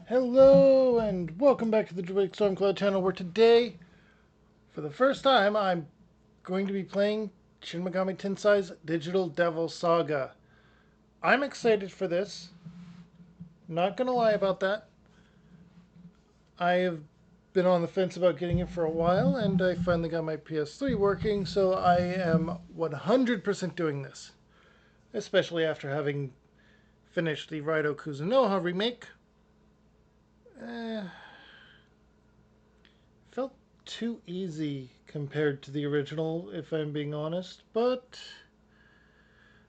Hello and welcome back to the Drake Stormcloud channel, where today, for the first time, I'm going to be playing Shin Megami Tensei's Digital Devil Saga. I'm excited for this. Not gonna lie about that. I have been on the fence about getting it for a while, and I finally got my PS3 working, so I am 100% doing this. Especially after having finished the Raido Kuzunoha remake. Felt too easy compared to the original, if I'm being honest, but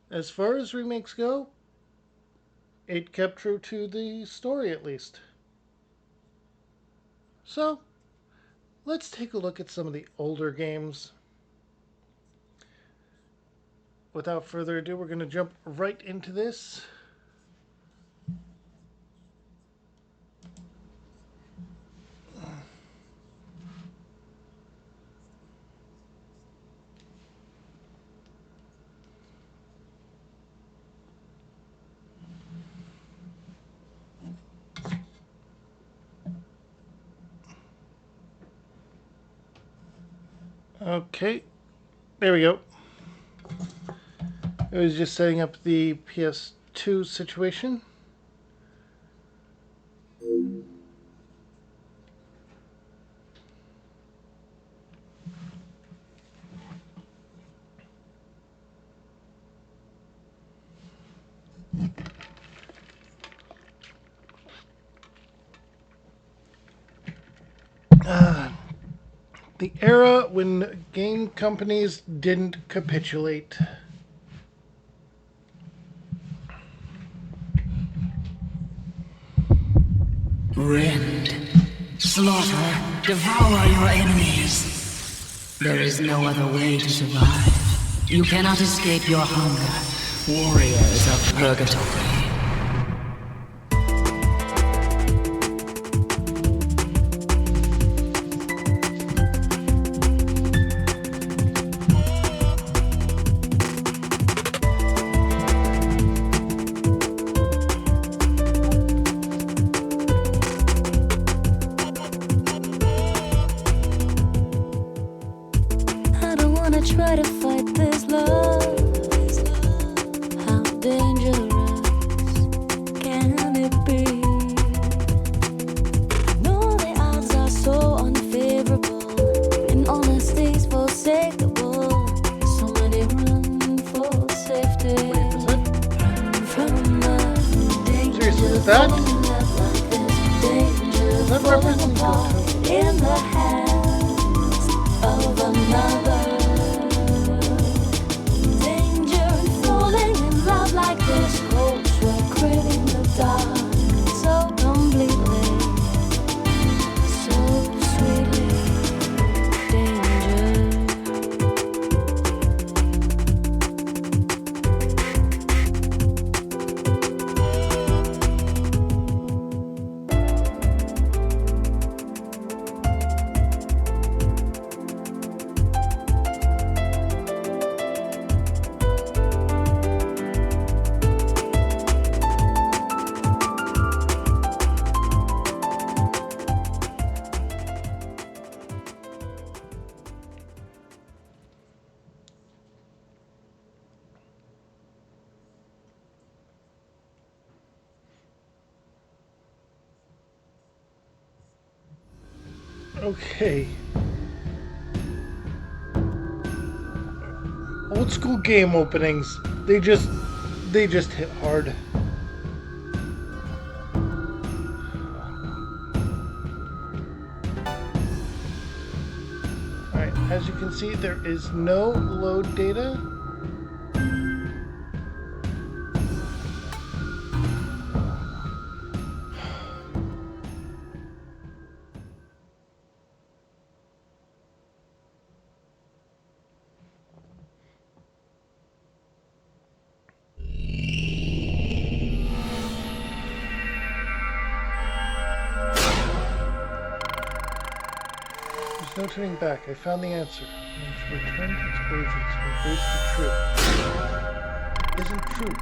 as far as remakes go, it kept true to the story at least. So, let's take a look at some of the older games. Without further ado, we're going to jump right into this. Okay, there we go. It was just setting up the PS2 situation. The era when game companies didn't capitulate. Rend, slaughter, devour your enemies. There is no other way to survive. You cannot escape your hunger, warriors of purgatory. Try to fight this love. How dangerous can it be? I know the odds are so unfavorable, and honesty's forsakable. So many run for safety. Run from the danger. Seriously, is that? Danger falling apart in the hands of another. Like this, hopes were craving the dark so completely, so sweetly. Danger. Okay. Old school game openings, they just hit hard. Alright, as you can see, there is no load data. There's no turning back. I found the answer. And to return to its origins and face the truth. Isn't true.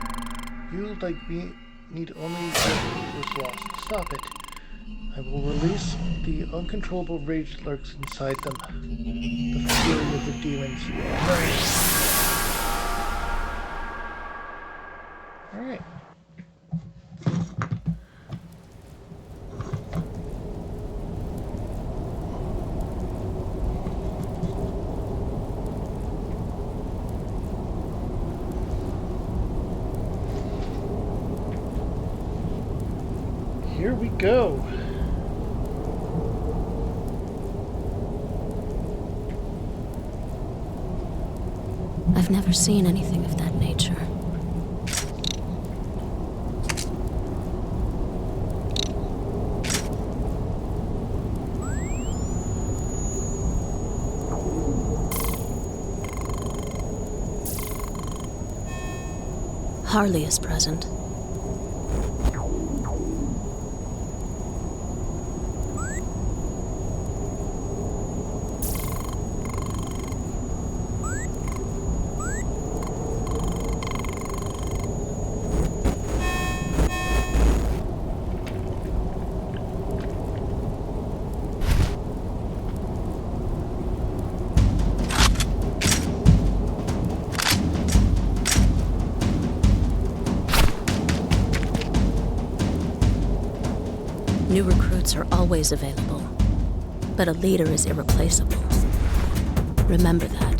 You, like me, need only what was lost. Stop it. I will release the uncontrollable rage that lurks inside them. The fury of the demons. Alright. Here we go. I've never seen anything of that nature. Harley is present. New recruits are always available, but a leader is irreplaceable. Remember that.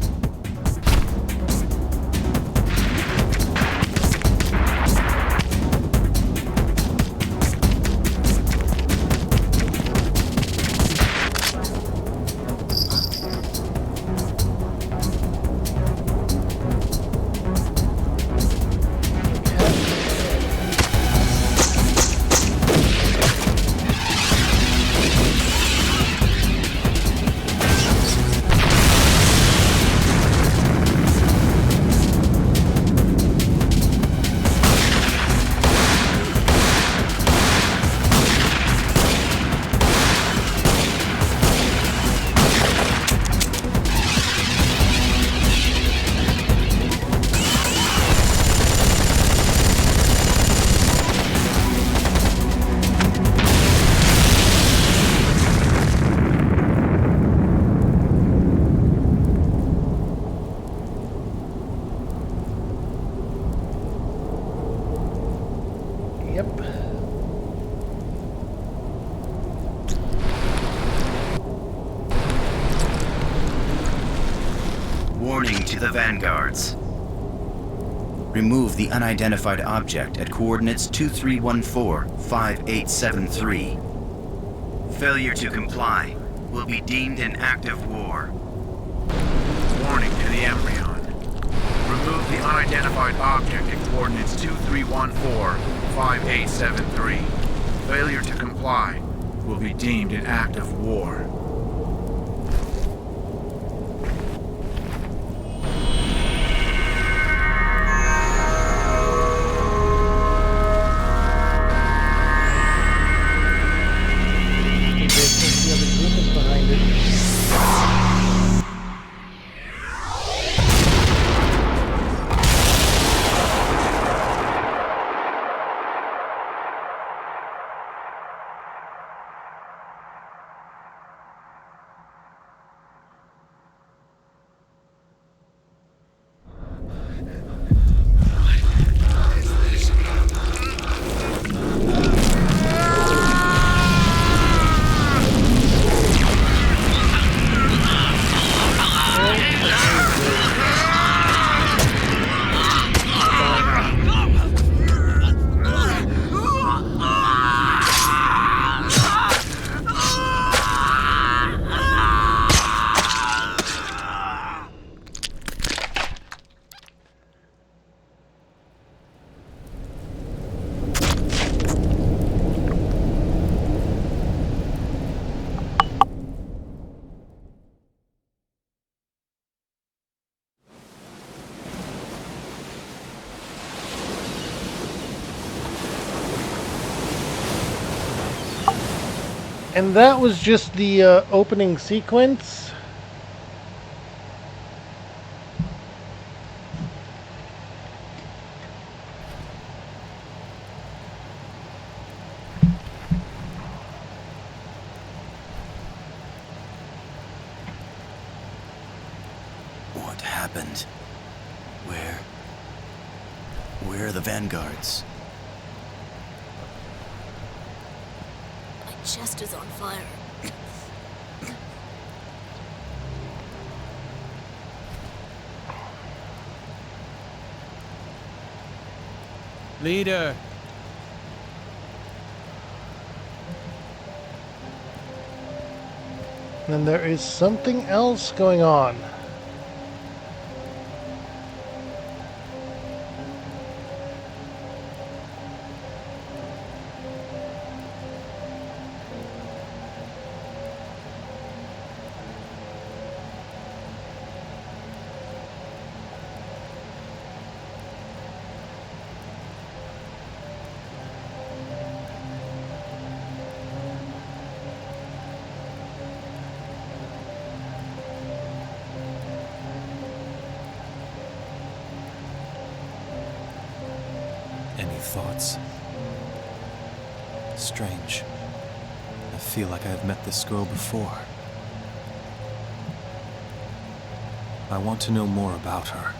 Yep. Warning to the vanguards. Remove the unidentified object at coordinates 2314-5873. Failure to comply will be deemed an act of war. Warning to the Embryon. Remove the unidentified object at coordinates 2314-5873. Failure to comply will be deemed an act of war. The other group is behind it. And that was just the opening sequence. Where are the vanguards? My chest is on fire. Leader. And there is something else going on. Any thoughts? Strange. I feel like I have met this girl before. I want to know more about her.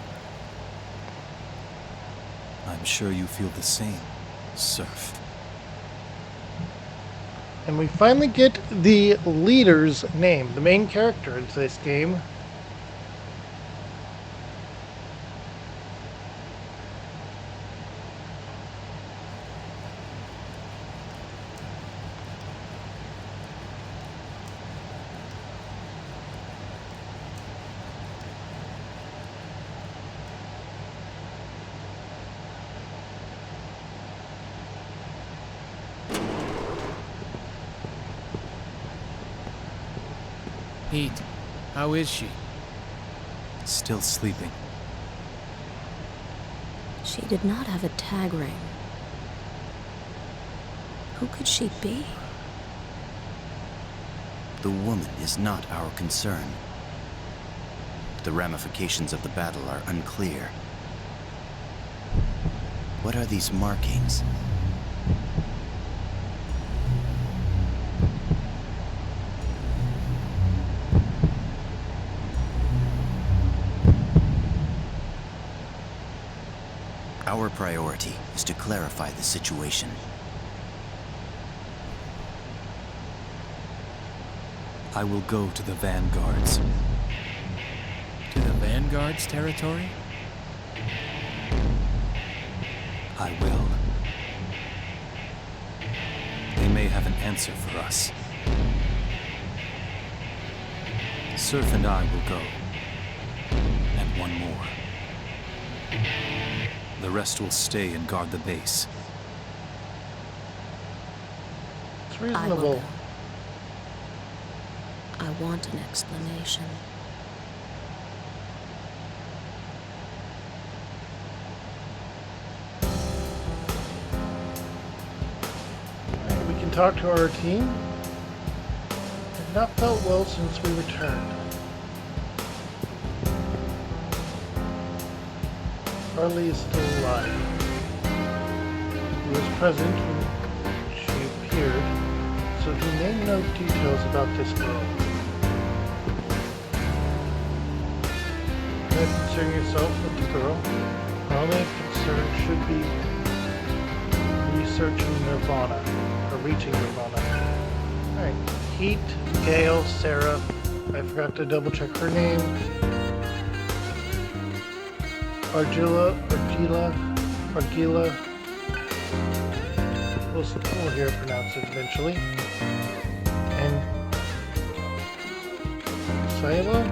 I'm sure you feel the same, Surf. And we finally get the leader's name, the main character in this game. Heat. How is she? Still sleeping. She did not have a tag ring. Who could she be? The woman is not our concern. The ramifications of the battle are unclear. What are these markings? Our priority is to clarify the situation. I will go to the vanguards. To the Vanguard's territory? I will. They may have an answer for us. Surf and I will go. And one more. The rest will stay and guard the base. It's I will reasonable. go. I want an explanation. Alright, we can talk to our team. I've not felt well since we returned. Harley is still alive. He was present when she appeared, so he may know details about this girl. Do not concern yourself with the girl. Our only concern should be researching Nirvana, or reaching Nirvana. Alright, Heat, Gale, Sarah. I forgot to double check her name. Argila. We'll hear it pronounced eventually. And Sayla? I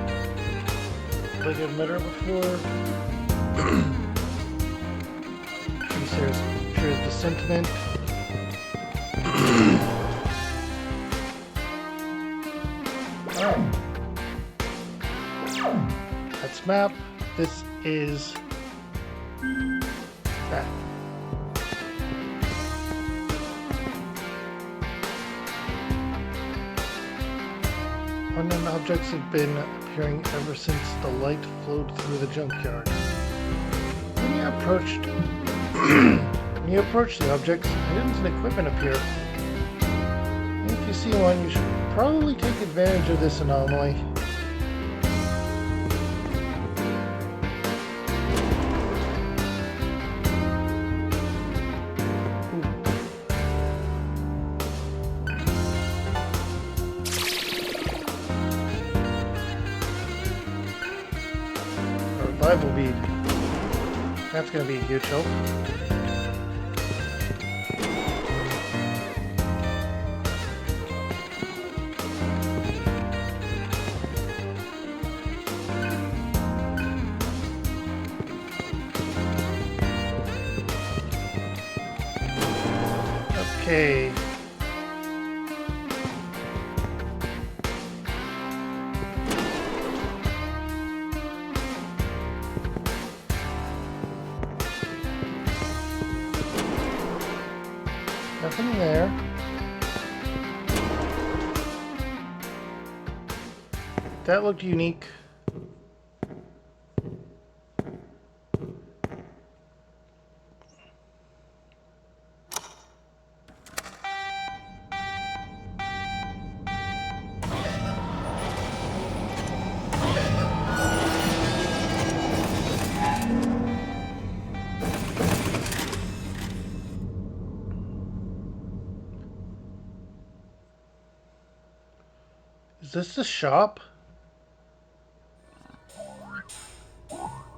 think I've met her before. She shares the sentiment. Alright. That's map. This is that. Unknown objects have been appearing ever since the light flowed through the junkyard. When you approach the objects, items and equipment appear. If you see one, you should probably take advantage of this anomaly. survival bead. That's going to be a huge help. Okay. Nothing there. That looked unique. Is this the shop?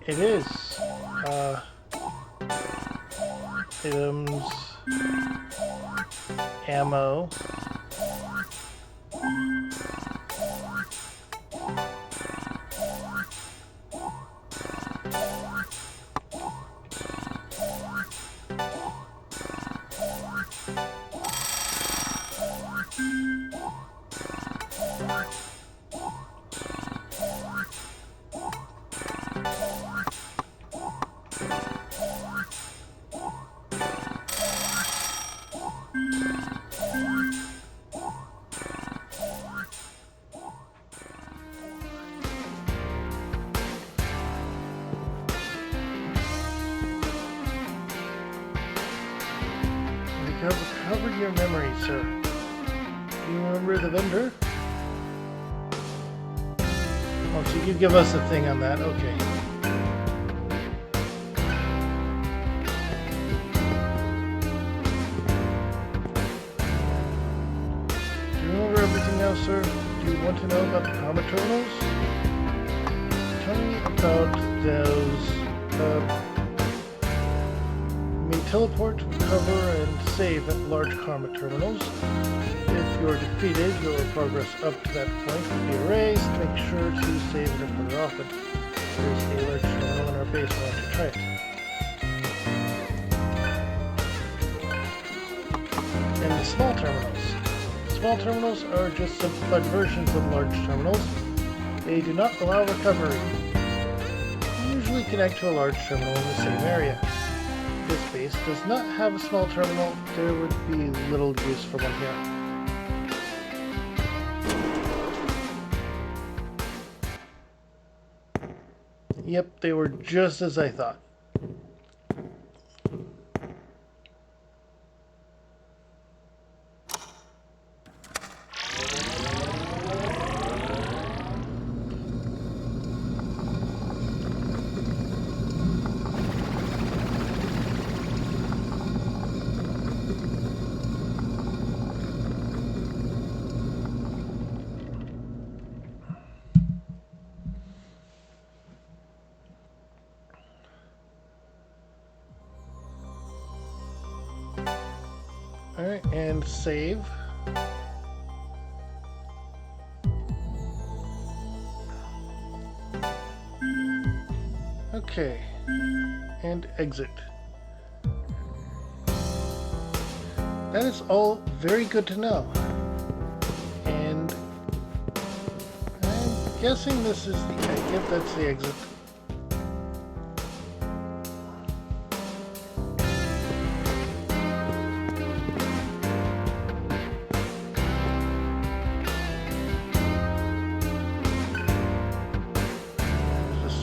It is. Items. Ammo. Recover your memory, sir. Do you remember the vendor? Oh, so you give us a thing on that. Okay. Do you remember everything now, sir? Do you want to know about the karma terminals? Tell me about those. You may teleport, recover, and save at large karma terminals. If you're defeated, your progress up to that point will be erased. Make sure to save it further often. There's a large terminal in our base. We'll have to try it. And the small terminals. Small terminals are just simplified versions of large terminals. They do not allow recovery. You usually connect to a large terminal in the same area. This base does not have a small terminal. There would be little use for one here. Yep, they were just as I thought. Alright, and save. Okay, and exit. That is all very good to know. And I'm guessing this is the exit. That's the exit.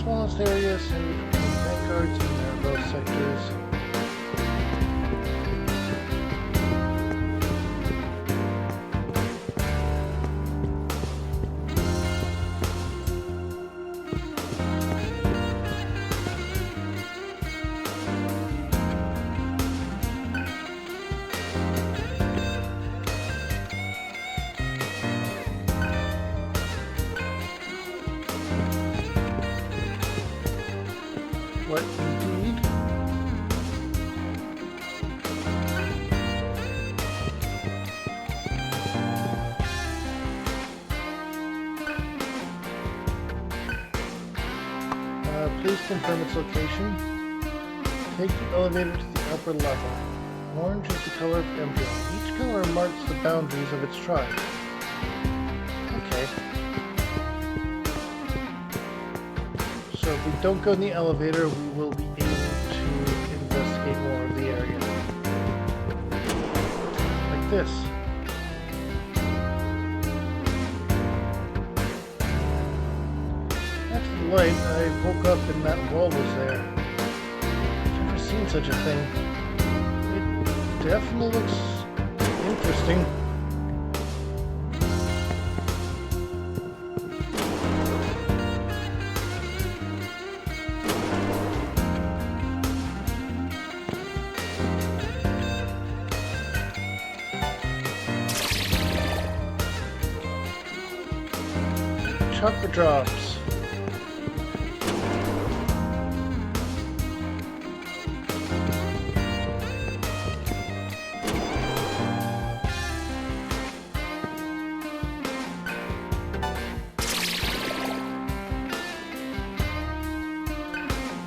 Smallest areas and vanguards in their both sectors. Please confirm its location. Take the elevator to the upper level. Orange is the color of embryo. Each color marks the boundaries of its tribe. Okay. So if we don't go in the elevator, we will be able to investigate more of the area. Like this. After the light, I woke up and that wall was there. I've never seen such a thing. It definitely looks interesting. Chocolate drops.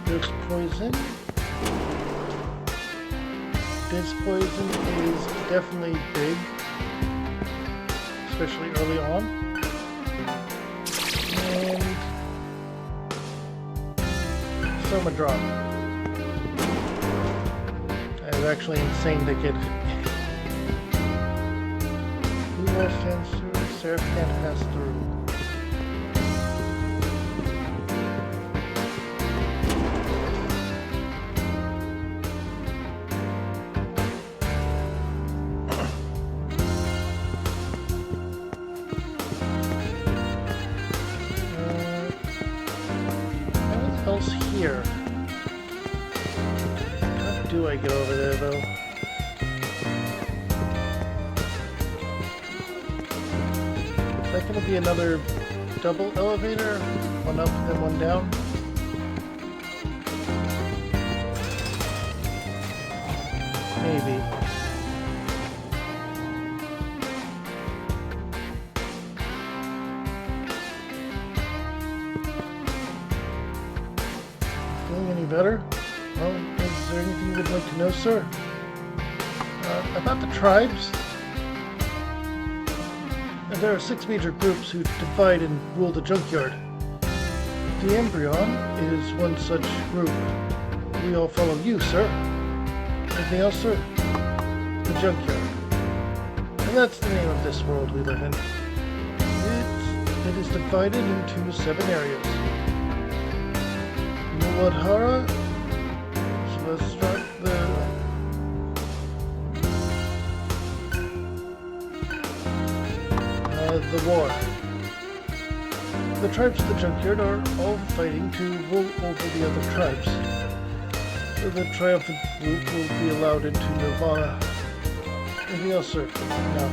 There's poison. This poison is definitely big, especially early on. And Soma drop. That is actually insane to get. Blue wall stands through, Seraph can't pass through. Else here? How do I get over there though? Is that gonna be another double elevator? One up and one down? Maybe. Any better? Well, is there anything you would like to know, sir? About the tribes? There are 6 major groups who divide and rule the junkyard. The Embryon is one such group. We all follow you, sir. Anything else, sir? The junkyard. And that's the name of this world we live in. It is divided into 7 areas. Muladhara, so let's start the war. The tribes of the junkyard are all fighting to rule over the other tribes. The triumphant group will be allowed into Nirvana. Anything else, sir? No.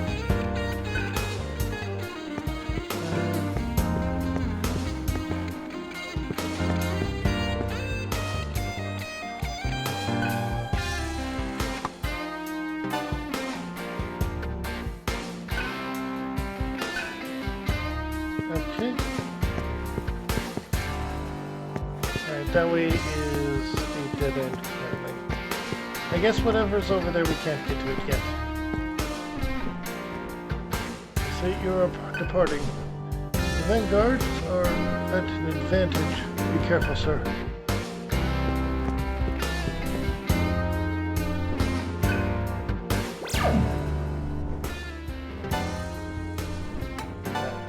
Okay. Alright, that way is a dead end currently. I guess whatever's over there we can't get to it yet. Say you're departing. The vanguards are at an advantage. Be careful, sir.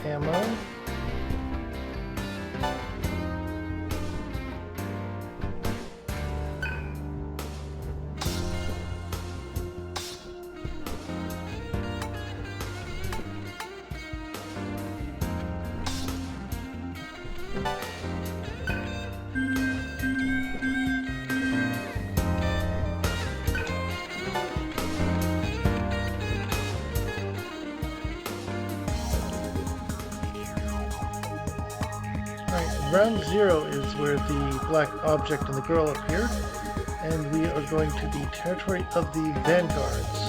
Ammo. Round 0 is where the black object and the girl appeared, and we are going to the territory of the vanguards.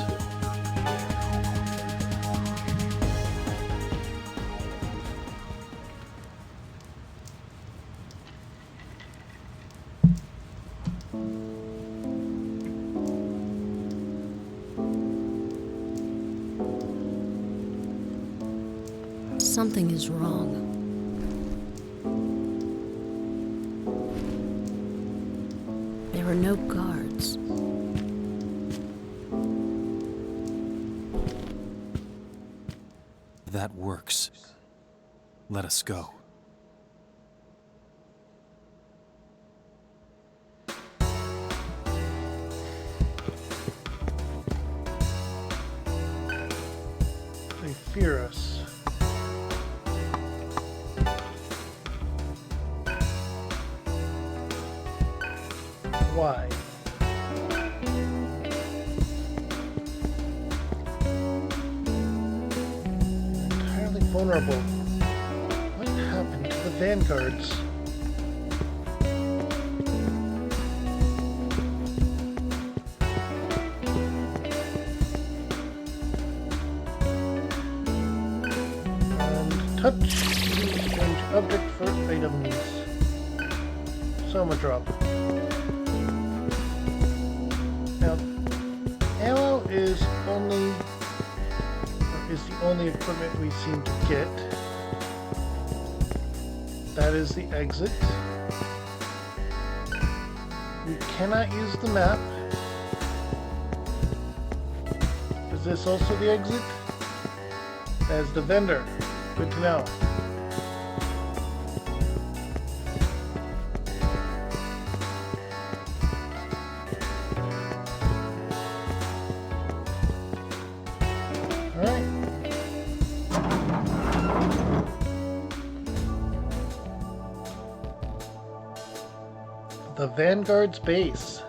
Something is wrong. There are no guards. That works. Let us go. They fear us. Why? Entirely vulnerable. What happened to the vanguards? And touch. Change object for items. Soma drop. Now, ammo is the only equipment we seem to get. That is the exit. We cannot use the map. Is this also the exit? As the vendor. Good to know. Alright. The Vanguard's base.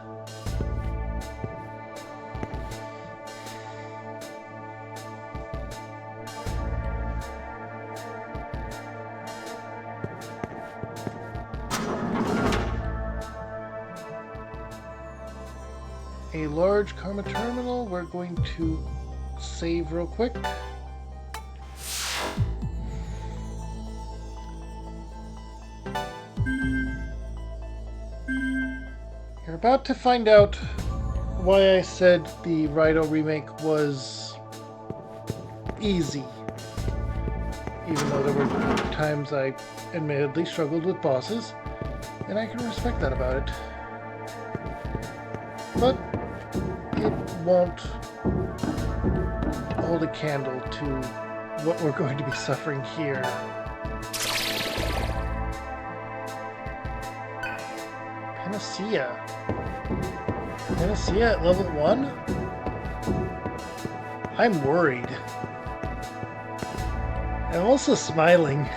A large karma terminal. We're going to save real quick. You're about to find out why I said the Raito remake was easy. Even though there were times I admittedly struggled with bosses, and I can respect that about it. But it won't hold a candle to what we're going to be suffering here. Panacea. Panacea at level 1? I'm worried. I'm also smiling.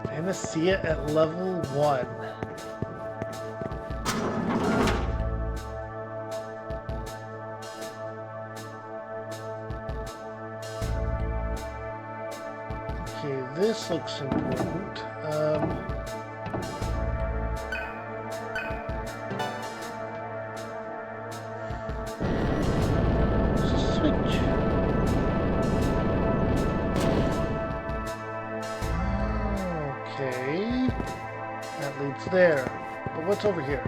Panacea at level 1. Okay, this looks important. Switch. Okay, that leads there. But what's over here?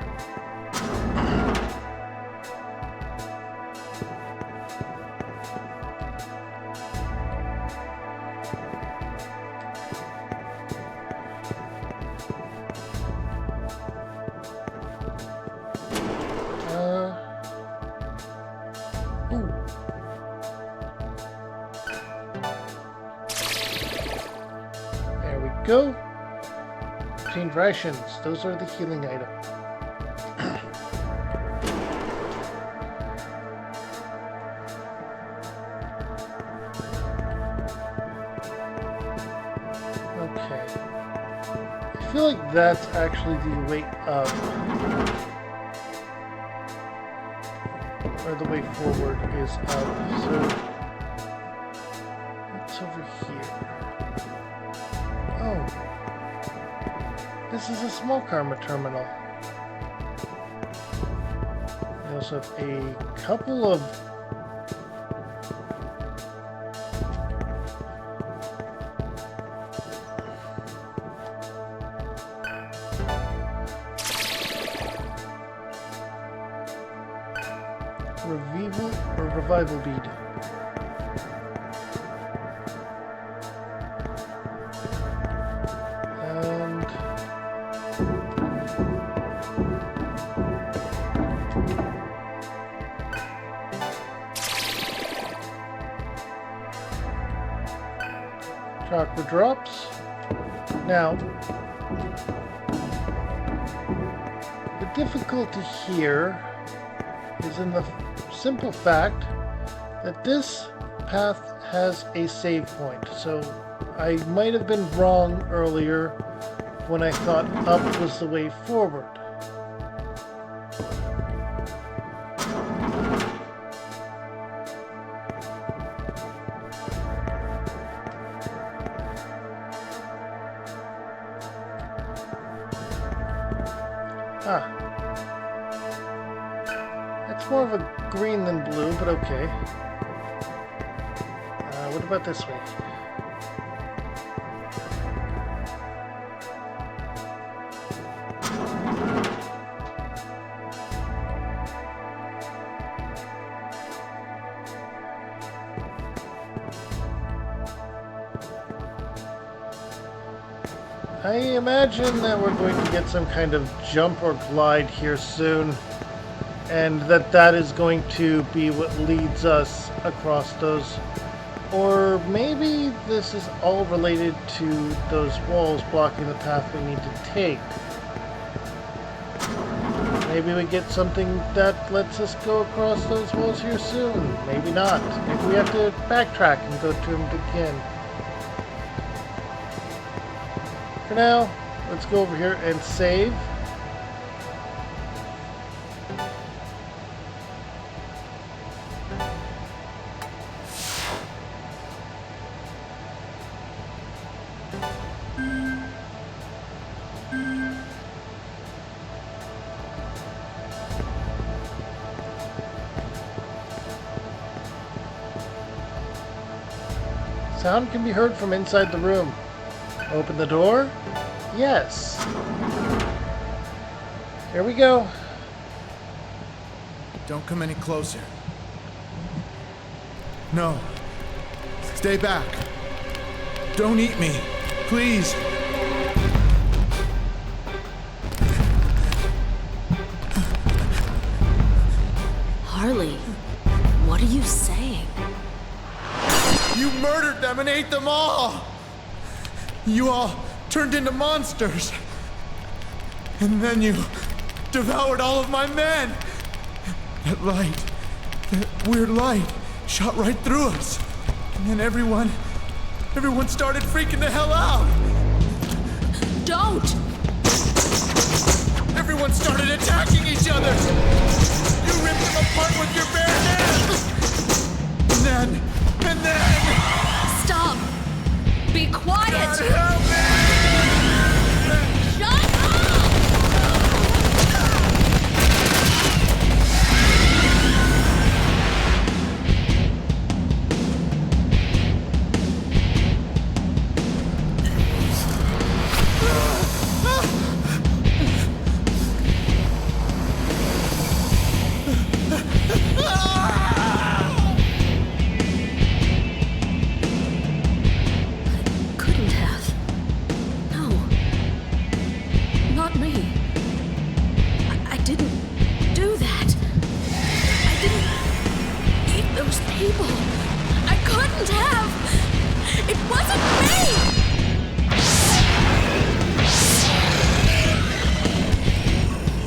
Ooh. There we go. Change rations. Those are the healing items. Okay. I feel like that's actually the way up. Or the way forward is up. So what's over here? Oh. This is a small karma terminal. We also have a couple of revival bead. And chakra drops. Now, the difficulty here is in the simple fact that this path has a save point. So I might have been wrong earlier when I thought up was the way forward. Ah. It's more of a green than blue, but okay. What about this way? I imagine that we're going to get some kind of jump or glide here soon, and that is going to be what leads us across those. Or maybe this is all related to those walls blocking the path we need to take. Maybe we get something that lets us go across those walls here soon. Maybe not. Maybe we have to backtrack and go to them again. For now, let's go over here and save. Sound can be heard from inside the room. Open the door? Yes. Here we go. Don't come any closer. No. Stay back. Don't eat me. Please. Harley, what are you saying? You murdered them and ate them all! You all turned into monsters. And then you devoured all of my men! That light, that weird light, shot right through us. And then everyone started freaking the hell out! Don't! Everyone started attacking each other! You ripped them apart with your bare hands! And then... Stop! Be quiet! God help me! Shut up!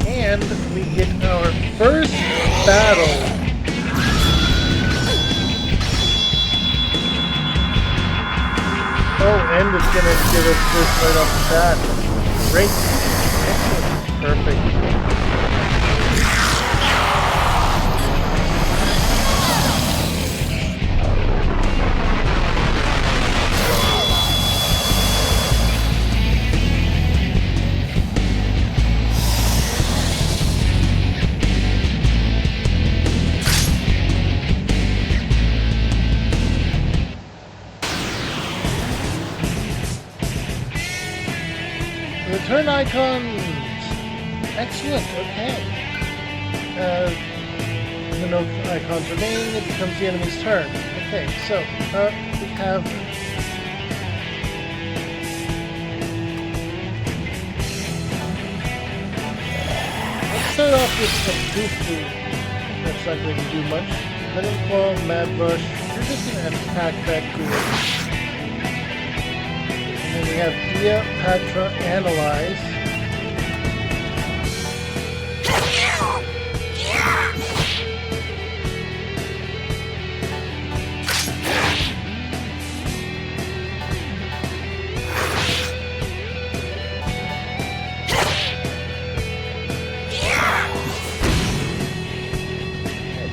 And we get our first battle. Oh, and it's gonna give us this right off the bat. Great. Excellent. Perfect. Return icons! Excellent, okay. when the no icons remain, it becomes the enemy's turn. Okay, so we have let's start off with some Bufu. That's not going to do much. Venom Claw, Mad Rush. You're just going to attack that ghoul. And then we have Dia, Patra, Analyze.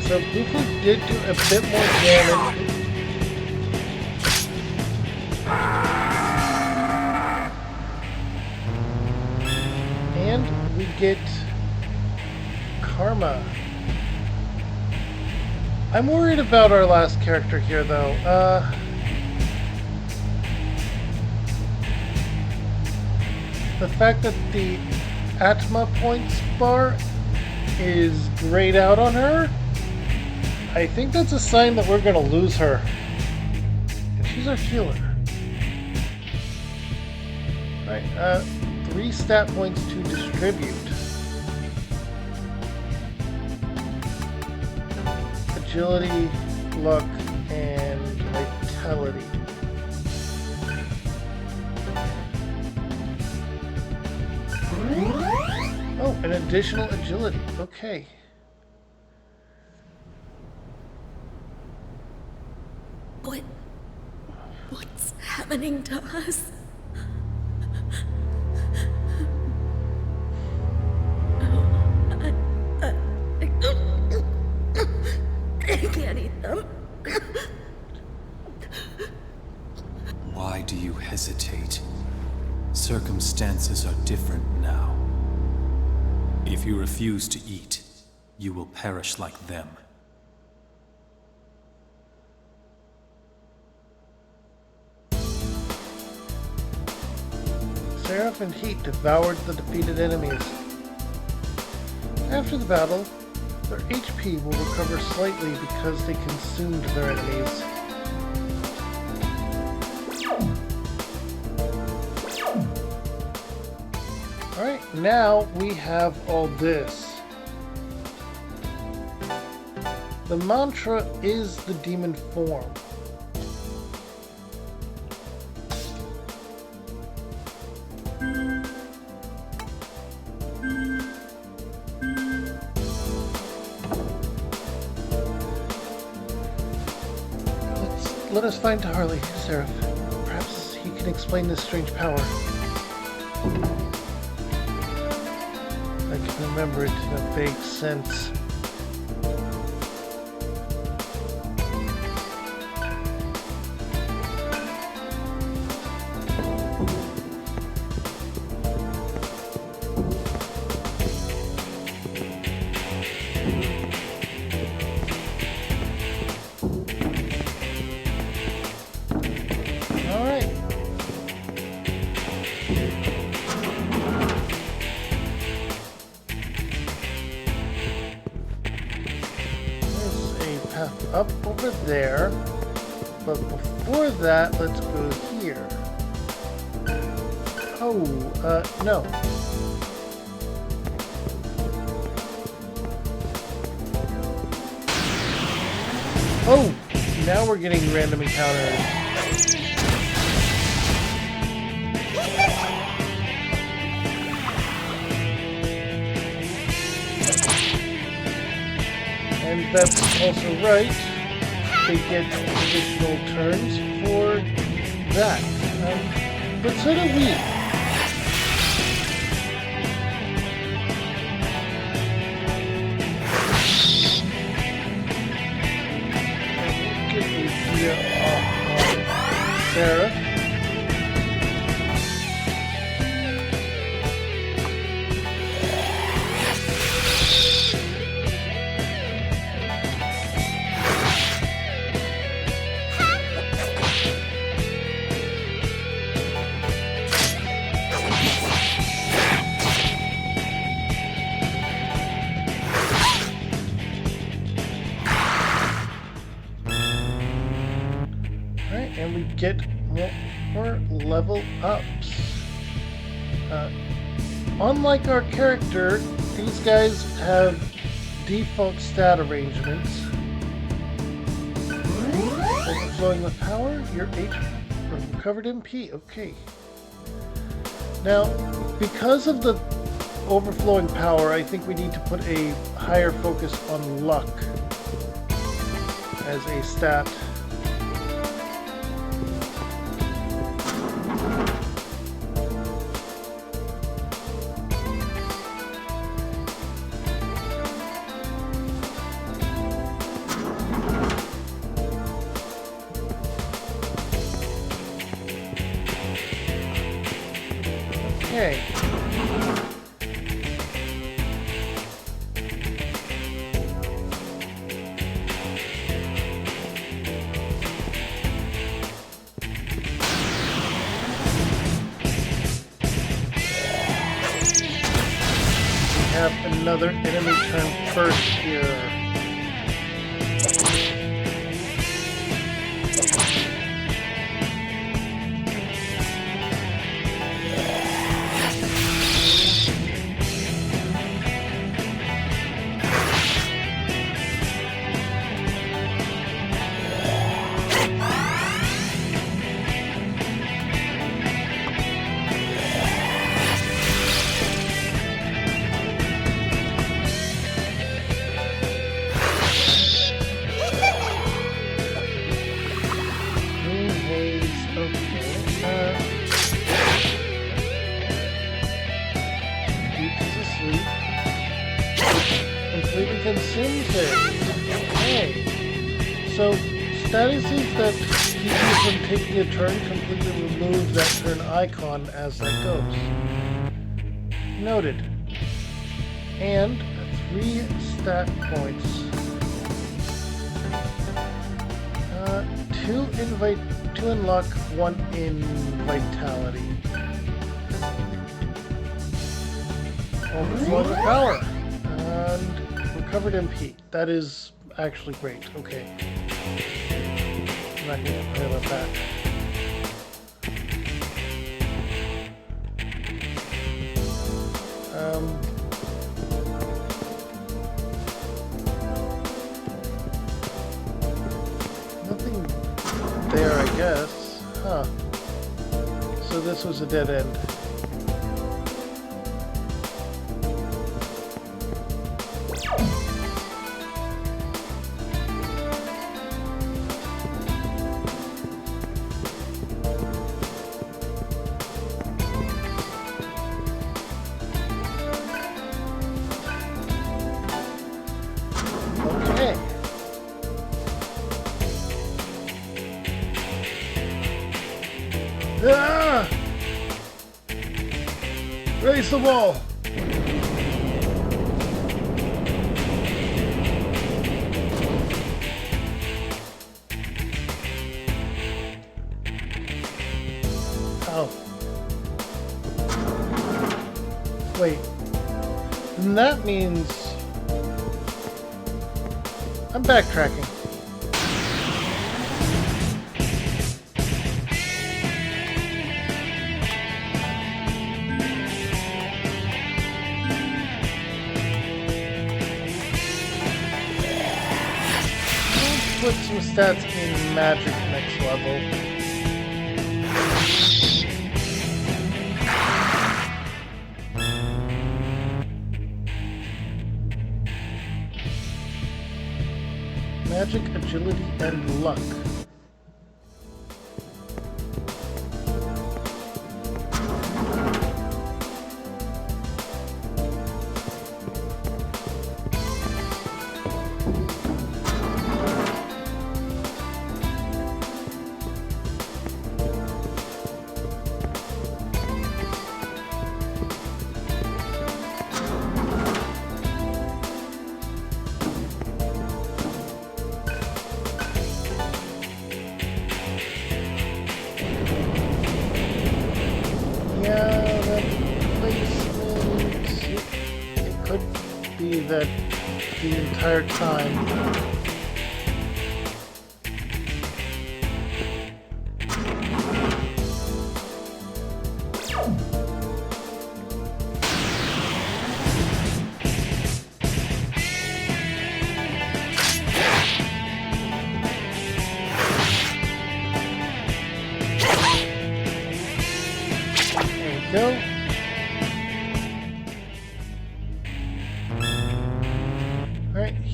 So Bufu did do a bit more damage. And we get Karma. I'm worried about our last character here though. The fact that the Atma points bar is grayed out on her, I think that's a sign that we're going to lose her. And she's our healer. Alright, 3 stat points to distribute. Agility, luck, and vitality. Oh, an additional agility. Okay. What's happening to us? I can't eat them. Why do you hesitate? Circumstances are different now. If you refuse to eat, you will perish like them. Seraph and Heat devoured the defeated enemies. After the battle, their HP will recover slightly because they consumed their enemies. Alright, now we have all this. The mantra is the demon form. Let us find Harley, Seraph. Perhaps he can explain this strange power. I can remember it in a vague sense. Up over there, but before that, let's go here. Oh, no. Oh, now we're getting random encounters. And that's also right. They get additional turns for that. But so do we. Get the idea off Sarah. get more level ups. Unlike our character, these guys have default stat arrangements. Overflowing with power, your H recovered MP. Okay. Now, because of the overflowing power, I think we need to put a higher focus on luck as a stat. Okay. We have another enemy turn first here. Completely consumes it. Okay. So, statuses that keep you from taking a turn completely remove that turn icon as that goes. Noted. And 3 stat points. 2 in luck, 1 in vitality. Overflowing with power. And recovered MP. That is actually great. Okay. I'm not going to complain about that. Nothing there, I guess. Huh. So this was a dead end. Okay. Ah! Raise the wall. Oh. Wait. Then that means I'm backtracking. Let's put some stats in magic next level. Magic, agility, and luck. Yeah, that placement, it could be that the entire time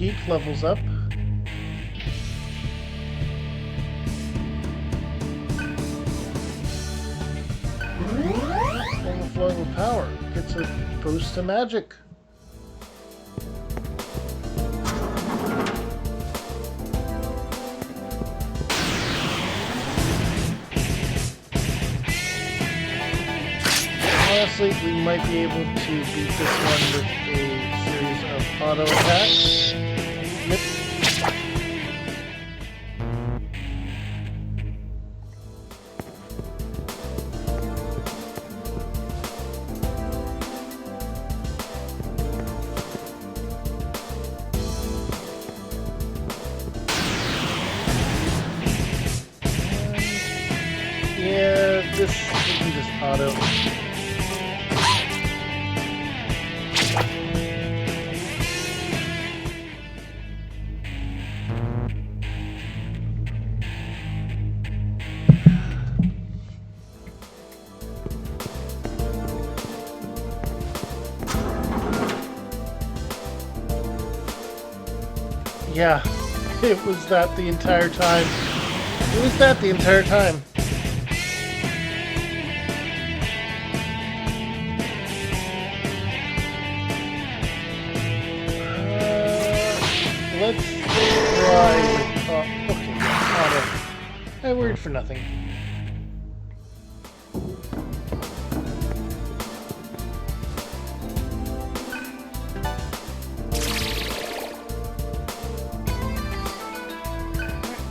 Heat levels up. Overflowing with power. Gets a boost to magic. Honestly, we might be able to beat this one with a series of auto attacks. Yep. Yeah, this we can just auto. Yeah, it was that the entire time. It was that the entire time. Let's try with, okay, auto. I worried for nothing.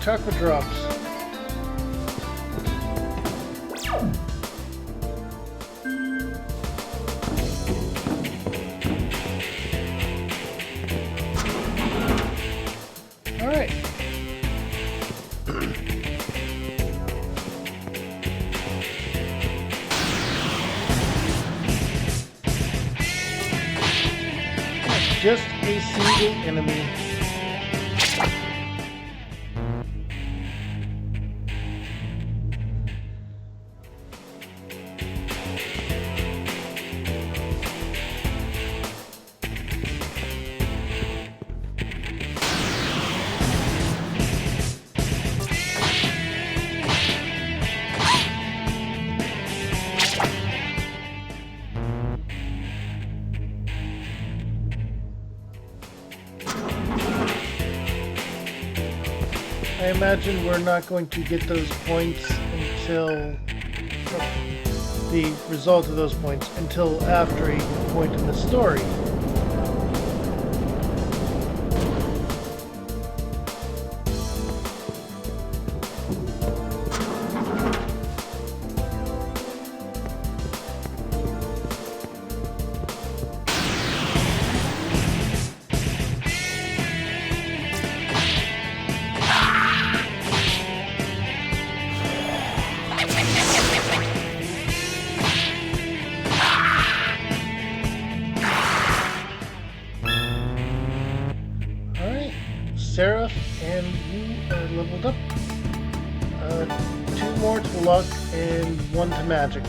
Chakra drops. Alright. Just a single enemy. I imagine we're not going to get those points until the result of those points until after a point in the story. Seraph, and you are leveled up. 2 more to luck and 1 to magic.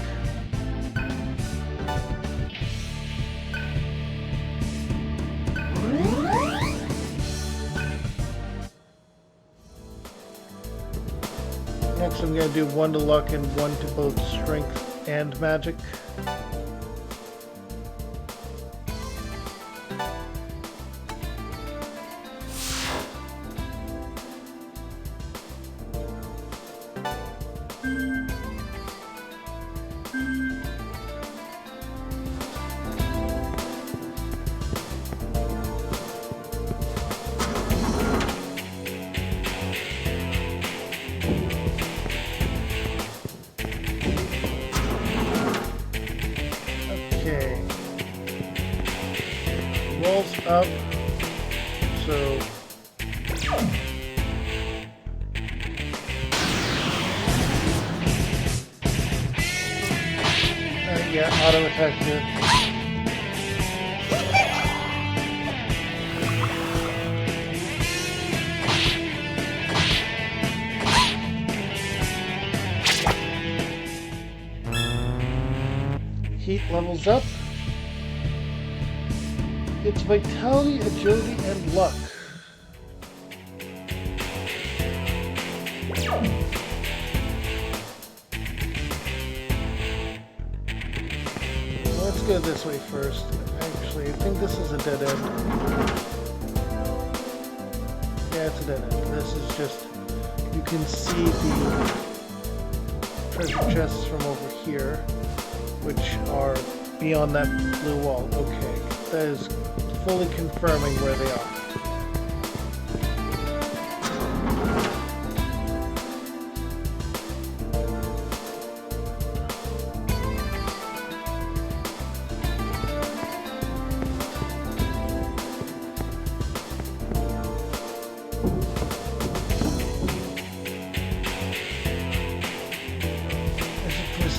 Next I'm going to do 1 to luck and 1 to both strength and magic. Rolls up, so yeah, auto attack here. Heat levels up. It's vitality, agility, and luck. this way first. Actually, I think this is a dead end. Yeah, it's a dead end. This is just... You can see the treasure chests from over here, which are beyond that blue wall. Okay, that is fully confirming where they are.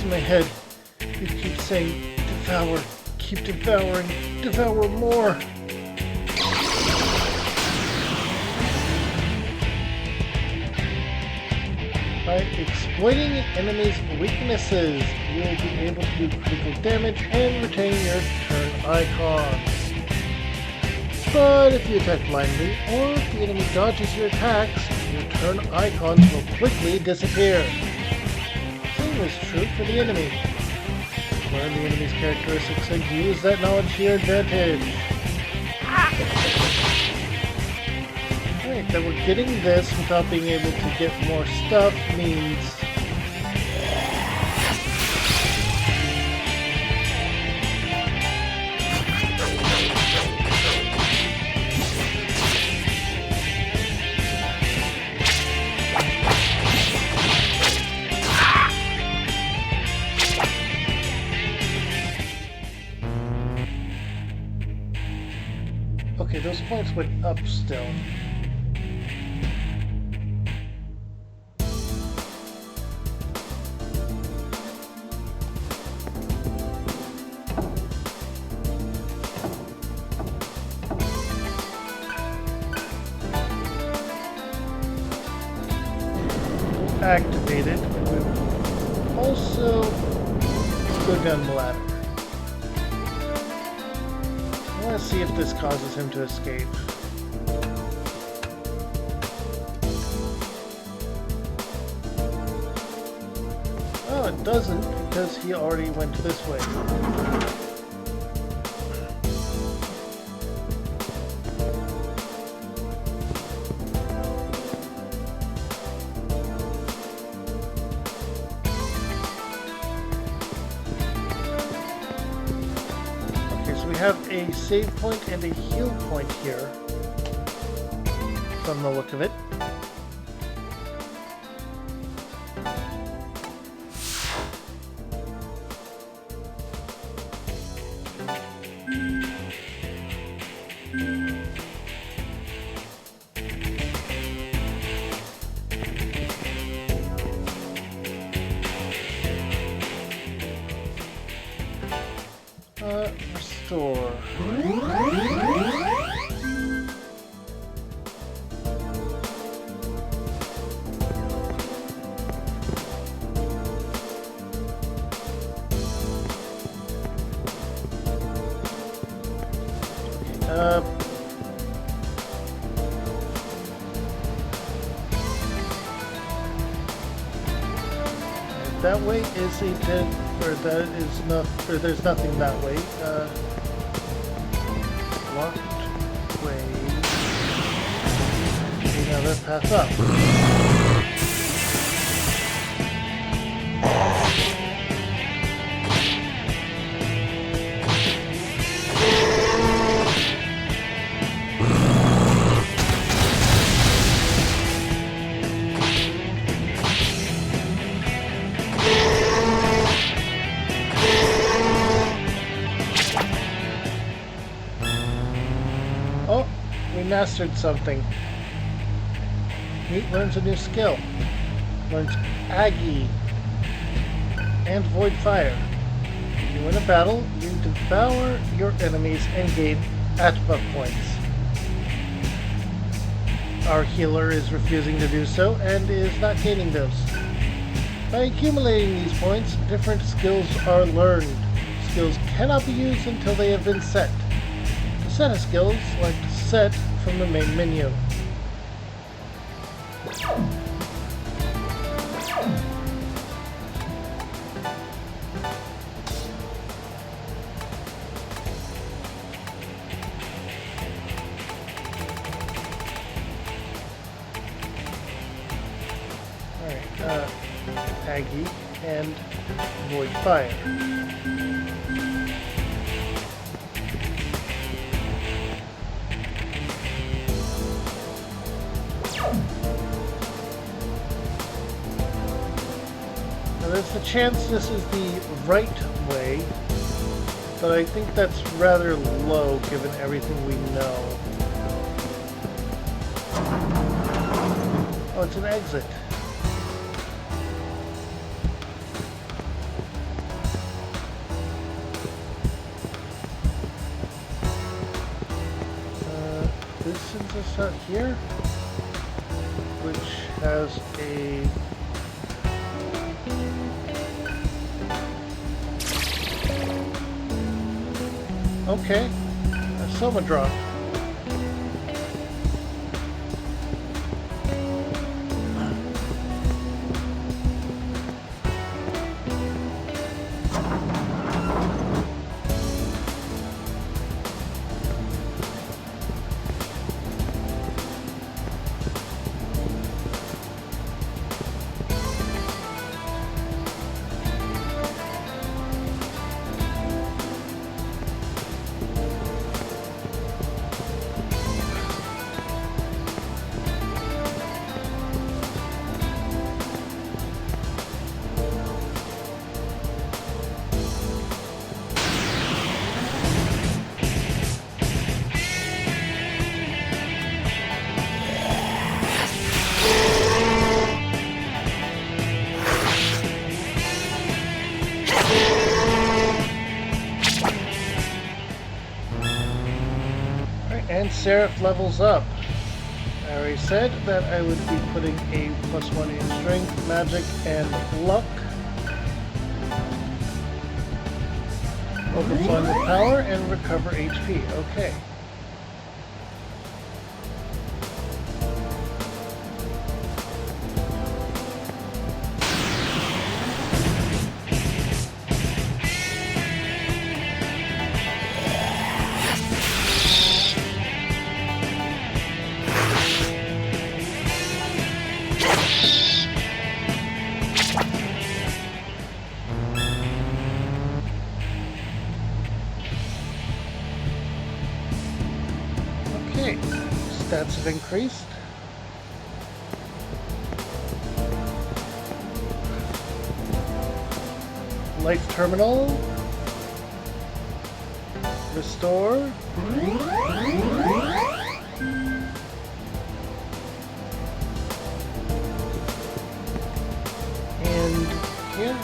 In my head, it keeps saying, devour, keep devouring, devour more. By exploiting enemies' weaknesses, you will be able to do critical damage and retain your turn icons. But if you attack blindly, or if the enemy dodges your attacks, your turn icons will quickly disappear. Is true for the enemy. Learn the enemy's characteristics and use that knowledge to your advantage. Alright, that we're getting this without being able to get more stuff means... Okay, those points went up still. Activated. We'll also go down the ladder. I want to see if this causes him to escape. Oh, it doesn't, because he already went this way. Have a save point and a heal point here from the look of it. Restore. That way is a dead, or that is not, or there's nothing that way. Locked way. Another path up. Mastered something. Meat learns a new skill. Learns Aggie and Void Fire. When you win a battle, you devour your enemies and gain Atma points. Our healer is refusing to do so and is not gaining those. By accumulating these points, different skills are learned. Skills cannot be used until they have been set. To set a skill, select Set from the main menu. Aggie, and Void Fire. Now there's a chance this is the right way, but I think that's rather low given everything we know. Oh, it's an exit. This sends us out here, which has a okay, a Soma drop. And Seraph levels up. I already said that I would be putting a +1 in strength, magic, and luck. Overflowing with power and recover HP. Okay. Okay, stats have increased. Life terminal. Restore. And here.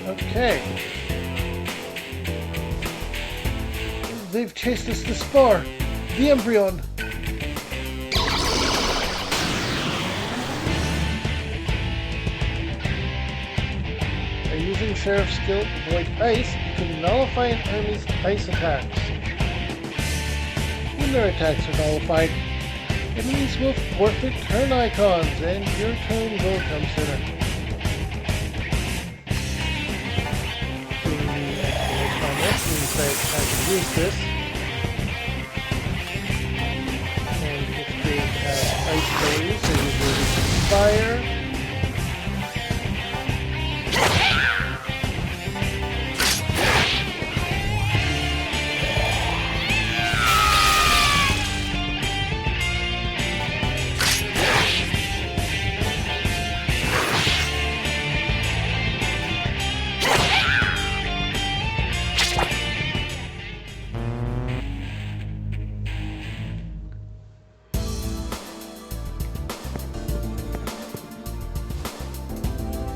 Okay. They've chased us this far. The Embryon. By using Seraph's skill Void Ice, you can nullify an enemy's ice attacks. When their attacks are nullified, enemies will forfeit turn icons, and your turn will come sooner. Means that I can use this. And if they have ice berries, they will resist fire.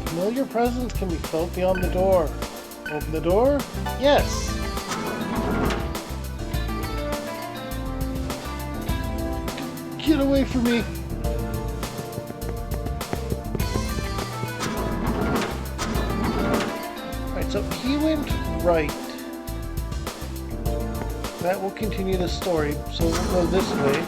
Familiar presence can be felt beyond the door. Open the door? Yes! Get away from me! Alright, so he went right. That will continue the story, so we'll go this way.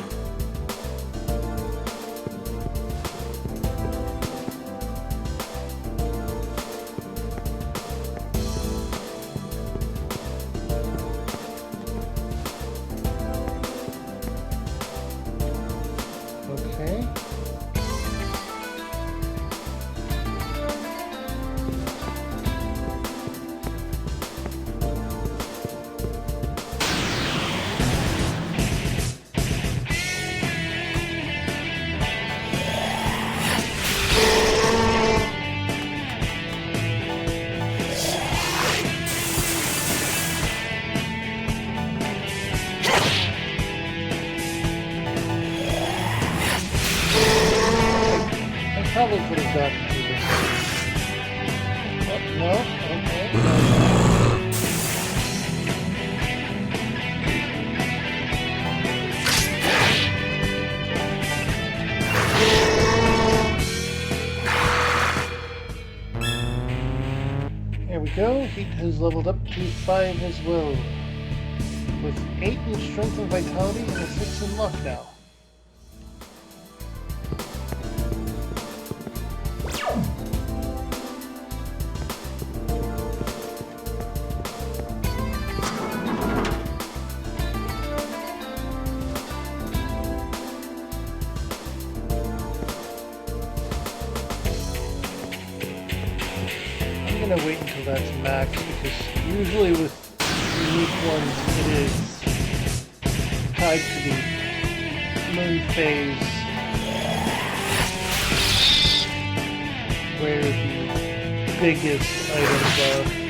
probably could have gotten through this. Oh, no? Okay. There we go. Heat has leveled up to 5 as well. With 8 in strength and vitality and a 6 in luck now. I'm gonna wait until that's max because usually with unique ones it is tied to the moon phase where the biggest items are.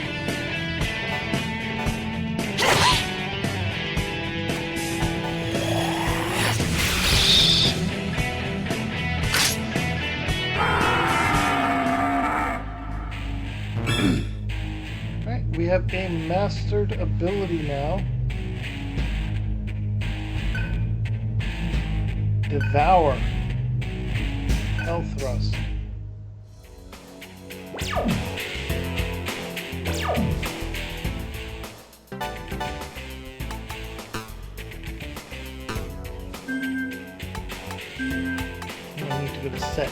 We have a mastered ability now. Devour. Hell thrust. I need to go to set.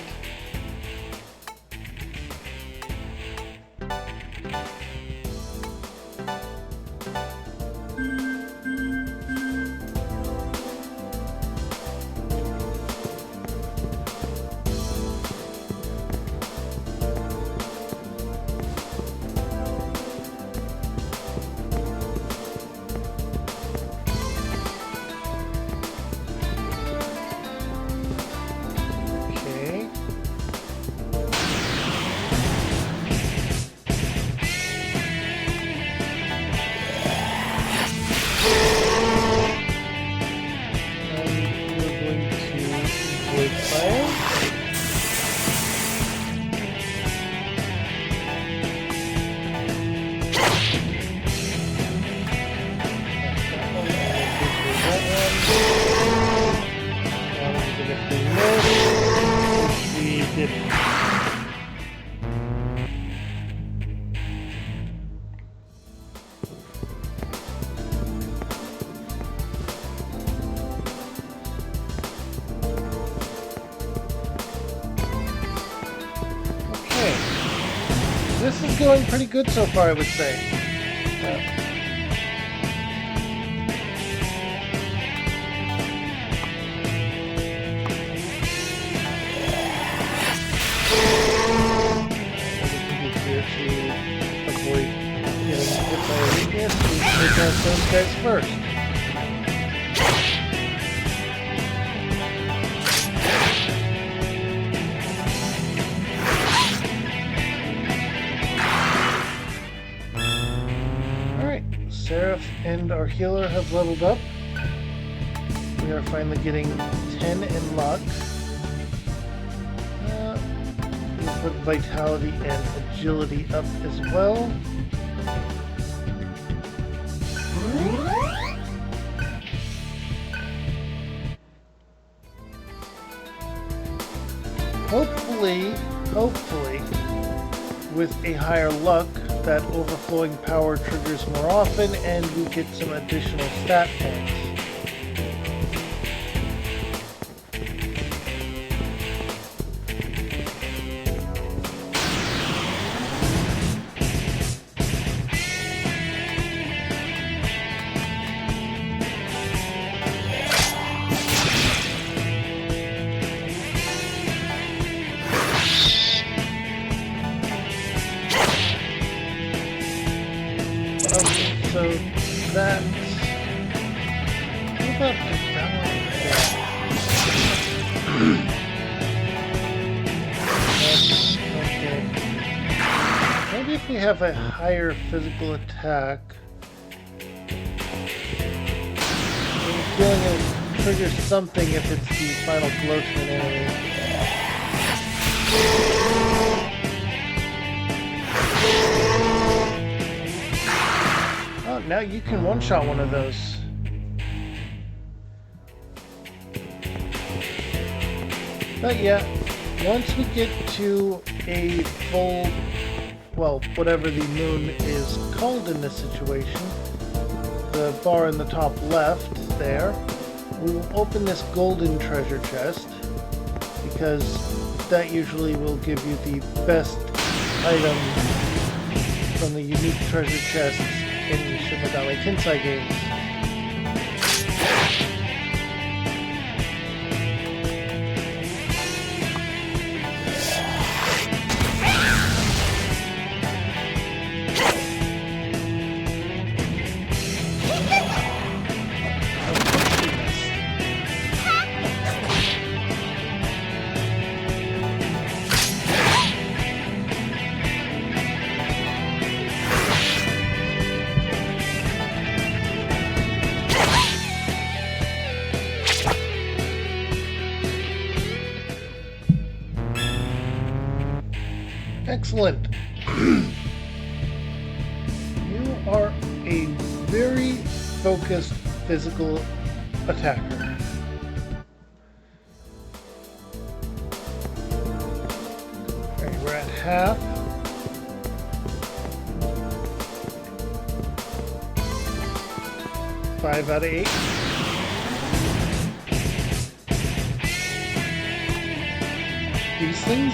This is going pretty good so far, I would say. Here to avoid getting hit by a weakness, we take out those guys first. Seraph and our healer have leveled up. We are finally getting 10 in luck. We'll put vitality and agility up as well. Hopefully, with a higher luck, that overflowing power triggers more often and we get some additional stat points. So that's... What about okay. Maybe if we have a higher physical attack, I'm feeling it triggers something if it's the final blow to an enemy. Oh, now you can one-shot one of those. But yeah, once we get to a full, well, whatever the moon is called in this situation, the bar in the top left there, we will open this golden treasure chest, because that usually will give you the best item from the unique treasure chests in the Shin Megami Tensei games. Excellent. You are a very focused physical attacker. Alright, we're at half. Five out of 8. These things.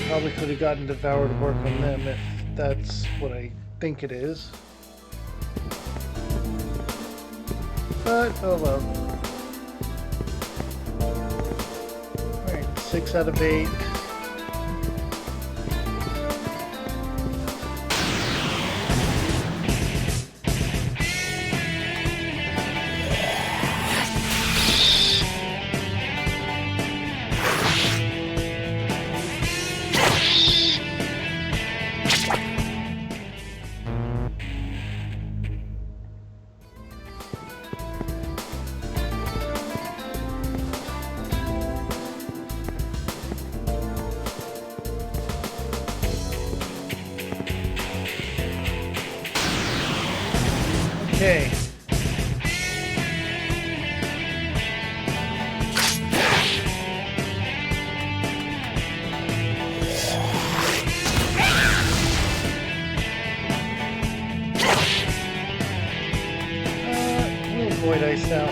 Probably could have gotten Devour to work on them if that's what I think it is. But, oh well. Alright, 6 out of 8. Okay. We'll avoid ice now.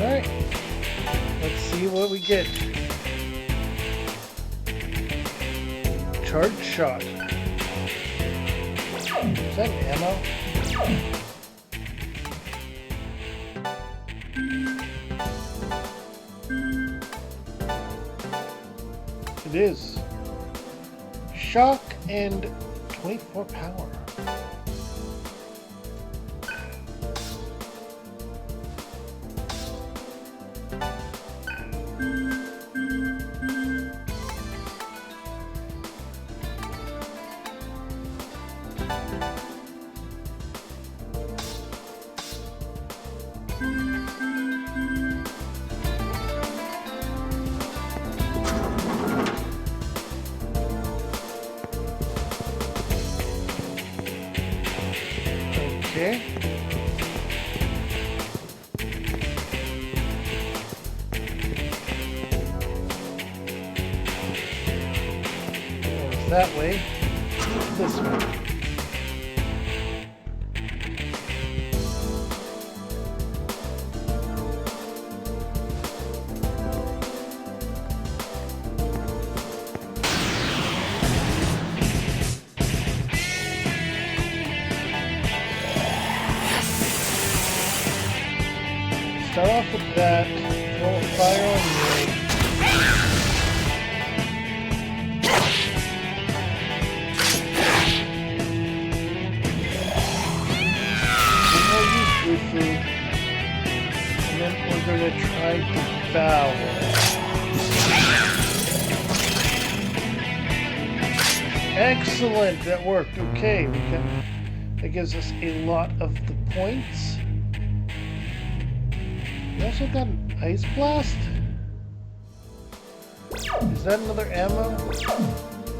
Alright, let's see what we get. Charge shot. Is that ammo? It is. Shock and 24 power. Okay. that way. This way. Start off with that. Roll fire on you. And then we're going to try Devour. Excellent, that worked. Okay, that gives us a lot of the points. We also got an Ice Blast. Is that another ammo?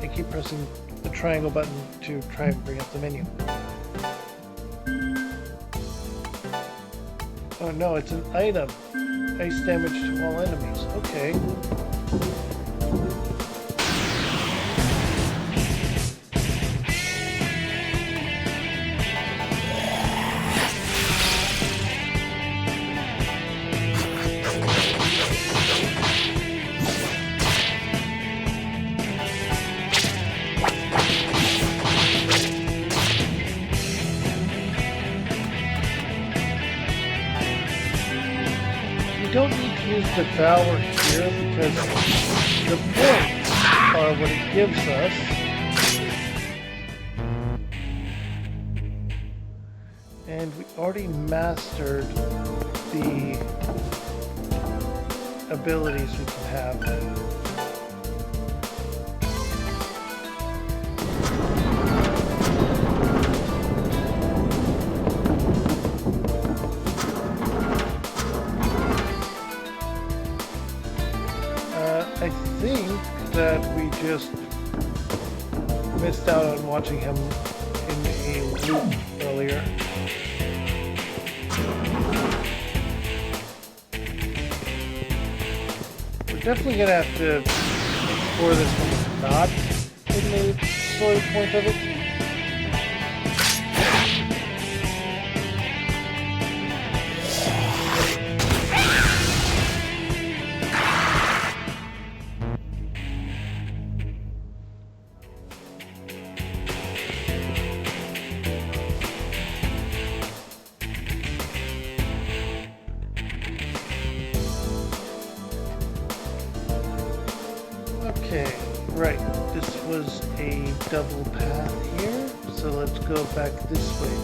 I keep pressing the triangle button to try and bring up the menu. Oh no, it's an item. Ice damage to all enemies. Okay. You don't need to use Devour here because the points are what it gives us. And we already mastered the abilities we can have. I think that we just missed out on watching him in a loop earlier. We're definitely gonna have to explore this one not in the story point of it. Okay, right. This was a double path here, so let's go back this way.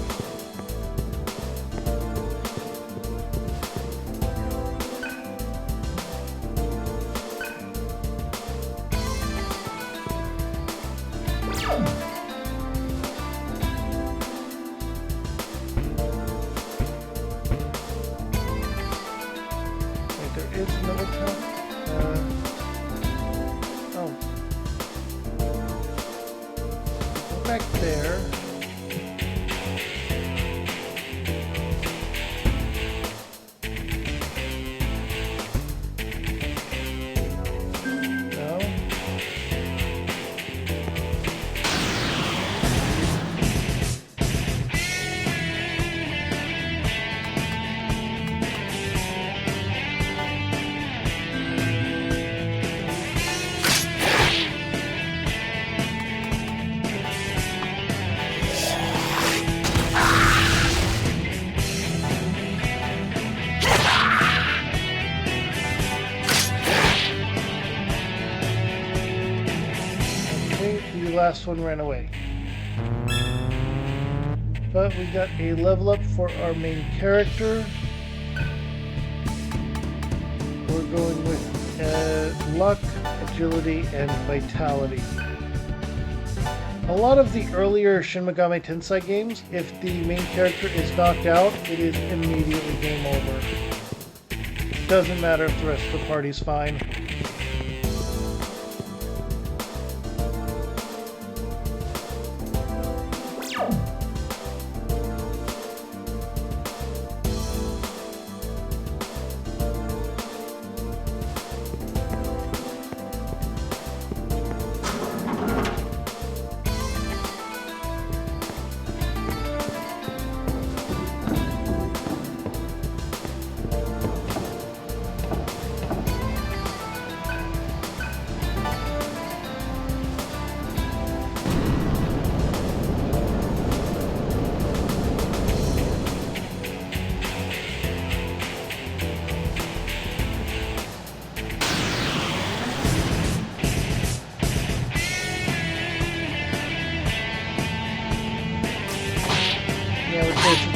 Wait, there is another path. Back there. No. The last one ran away. But we got a level up for our main character. We're going with luck, agility, and vitality. A lot of the earlier Shin Megami Tensei games, if the main character is knocked out, it is immediately game over. Doesn't matter if the rest of the party's fine.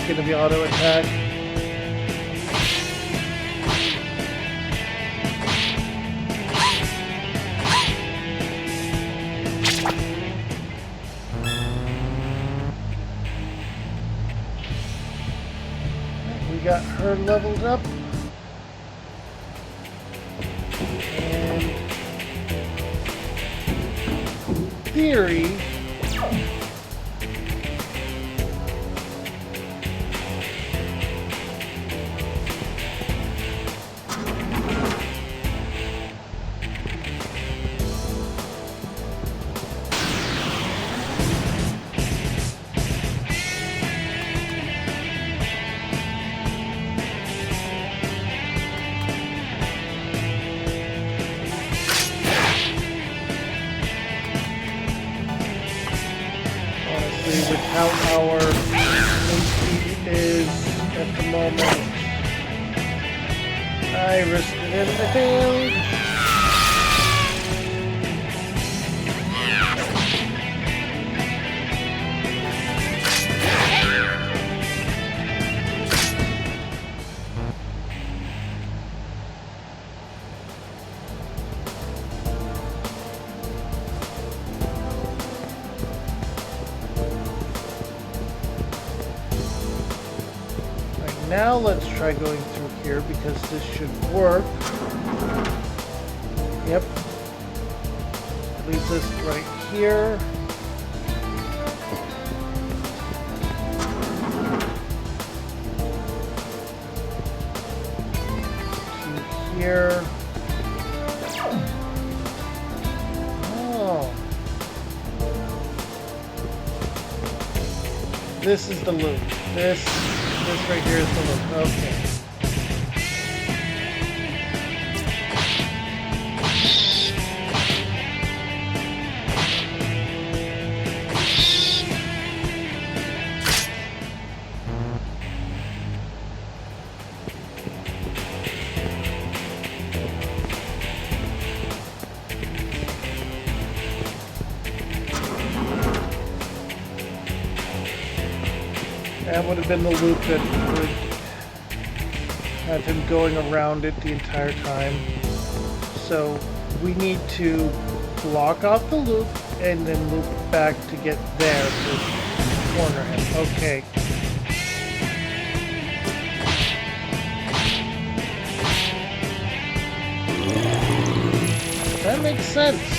going to be auto attack. We got her leveled up. And in theory, with how our HP is at the moment. I risked it and I failed. Now let's try going through here because this should work. Yep. Leads us right here. To here. Oh. This is the loop. This right here is the loop. Okay. That would have been the loop that would have him going around it the entire time. So we need to block off the loop and then loop back to get there to corner him. Okay. That makes sense.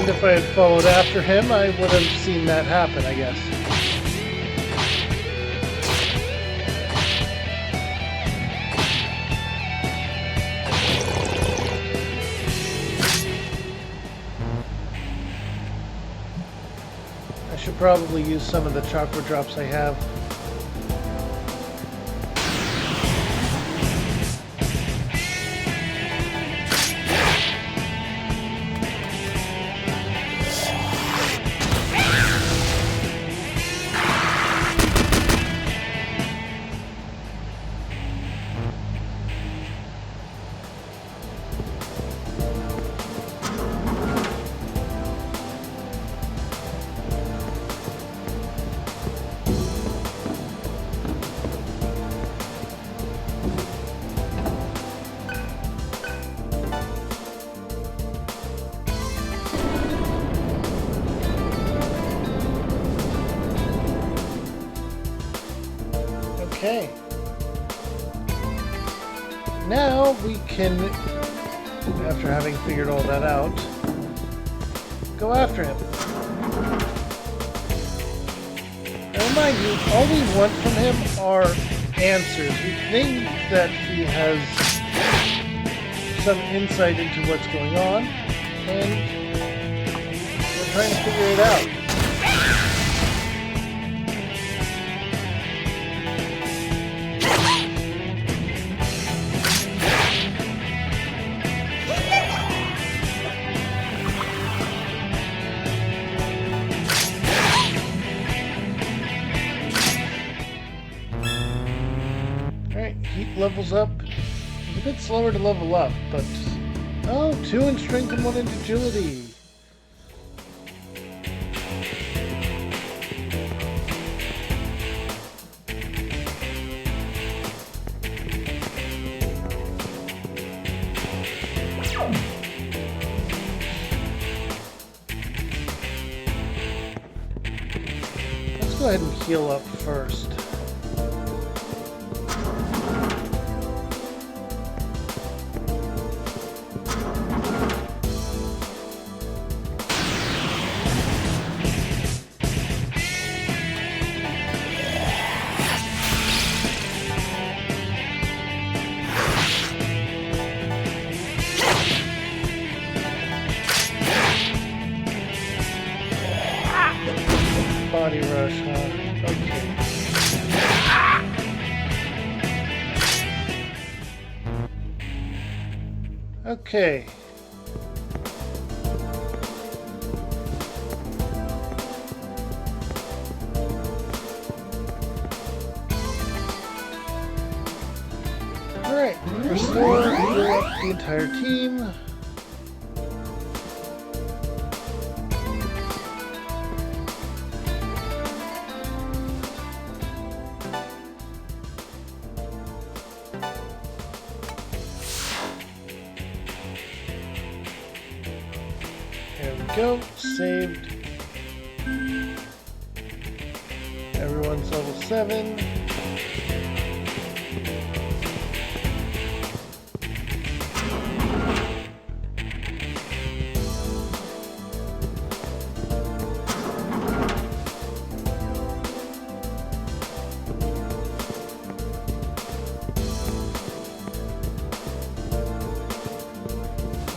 If I had followed after him, I would have seen that happen, I guess. I should probably use some of the chakra drops I have. Okay. Now we can, after having figured all that out, go after him. Now mind you, all we want from him are answers. We think that he has some insight into what's going on, and we're trying to figure it out. Alright, heat levels up. It's a bit slower to level up, but... Oh, 2 in strength and 1 in agility. Let's go ahead and heal up first. Body rush, huh? Okay. Okay. Alright, restore, heal up the entire team. There we go, saved. Everyone's level 7.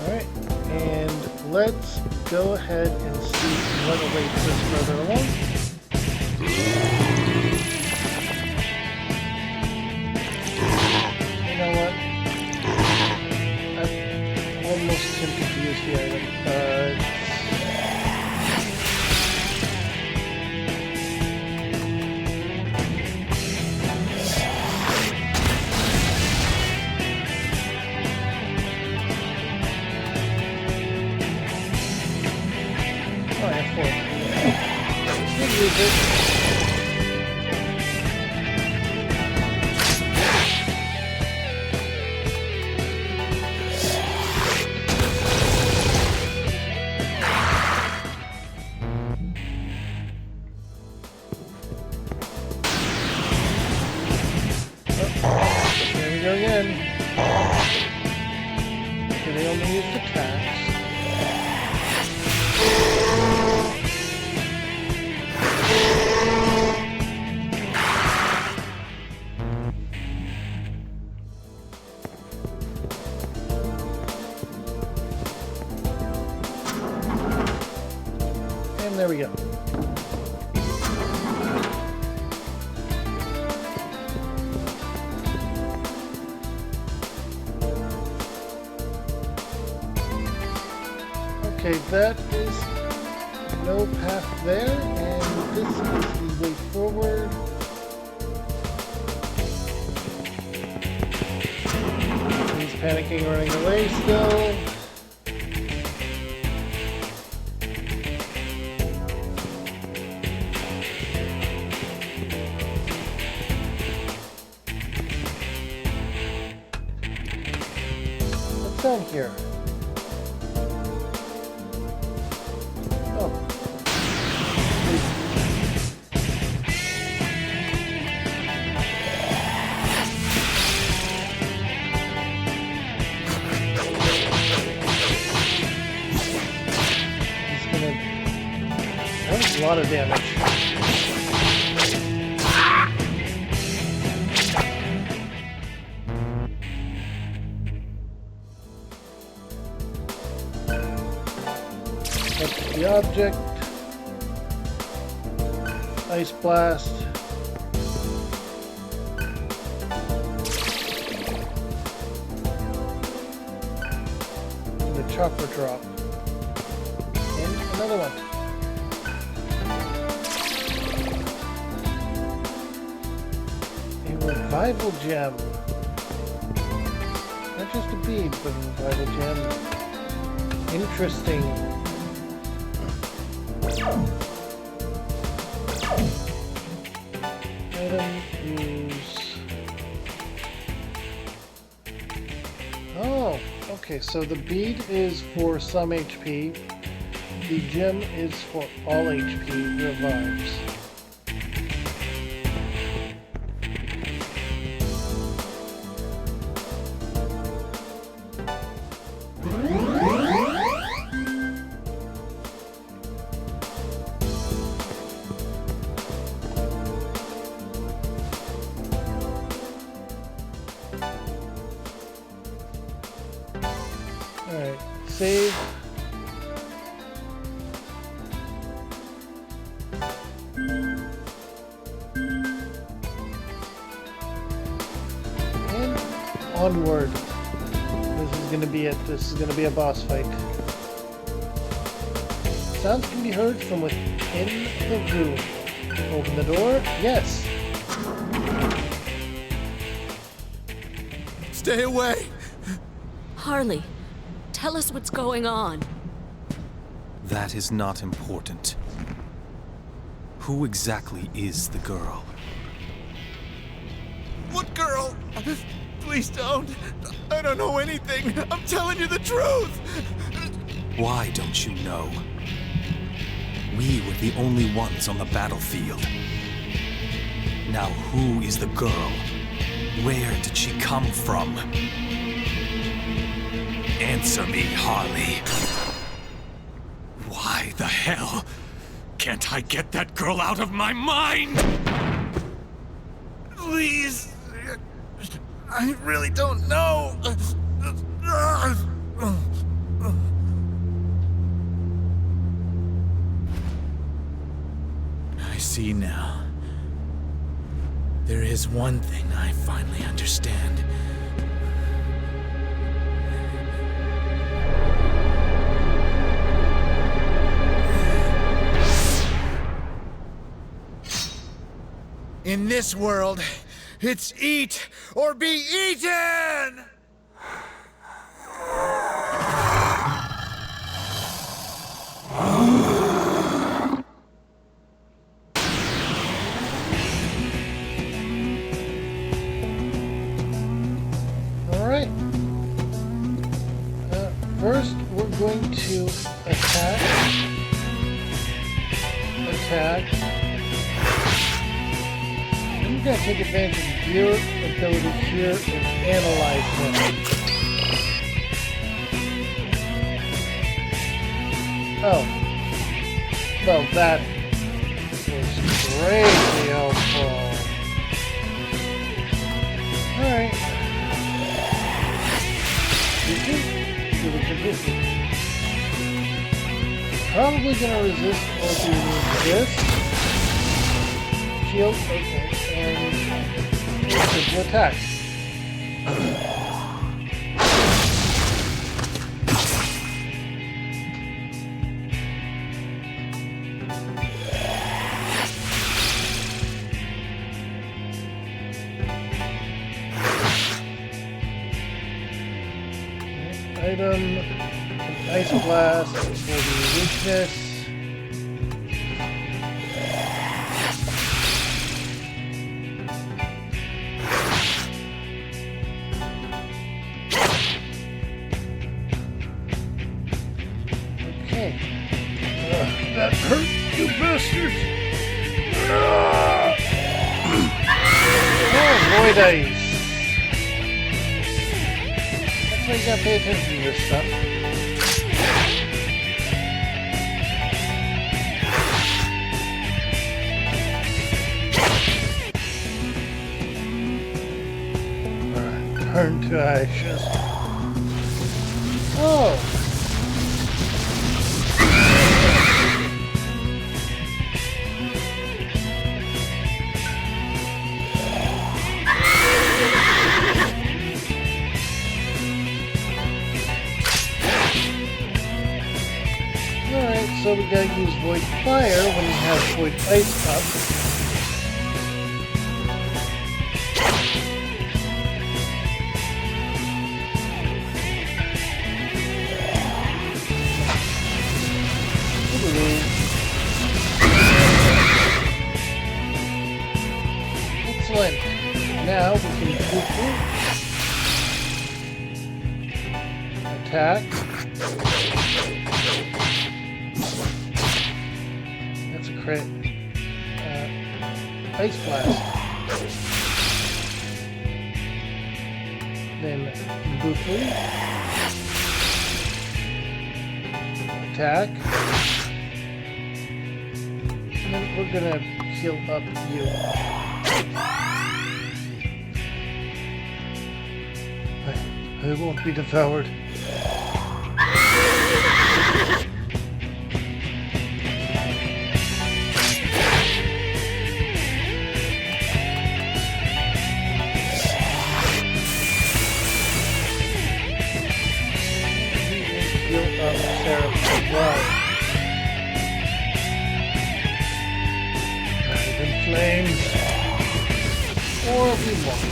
Alright, and let's go ahead and see what awaits us further along. You know what? I'm almost tempted to use the item. Oh, I have 4. We'll use it. There we go again. Okay, they only used attacks. And there we go. Okay, that is no path there, and this is the way forward. He's panicking, running away still. What's down here? Oh. He's gonna... That was a lot of damage. That's the object. Ice blast. The chopper drop. And another one. A revival gem. not just a bead, but an vital gem. Interesting. Item use. Oh, okay, so the bead is for some HP. The gem is for all HP revives. Alright, save. And onward. This is gonna be it. This is gonna be a boss fight. Sounds can be heard from within the room. Open the door. Yes. Stay away! Harley, tell us what's going on. That is not important. Who exactly is the girl? What girl? Please don't. I don't know anything. I'm telling you the truth. Why don't you know? We were the only ones on the battlefield. Now who is the girl? Where did she come from? Answer me, Harley. Why the hell can't I get that girl out of my mind? Please. I really don't know. I see now. There is one thing I finally understand. In this world, it's eat or be eaten! Alright. First, we're going to attack. I'm going to take advantage of your ability here and analyze him. Oh. Well, that was crazy helpful. Alright. Probably gonna resist or do this. Shield, okay, and simple attack. Item, Ice Blast for the weakness. Okay. That hurt, you bastard! Oh, Void Ice! That's why you gotta pay attention to this stuff. Turn to ashes. Oh! Alright, so we gotta use Void Fire when we have Void Ice up. Attack. That's a crit. Ice Blast. Then Boofly. Attack. And then we're gonna heal up you. I won't be devoured. In flames, or we won't.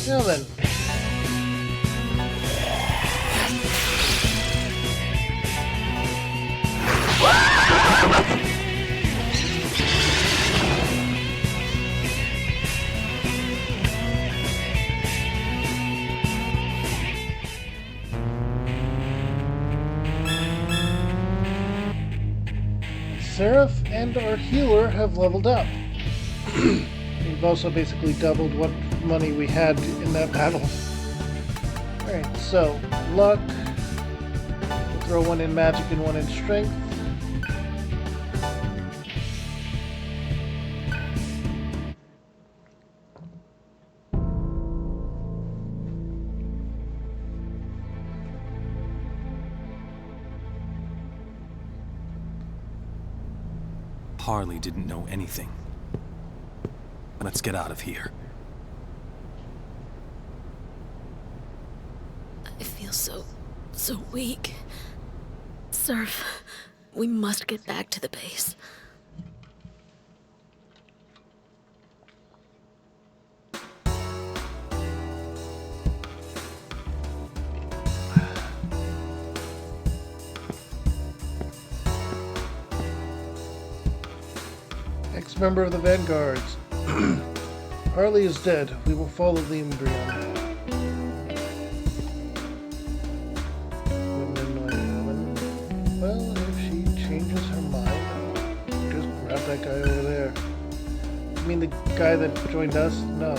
Now then. Seraph and our healer have leveled up. We've also basically doubled what money we had in that battle. Alright, so luck. We'll throw one in magic and one in strength. Harley didn't know anything. Let's get out of here. I feel so weak. Surf, we must get back to the base. Ex-member of the Vanguards. Harley is dead. We will follow the embryon. Well, if she changes her mind, just grab that guy over there. You mean the guy that joined us? No.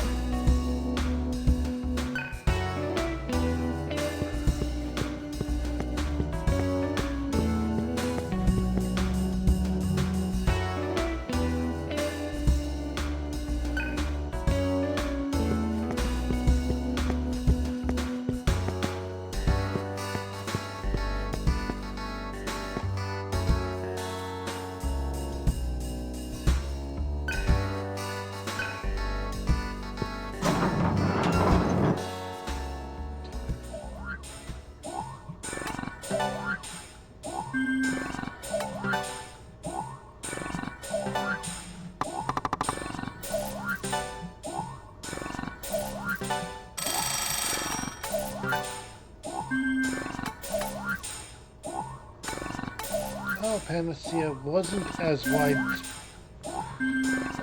Oh, Panacea wasn't as wide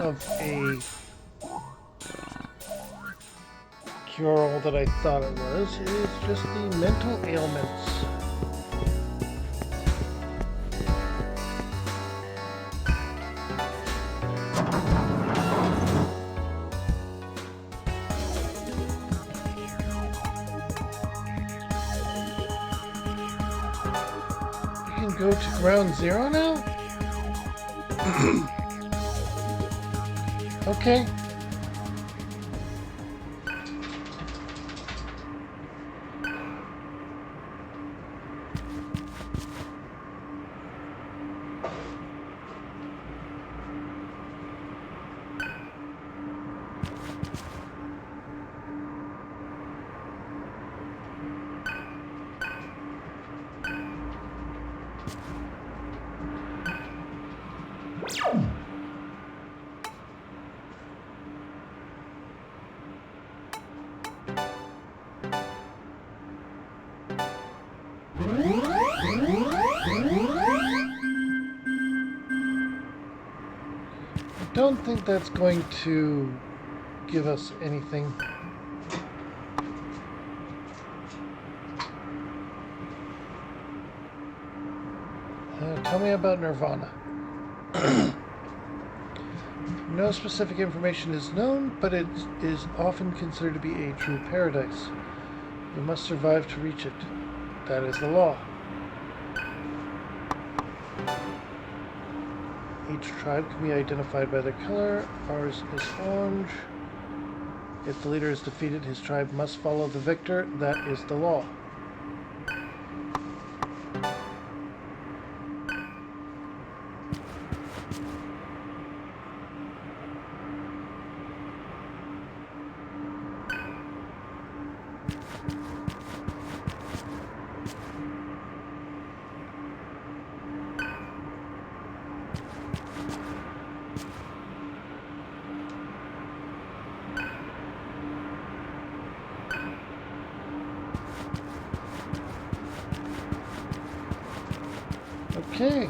of a cure-all that I thought it was. It is just the mental ailments. Go to ground zero now? Okay. don't think that's going to give us anything. Tell me about Nirvana. No specific information is known, but it is often considered to be a true paradise. You must survive to reach it. That is the law. Each tribe can be identified by their color. Ours is orange. If the leader is defeated, his tribe must follow the victor. That is the law. Okay.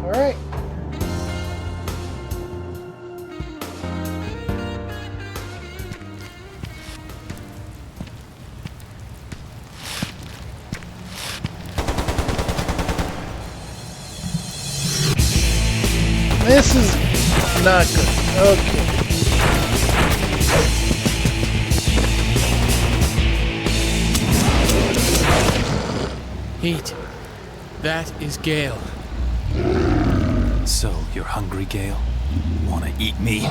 All right. This is not good. Okay. Heat. That is Gale. So, you're hungry, Gale? Wanna eat me?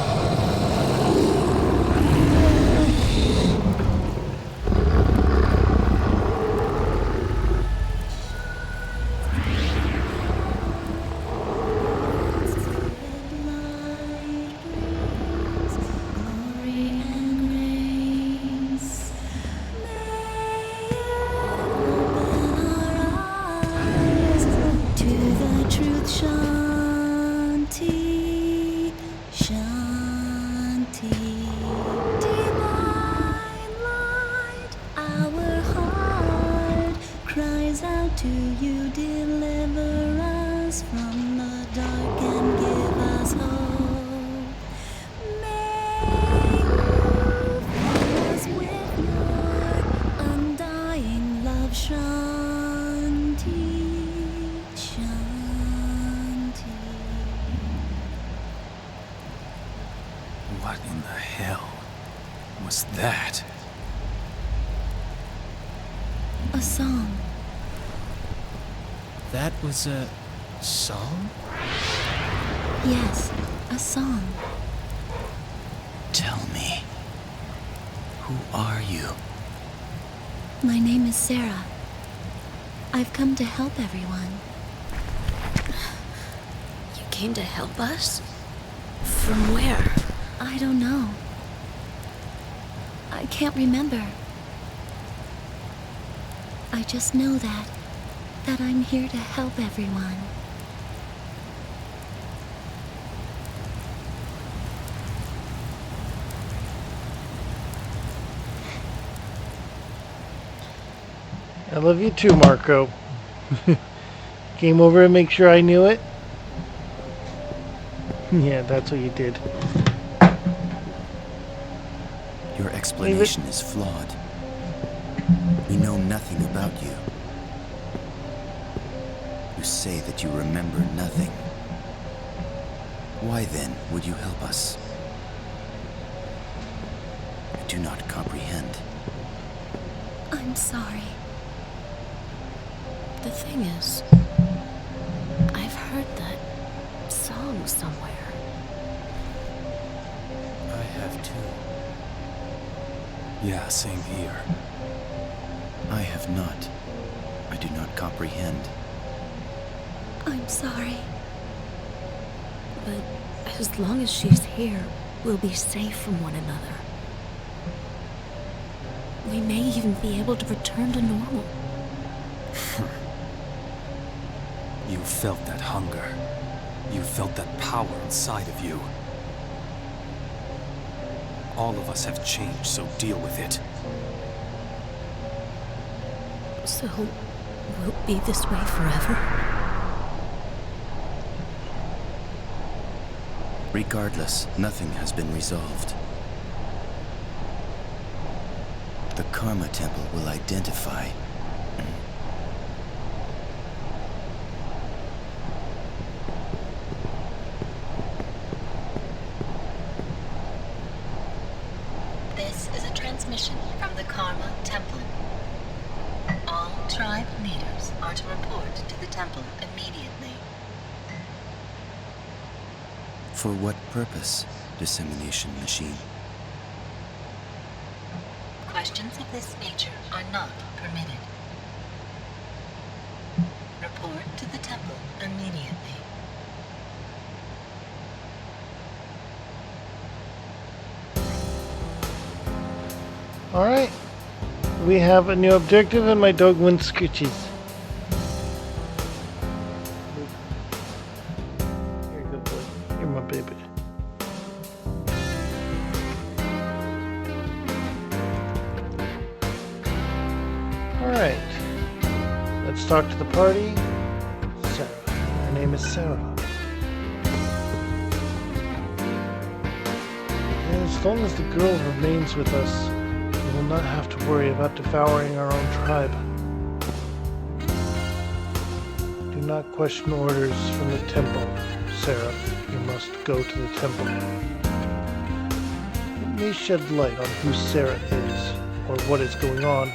To you, deliver us from the dark and give us hope. May you fill us with your undying love, Shanti, Shanti. What in the hell was that? A song. That was a song? Yes, a song. Tell me, who are you? My name is Sarah. I've come to help everyone. You came to help us? From where? I don't know. I can't remember. I just know that I'm here to help everyone. I love you too, Marco. Came over and make sure I knew it. Yeah, that's what you did. Your explanation is flawed. We know nothing about you. You say that you remember nothing. Why then would you help us? I do not comprehend. I'm sorry. The thing is, heard that song somewhere. I have too. Yeah, same here. I have not. I do not comprehend. I'm sorry. But as long as she's here, we'll be safe from one another. We may even be able to return to normal. You felt that hunger. You felt that power inside of you. All of us have changed, so deal with it. So, we'll be this way forever? Regardless, nothing has been resolved. The Karma Temple will identify. This is a transmission from the Karma Temple. All tribe leaders are to report to the temple immediately. For what purpose, dissemination machine? Questions of this nature are not permitted. Report to the temple immediately. Alright. We have a new objective and my dog wants scritches. Here, good boy. You're my baby. Alright. Let's talk to the party. Sarah. Her name is Sarah. As long as the girl remains with us, we will not have to worry about devouring our own tribe. Do not question orders from the temple, Sarah. You must go to the temple. It may shed light on who Sarah is, or what is going on.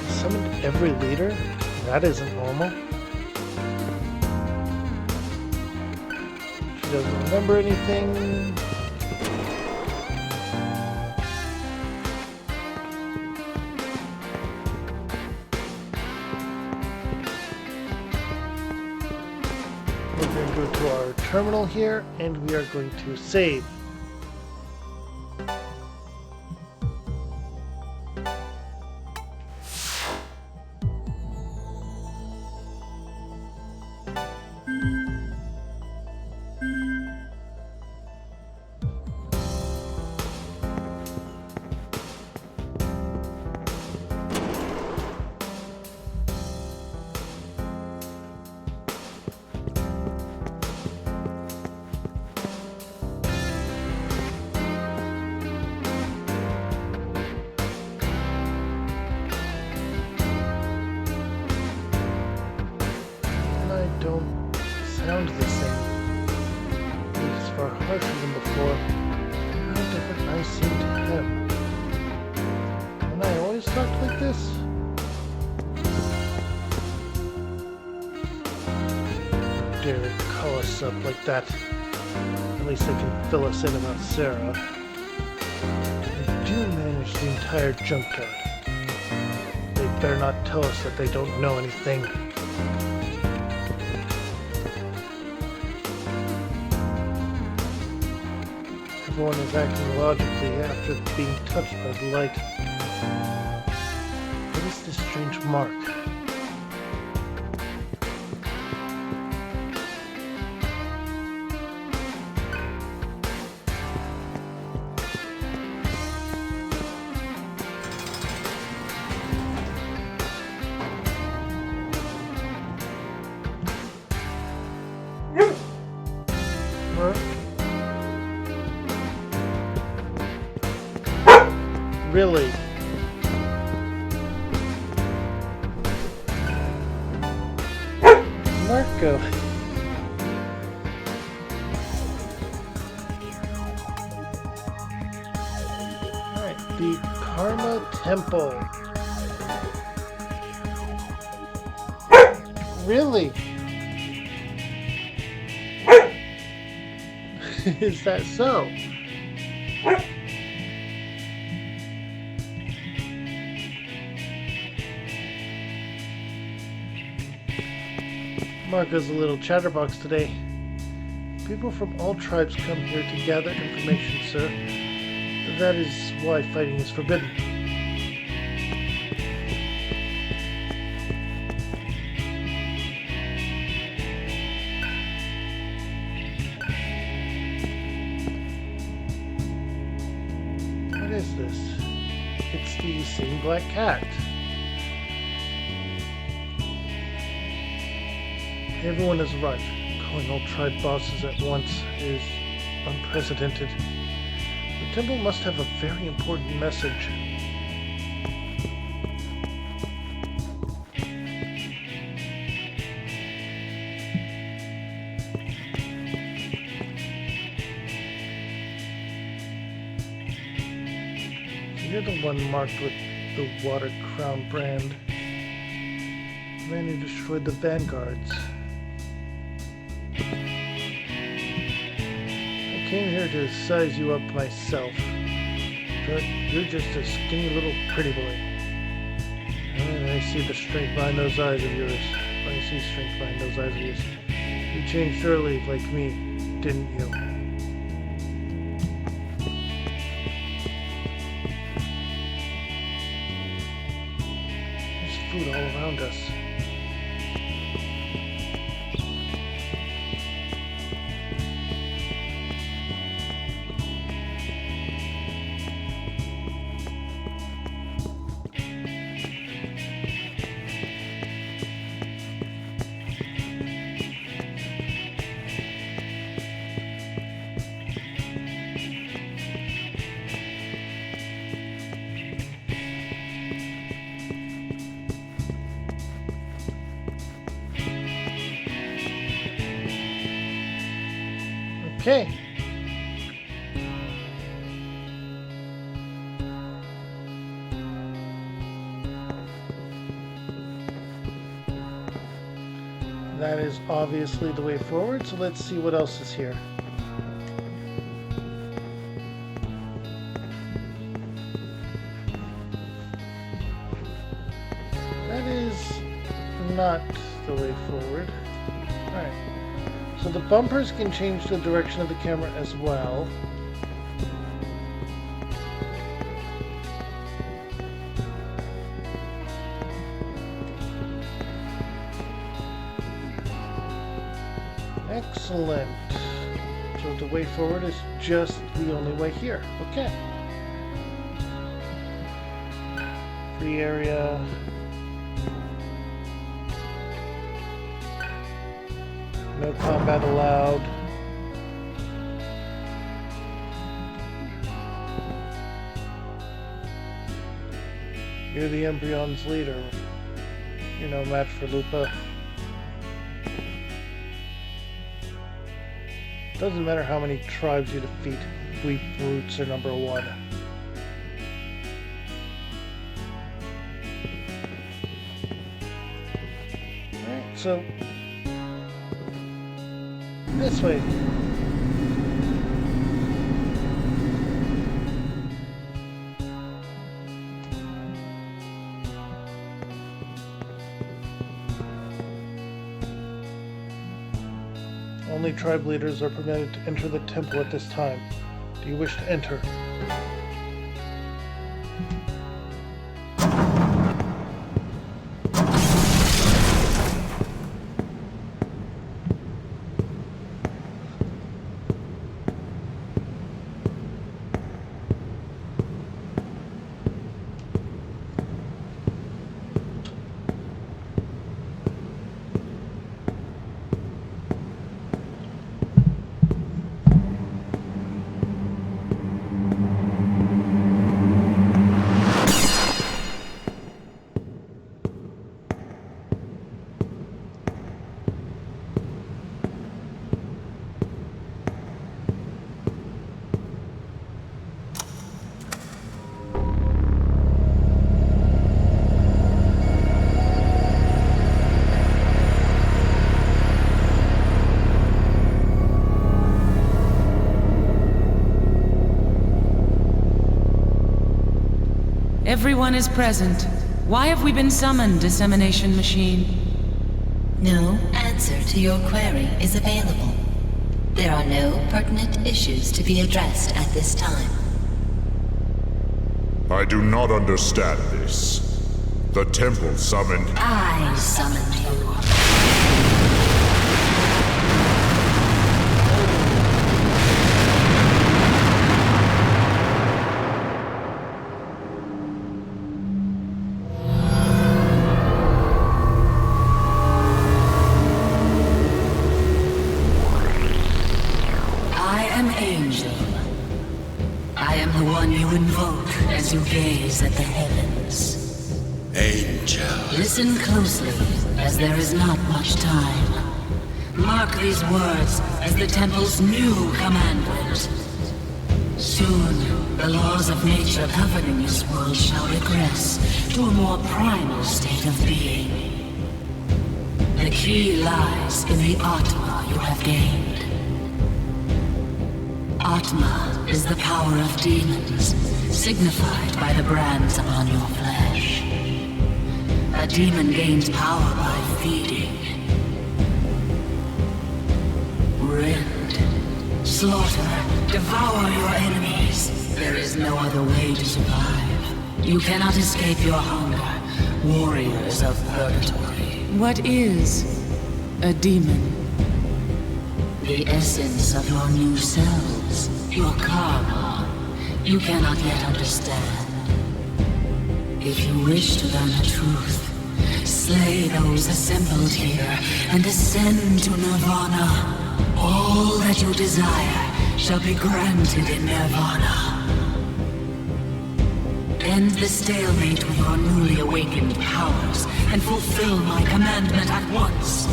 Summoned every leader? That isn't normal. She doesn't remember anything. We're going to go to our terminal here, and we are going to save. Don't sound the same. He's far harsher than before. How different I seem to him. And I always talked like this? How dare they call us up like that? At least they can fill us in about Sarah. They do manage the entire junkyard. They better not tell us that they don't know anything. Everyone is acting logically after being touched by the light. What is this strange mark? Huh? Really? Marco. Alright, the Karma Temple. Really? Is that so? Marco's a little chatterbox today. People from all tribes come here to gather information, sir. That is why fighting is forbidden. What is this? It's the same black cat. Everyone has arrived. Calling all tribe bosses at once is unprecedented. The temple must have a very important message. You're the one marked with the Water Crown brand. The man who destroyed the vanguards. I came here to size you up myself, but you're just a skinny little pretty boy. And I see the strength behind those eyes of yours. I see strength behind those eyes of yours. You changed early like me, didn't you? There's food all around us. Okay. That is obviously the way forward, so let's see what else is here. That is not the way forward. Alright. So the bumpers can change the direction of the camera as well. Excellent. So the way forward is just the only way here. Okay. Free area. No combat allowed. You're the Embryon's leader. You're no match for Lupa. Doesn't matter how many tribes you defeat, we brutes are number one. Alright, so this way. Only tribe leaders are permitted to enter the temple at this time. Do you wish to enter? Everyone is present. Why have we been summoned, dissemination machine? No answer to your query is available. There are no pertinent issues to be addressed at this time. I do not understand this. The temple summoned... I summoned you. You gaze at the heavens. Angel. Listen closely, as there is not much time. Mark these words as the temple's new commandment. Soon, the laws of nature governing this world shall regress to a more primal state of being. The key lies in the Atma you have gained. Atma is the power of demons, signified by the brands upon your flesh. A demon gains power by feeding. Rend, slaughter, devour your enemies. There is no other way to survive. You cannot escape your hunger, warriors of purgatory. What is a demon? The essence of your new selves, your karma. You cannot yet understand. If you wish to learn the truth, slay those assembled here and ascend to Nirvana. All that you desire shall be granted in Nirvana. End the stalemate with your newly awakened powers and fulfill my commandment at once.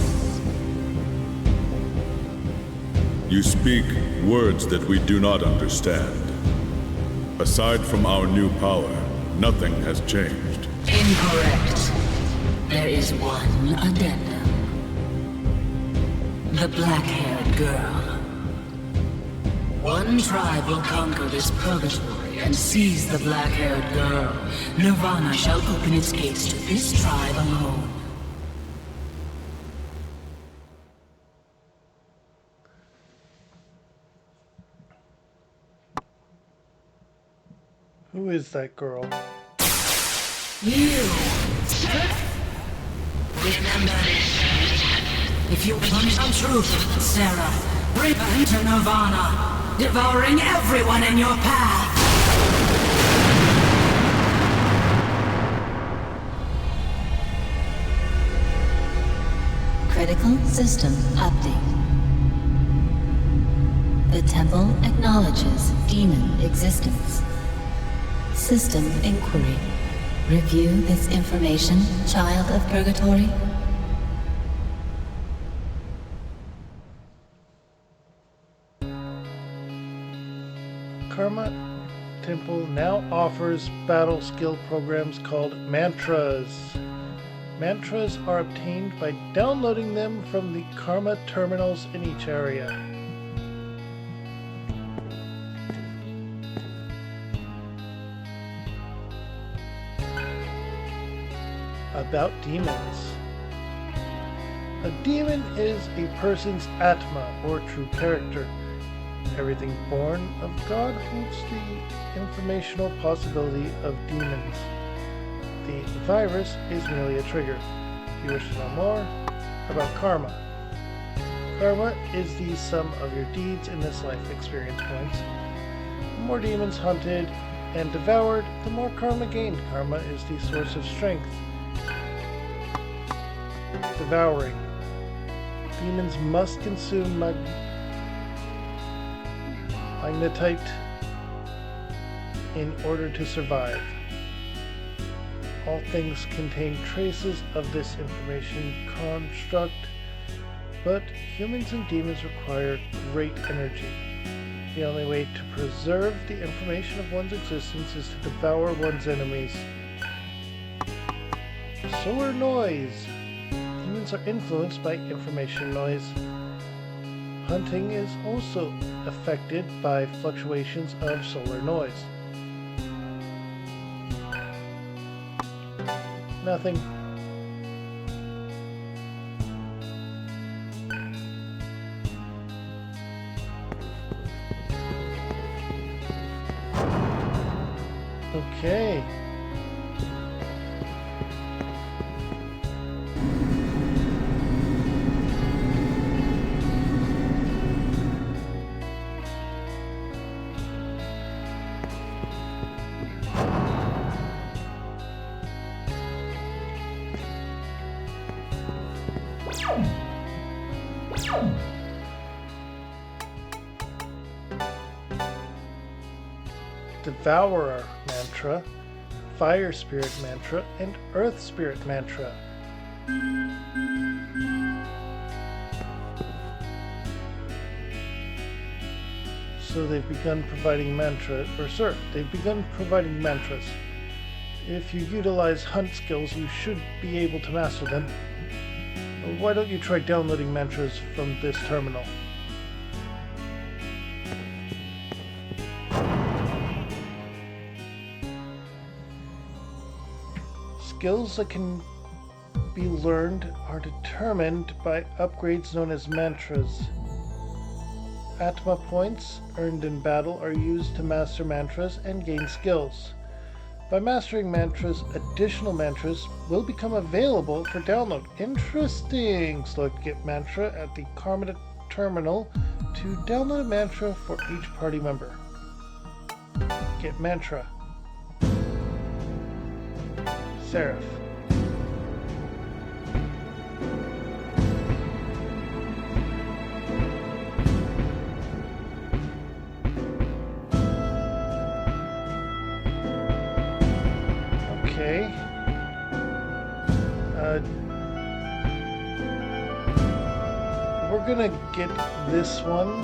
You speak words that we do not understand. Aside from our new power, nothing has changed. Incorrect. There is one addendum. The black-haired girl. One tribe will conquer this purgatory and seize the black-haired girl. Nirvana shall open its gates to this tribe alone. Who is that girl? You! Remember this. If you plunge on truth, Sarah, bring her into Nirvana, devouring everyone in your path! Critical system update. The temple acknowledges demon existence. System inquiry. Review this information, child of purgatory. Karma Temple now offers battle skill programs called mantras. Mantras are obtained by downloading them from the Karma terminals in each area. About demons. A demon is a person's Atma, or true character. Everything born of God holds the informational possibility of demons. The virus is merely a trigger. If you wish to know more about karma. Karma is the sum of your deeds in this life experience points. The more demons hunted and devoured, the more karma gained. Karma is the source of strength. Devouring. Demons must consume magnetite in order to survive. All things contain traces of this information construct, but humans and demons require great energy. The only way to preserve the information of one's existence is to devour one's enemies. Solar noise. Demons are influenced by information noise. Hunting is also affected by fluctuations of solar noise. Nothing. Okay. Devourer mantra, Fire Spirit mantra, and Earth Spirit mantra. So they've begun providing they've begun providing mantras. If you utilize hunt skills, you should be able to master them. Why don't you try downloading mantras from this terminal? Skills that can be learned are determined by upgrades known as mantras. Atma points earned in battle are used to master mantras and gain skills. By mastering mantras, additional mantras will become available for download. Interesting! Select Get Mantra at the Karma terminal to download a mantra for each party member. Get Mantra. Seraph. Okay. We're gonna get this one.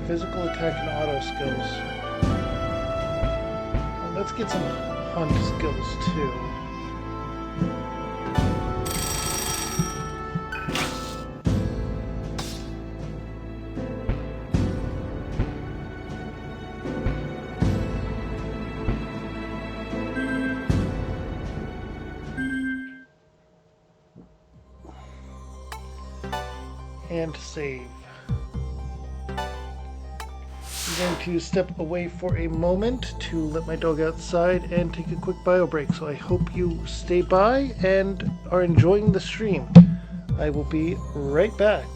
Physical attack and auto skills. Well, let's get some hunt skills too. And save. I'm going to step away for a moment to let my dog outside and take a quick bio break. So I hope you stay by and are enjoying the stream. I will be right back.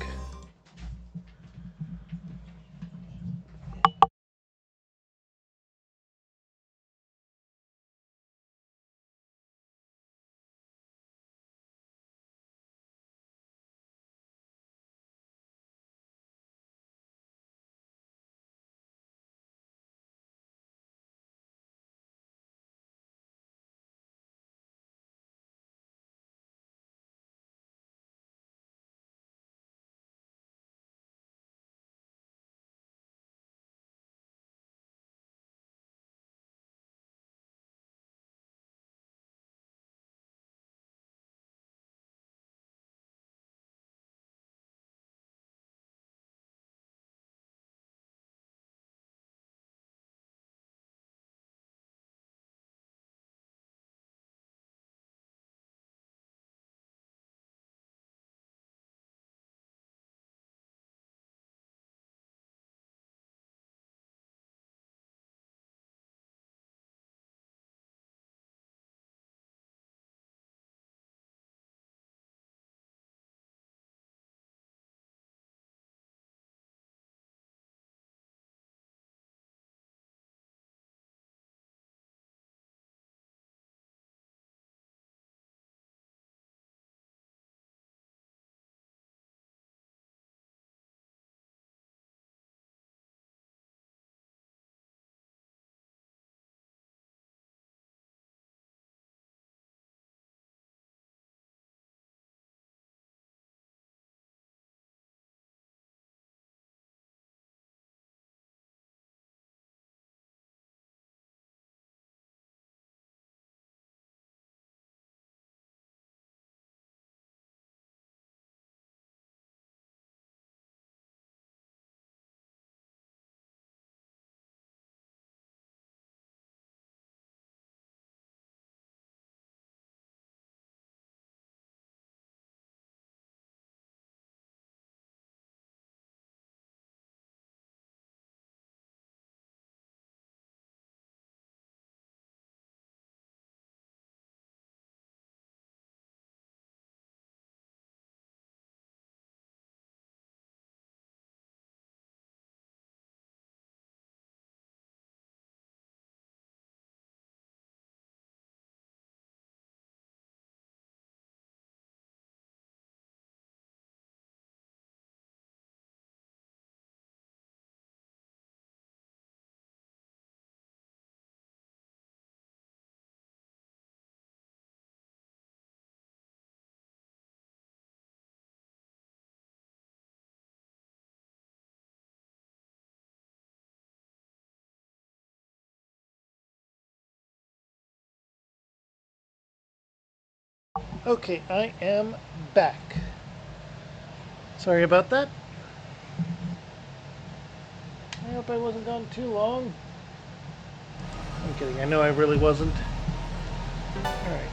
Okay, I am back. Sorry about that. I hope I wasn't gone too long. I'm kidding, I know I really wasn't. Alright.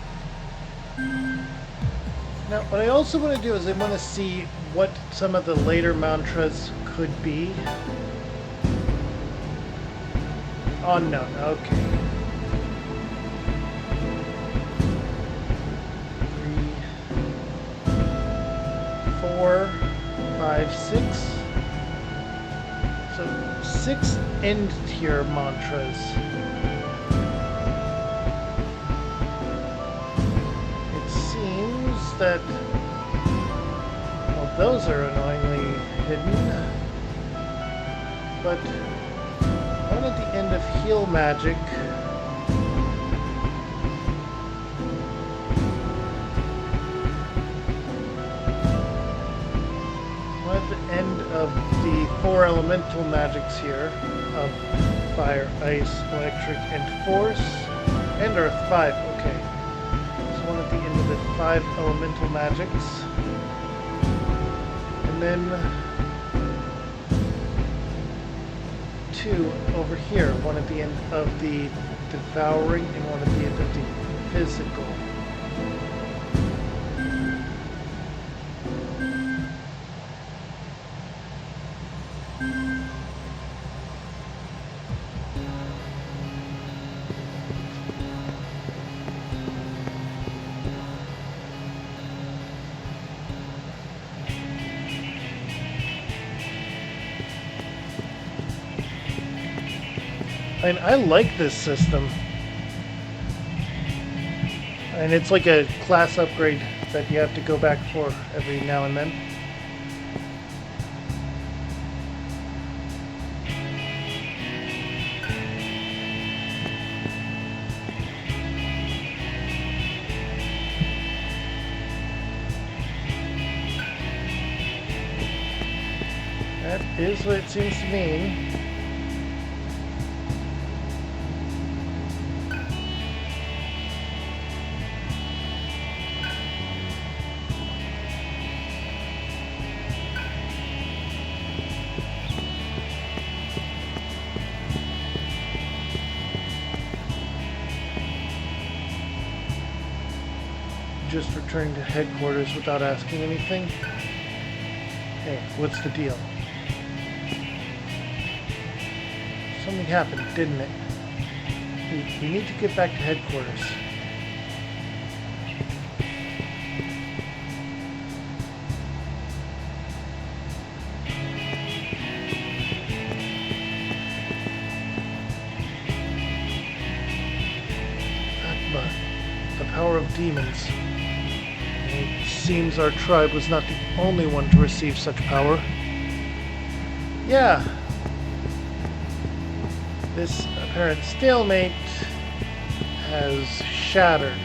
Now, what I also want to do is I want to see what some of the later mantras could be. Unknown, okay. 3, 4, 5, 6. So 6 end tier mantras. It seems that, well, those are annoyingly hidden, but one at the end of heal magic. One at the end of the 4 elemental magics here of fire, ice, electric, and force, and earth 5. Okay, so one at the end of the 5 elemental magics, and then 2 over here, one at the end of the devouring and one at the end of the physical. And I like this system. And it's like a class upgrade that you have to go back for every now and then. That is what it seems to mean. Just returning to headquarters without asking anything. Hey, what's the deal? Something happened, didn't it? We need to get back to headquarters. Atma, the power of demons. It seems our tribe was not the only one to receive such power. Yeah. This apparent stalemate has shattered.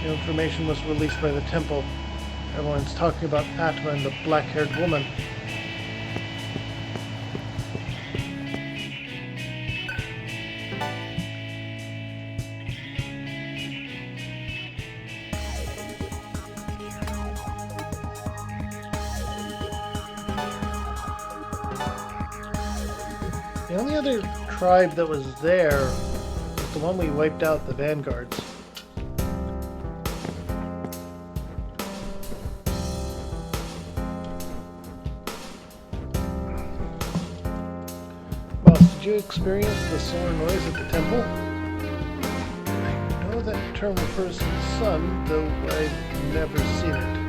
The information was released by the temple. Everyone's talking about Atma and the black-haired woman. The only other tribe that was there was the one we wiped out, the Vanguards. Boss, did you experience the solar noise at the temple? I know that term refers to the sun, though I've never seen it.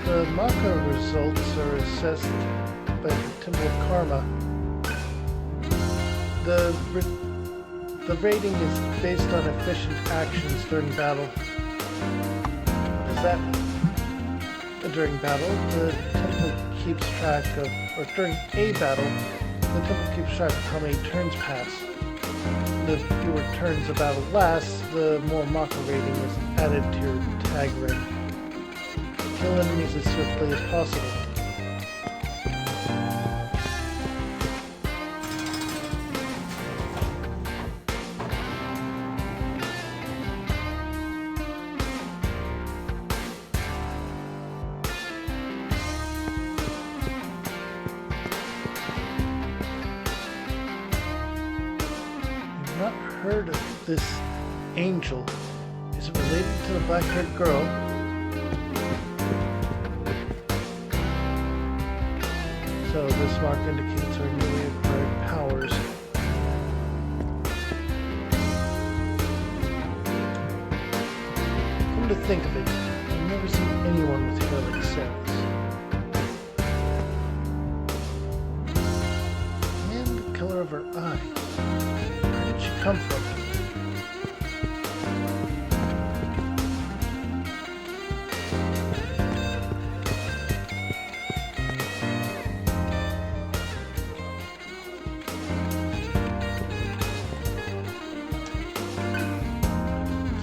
The Maka results are assessed by the Temple of Karma. The rating is based on efficient actions during battle. What does that mean? During battle, the temple keeps track of, or during a battle, the temple keeps track of how many turns pass. The fewer turns a battle lasts, the more Maka rating is added to your tag ring. Kill enemies as swiftly as possible. Not heard of this angel. Is it related to the black-haired girl? So this mark indicates our newly acquired powers. Come to think of it, I've never seen anyone with hair like Sarah's. And the color of her eyes. Where did she come from?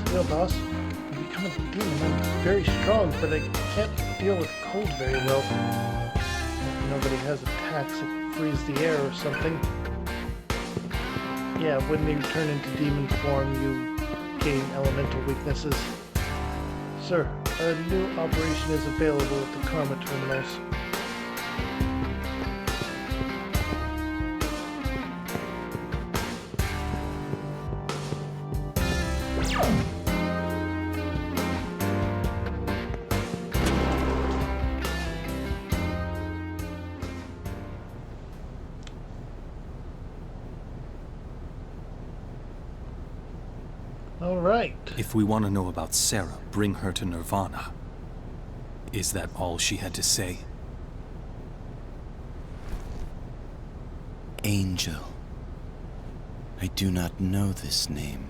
Still, boss, I've become a demon. I'm very strong, but I can't deal with cold very well. Nobody has attacks that freeze the air or something. Yeah, when you turn into demon form, you gain elemental weaknesses. Sir, a new operation is available at the Karma terminals. All right. If we want to know about Sarah, bring her to Nirvana. Is that all she had to say? Angel. I do not know this name.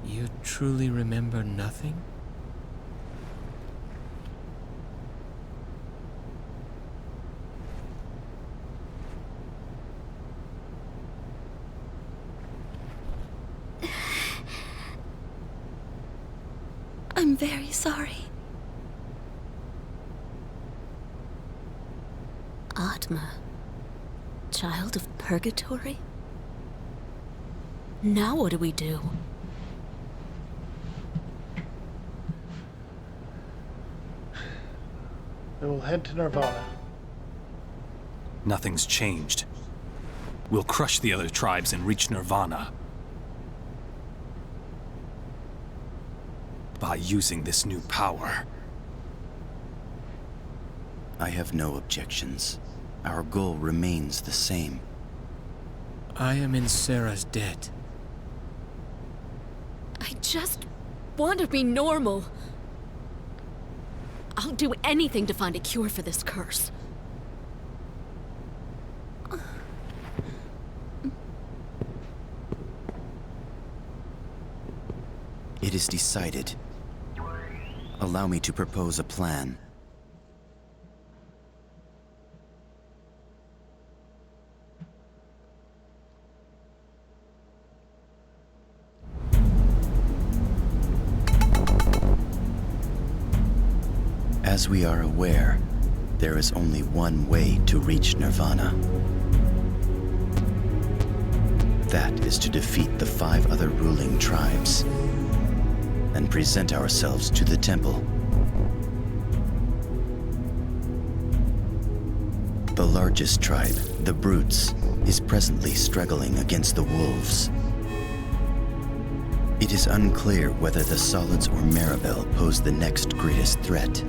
You truly remember nothing? I'm very sorry. Atma. Child of Purgatory? Now what do we do? We will head to Nirvana. Nothing's changed. We'll crush the other tribes and reach Nirvana. By using this new power. I have no objections. Our goal remains the same. I am in Sarah's debt. I just want to be normal. I'll do anything to find a cure for this curse. It is decided. Allow me to propose a plan. As we are aware, there is only one way to reach Nirvana. That is to defeat the 5 other ruling tribes and present ourselves to the temple. The largest tribe, the Brutes, is presently struggling against the Wolves. It is unclear whether the Solids or Maribel pose the next greatest threat.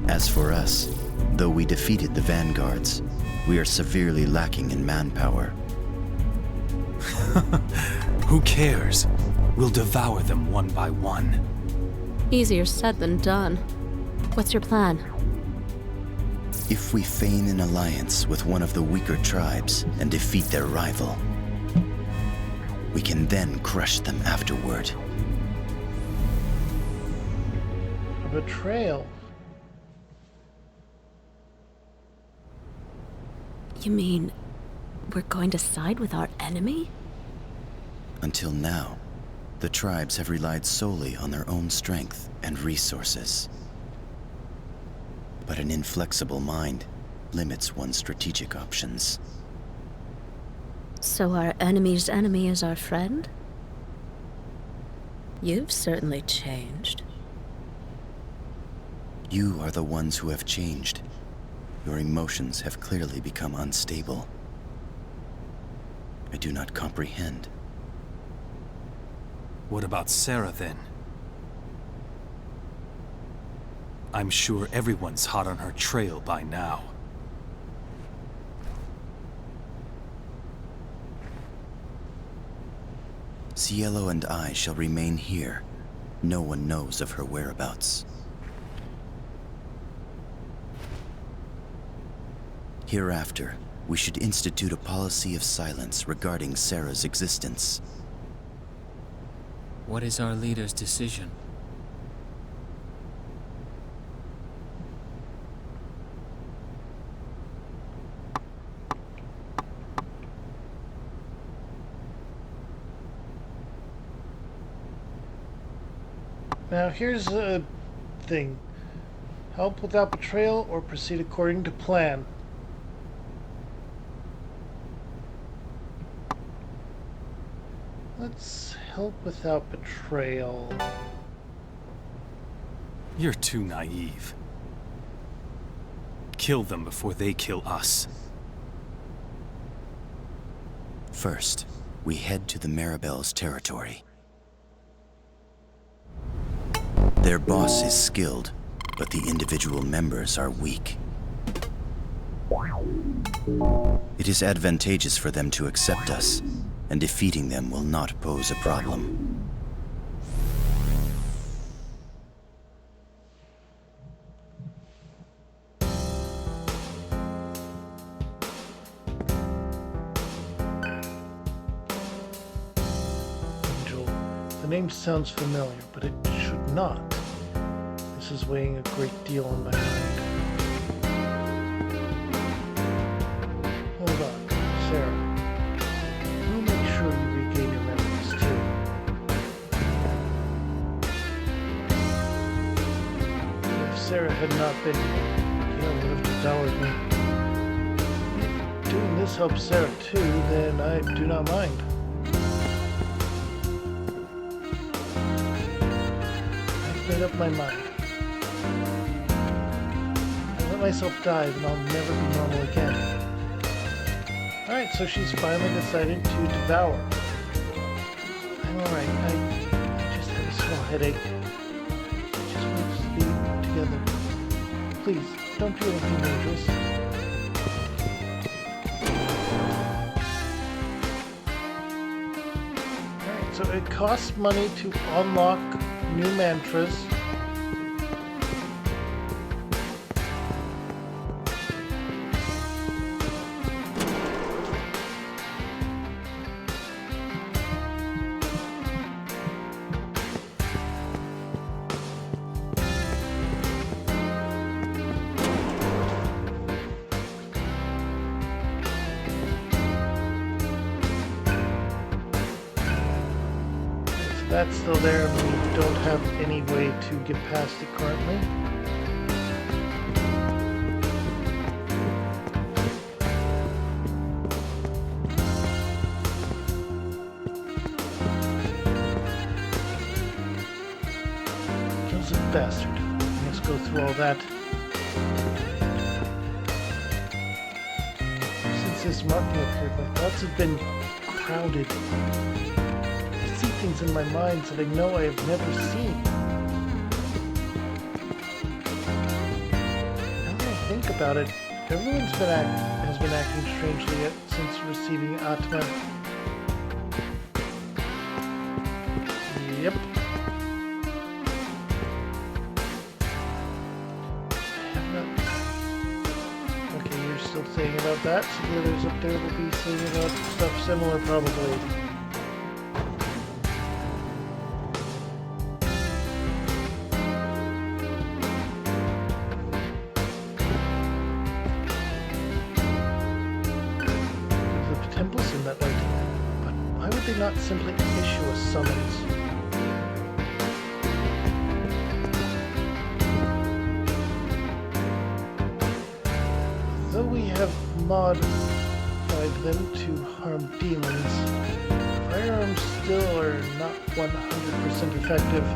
As for us, though we defeated the Vanguards, we are severely lacking in manpower. Who cares? We'll devour them one by one. Easier said than done. What's your plan? If we feign an alliance with one of the weaker tribes and defeat their rival, we can then crush them afterward. A betrayal. You mean we're going to side with our enemy? Until now, the tribes have relied solely on their own strength and resources. But an inflexible mind limits one's strategic options. So our enemy's enemy is our friend? You've certainly changed. You are the ones who have changed. Your emotions have clearly become unstable. I do not comprehend. What about Sarah, then? I'm sure everyone's hot on her trail by now. Cielo and I shall remain here. No one knows of her whereabouts. Hereafter, we should institute a policy of silence regarding Sarah's existence. What is our leader's decision? Now here's a thing. Help without betrayal or proceed according to plan. Let's help without betrayal. You're too naive. Kill them before they kill us. First, we head to the Maribel's territory. Their boss is skilled, but the individual members are weak. It is advantageous for them to accept us, and defeating them will not pose a problem. Angel. The name sounds familiar, but it should not. This is weighing a great deal on my mind. Hold on, Sarah. We'll make sure you regain your memories too. If Sarah had not been here, Gail would have devoured me. If doing this helps Sarah too, then I do not mind. I've made up my mind. I let myself die, then I'll never be normal again. Alright, so she's finally decided to devour. I'm alright. I just have a small headache. I just want us to be together. Please, don't do anything dangerous. Alright, so it costs money to unlock new mantras. That's still there, and we don't have any way to get past it currently. Joseph bastard. Let's go through all that. Since this marking occurred, my thoughts have been crowded. I see things in my mind that I know I have never seen. Now that I think about it, everyone's has been acting strangely since receiving Atma. Yep. I have not. Okay, you're still saying about that, so the others up there will be saying about stuff similar probably. not simply issue a summons. Though we have modified them to harm demons, firearms still are not 100% effective.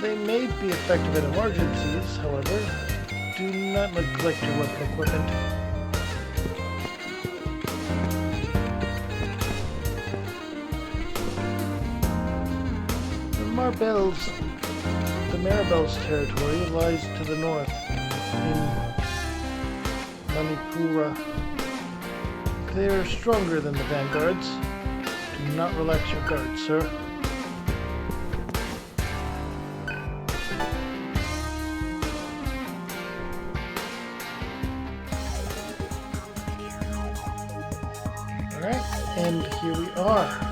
They may be effective in emergencies, however. Do not neglect your weapon equipment. The Maribel's territory lies to the north, in Manipura. They are stronger than the vanguards. Do not relax your guard, sir. Alright, and here we are.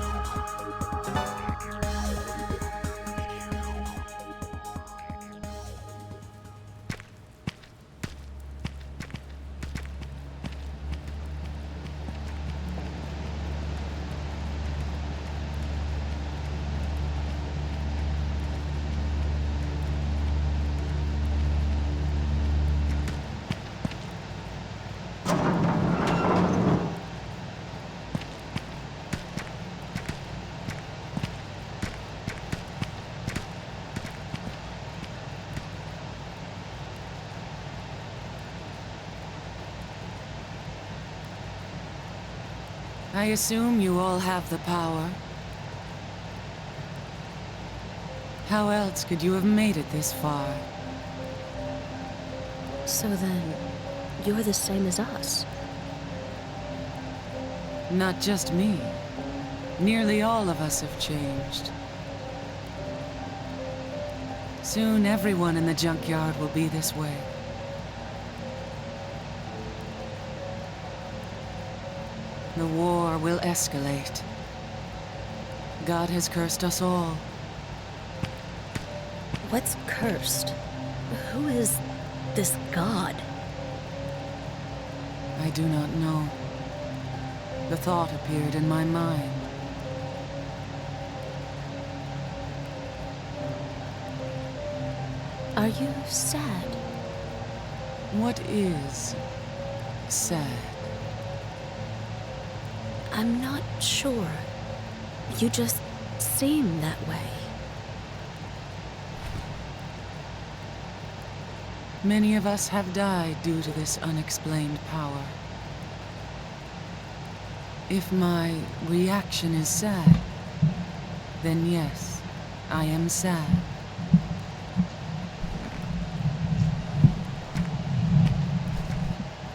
I assume you all have the power. How else could you have made it this far? So then, you're the same as us. Not just me. Nearly all of us have changed. Soon everyone in the junkyard will be this way. The war will escalate. God has cursed us all. What's cursed? Who is this god? I do not know. The thought appeared in my mind. Are you sad? What is sad? I'm not sure. You just seem that way. Many of us have died due to this unexplained power. If my reaction is sad, then yes, I am sad.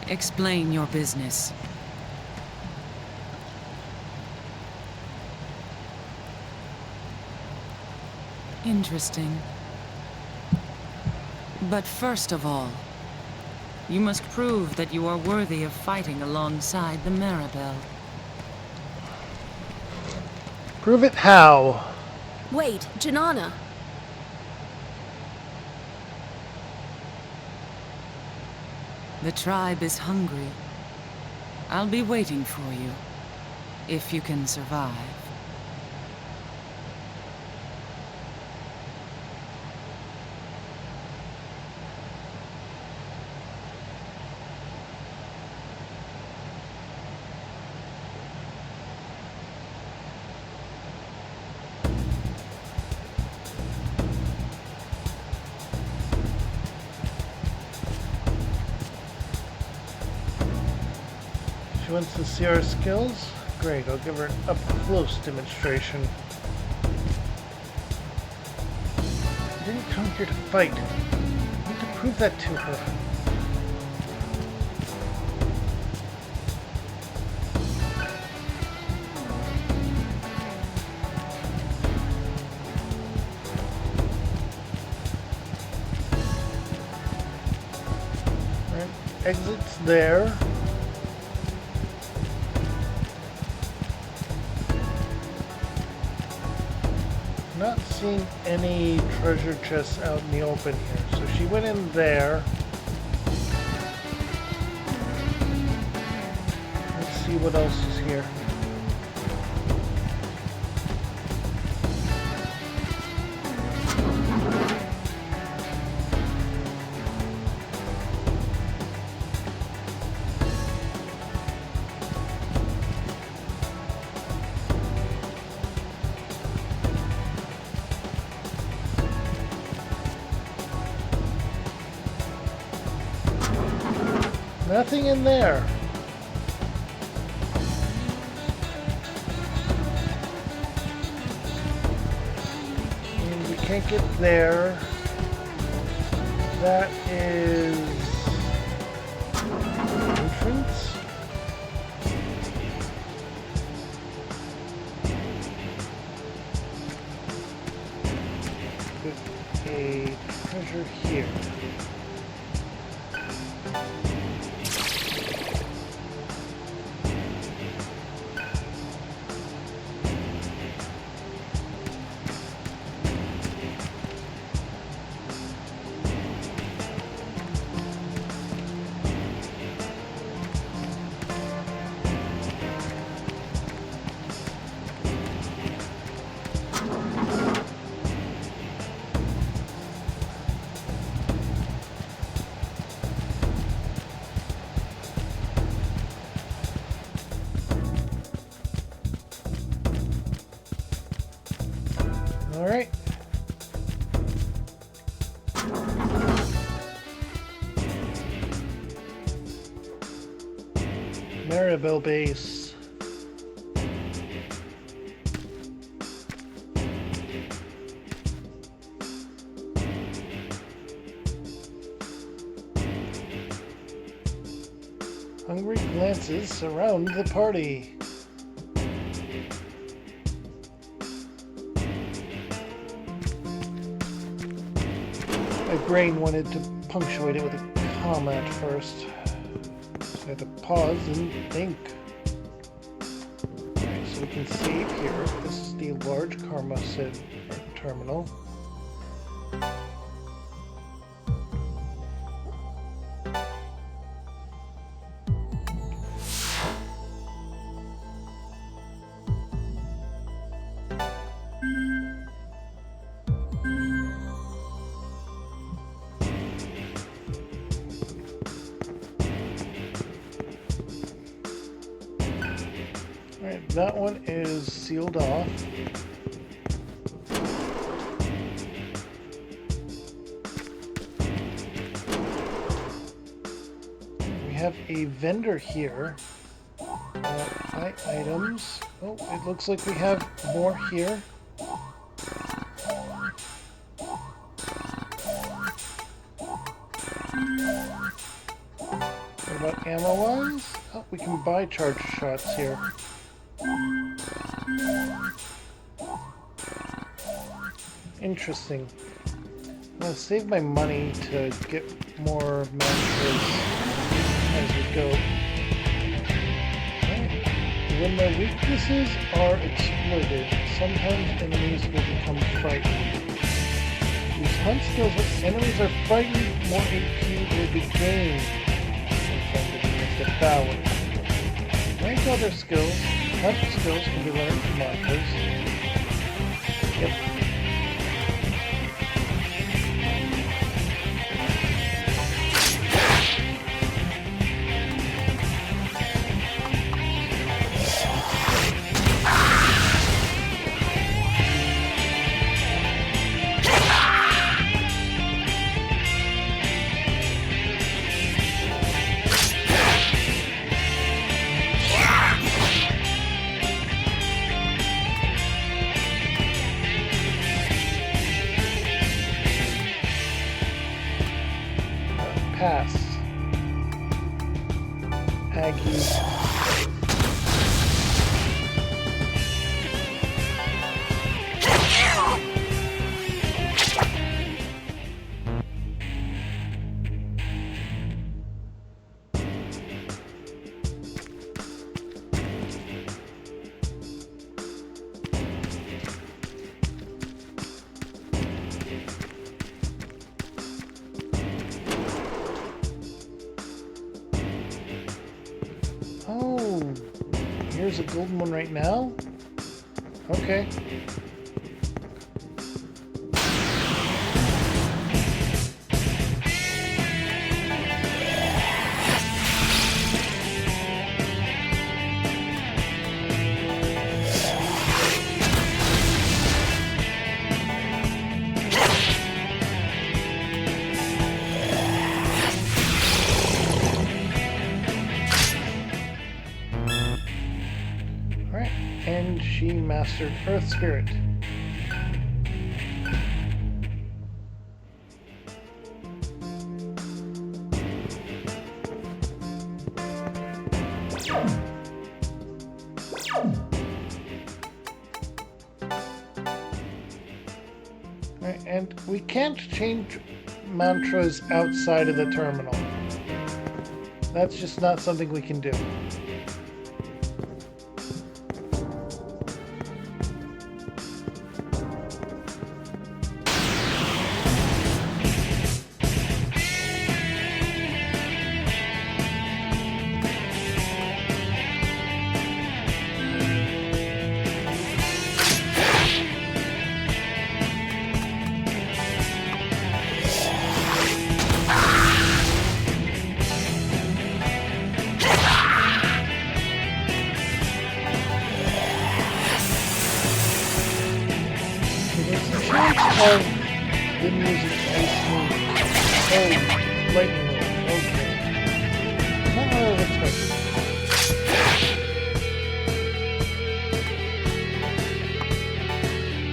Explain your business. Interesting. But first of all, you must prove that you are worthy of fighting alongside the Maribel. Prove it how? Wait, Janana. The tribe is hungry. I'll be waiting for you, if you can survive. She wants to see our skills? Great, I'll give her an up-close demonstration. I didn't come here to fight. I need to prove that to her. Right, exit's there. Not seeing any treasure chests out in the open here, so she went in there. Let's see what else is here. Nothing in there. And we can't get there. That is entrance. With a treasure here. All right. Maribel base. Hungry glances surround the party. My brain wanted to punctuate it with a comma at first. So I had to pause and think. Alright, so we can see here, this is the large Karma Sid terminal. Alright, that one is sealed off. We have a vendor here. Buy items. Oh, it looks like we have more here. What about ammo-wise? Oh, we can buy charge shots here. Interesting. I'm gonna save my money to get more mantras as we go. Right. When the weaknesses are exploited, sometimes enemies will become frightened. Use hunt skills when enemies are frightened, more AP will be gained. Sometimes devoured. Rank other skills. Hunt skills can be learned from markers. Yep. Pass. Aggie. Oh, here's a golden one right now? Okay. mastered Earth Spirit. And we can't change mantras outside of the terminal. That's just not something we can do. Oh, the music is smooth. Oh, lightning roll. Okay. Not what I was expecting.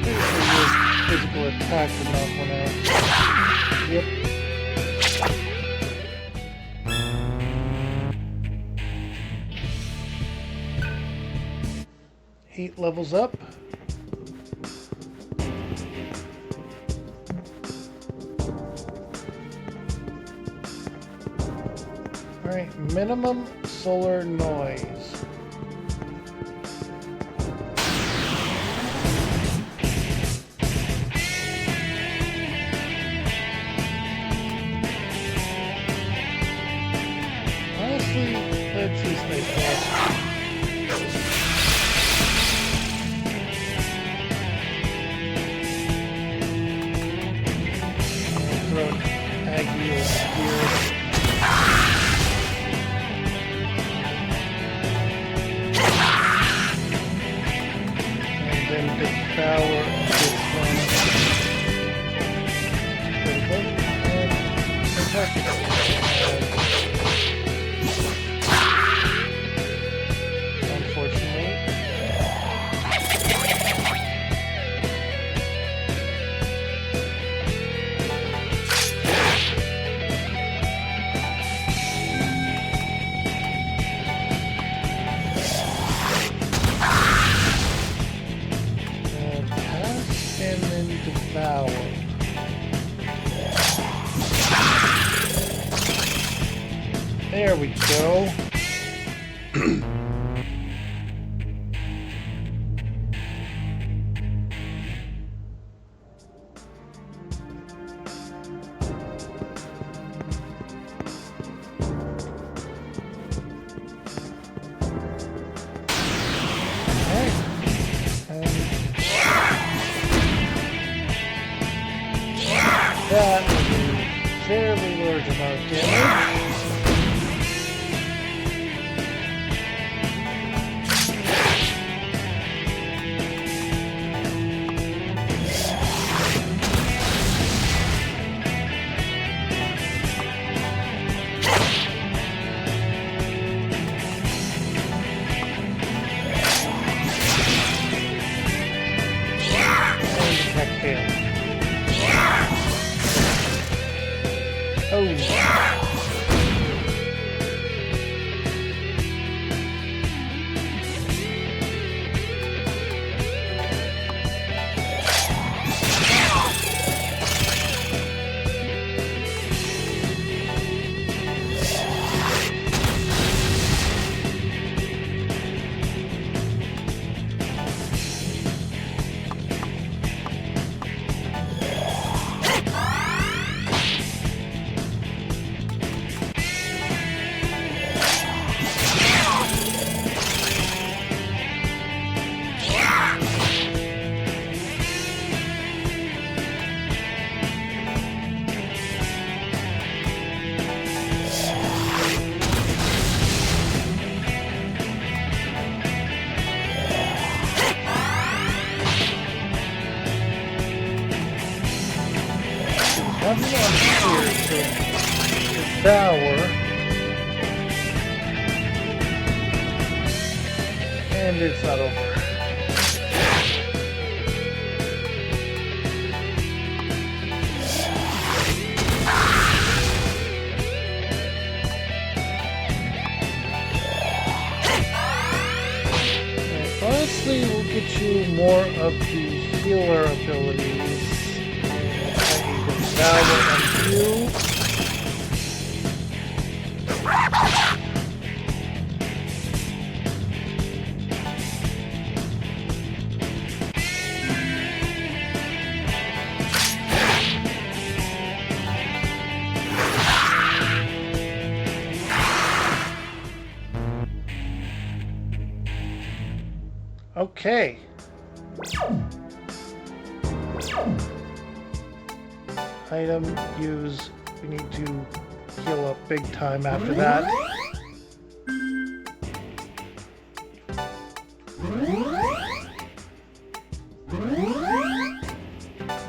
Pretty sure your physical attack would knock one out. Yep. Heat levels up. Alright, minimum solar noise. Honestly, let's use space. Throw an Aggie or Spear. Power of this one. And attack. Unfortunately. And then devour. There we go. That is a fairly large amount of damage. And attack failed. Oh. Nothing on here to devour. And it's not over. 2 more of the healer abilities. I devour on you. Okay. Item use. We need to heal up big time after that.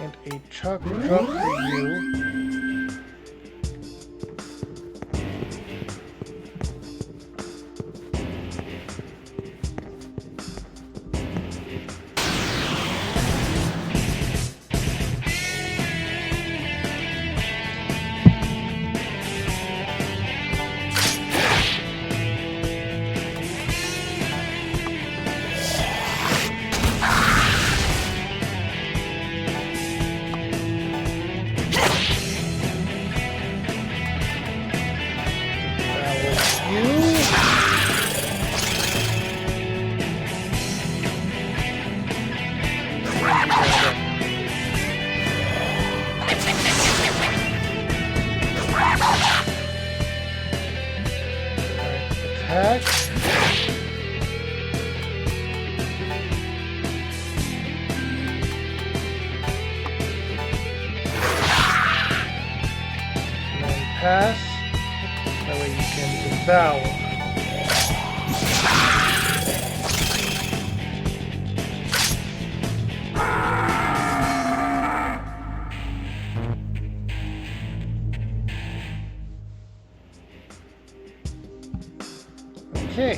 And a chocolate drop for you. Attack. And then pass. That way you can devour. Okay.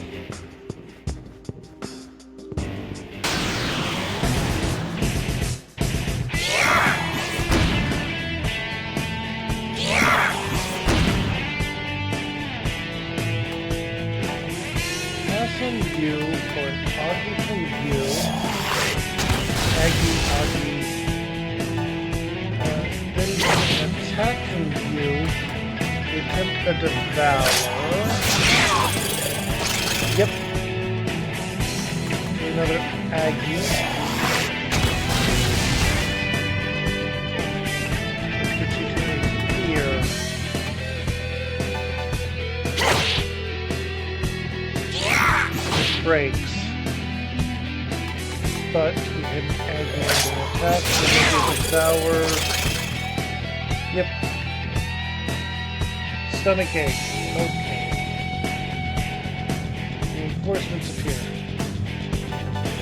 Pass on you for an Augie from you. Aggie. Then an attack from you to attempt a devour. Yep. Another Aggie. Let's get you to here. It breaks. But we hit Aggie on the attack, so maybe devour. Yep. Stomach ache. Okay. Reinforcements appear.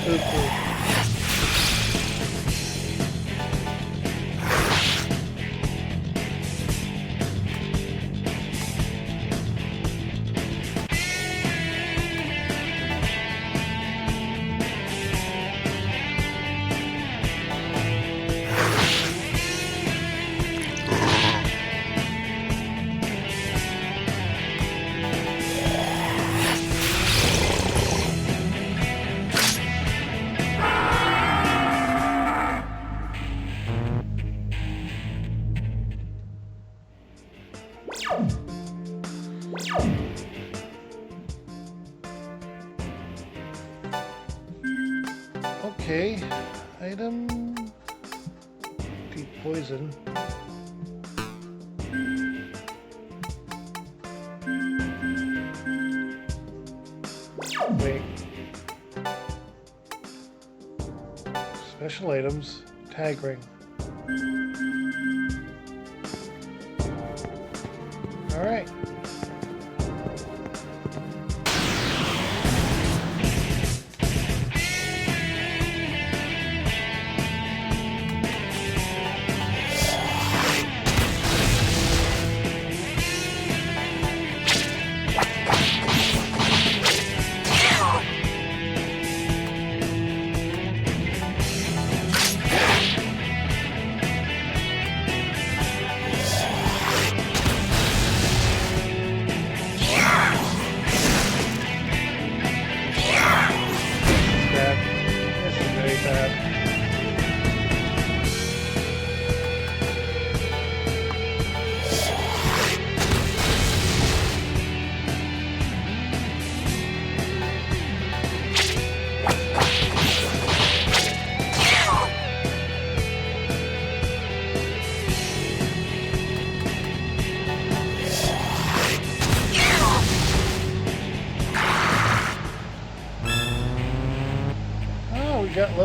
Okay. Okay, item deep poison. Wait. Special items, tag ring. All right.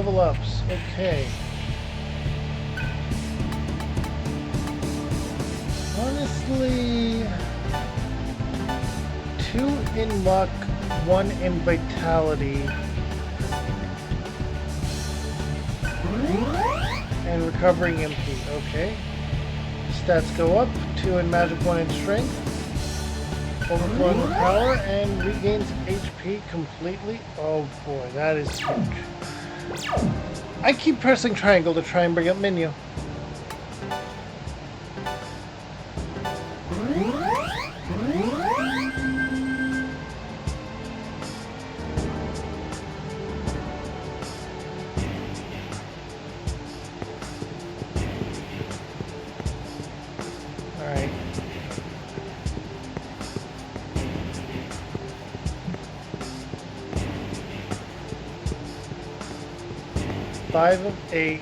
level ups. Okay. Honestly, 2 in luck, 1 in vitality. And recovering MP. Okay. Stats go up. 2 in magic, 1 in strength. Overflowing with power and regains HP completely. Oh boy, that is huge. I keep pressing triangle to try and bring up menu. Alright. 5 of 8.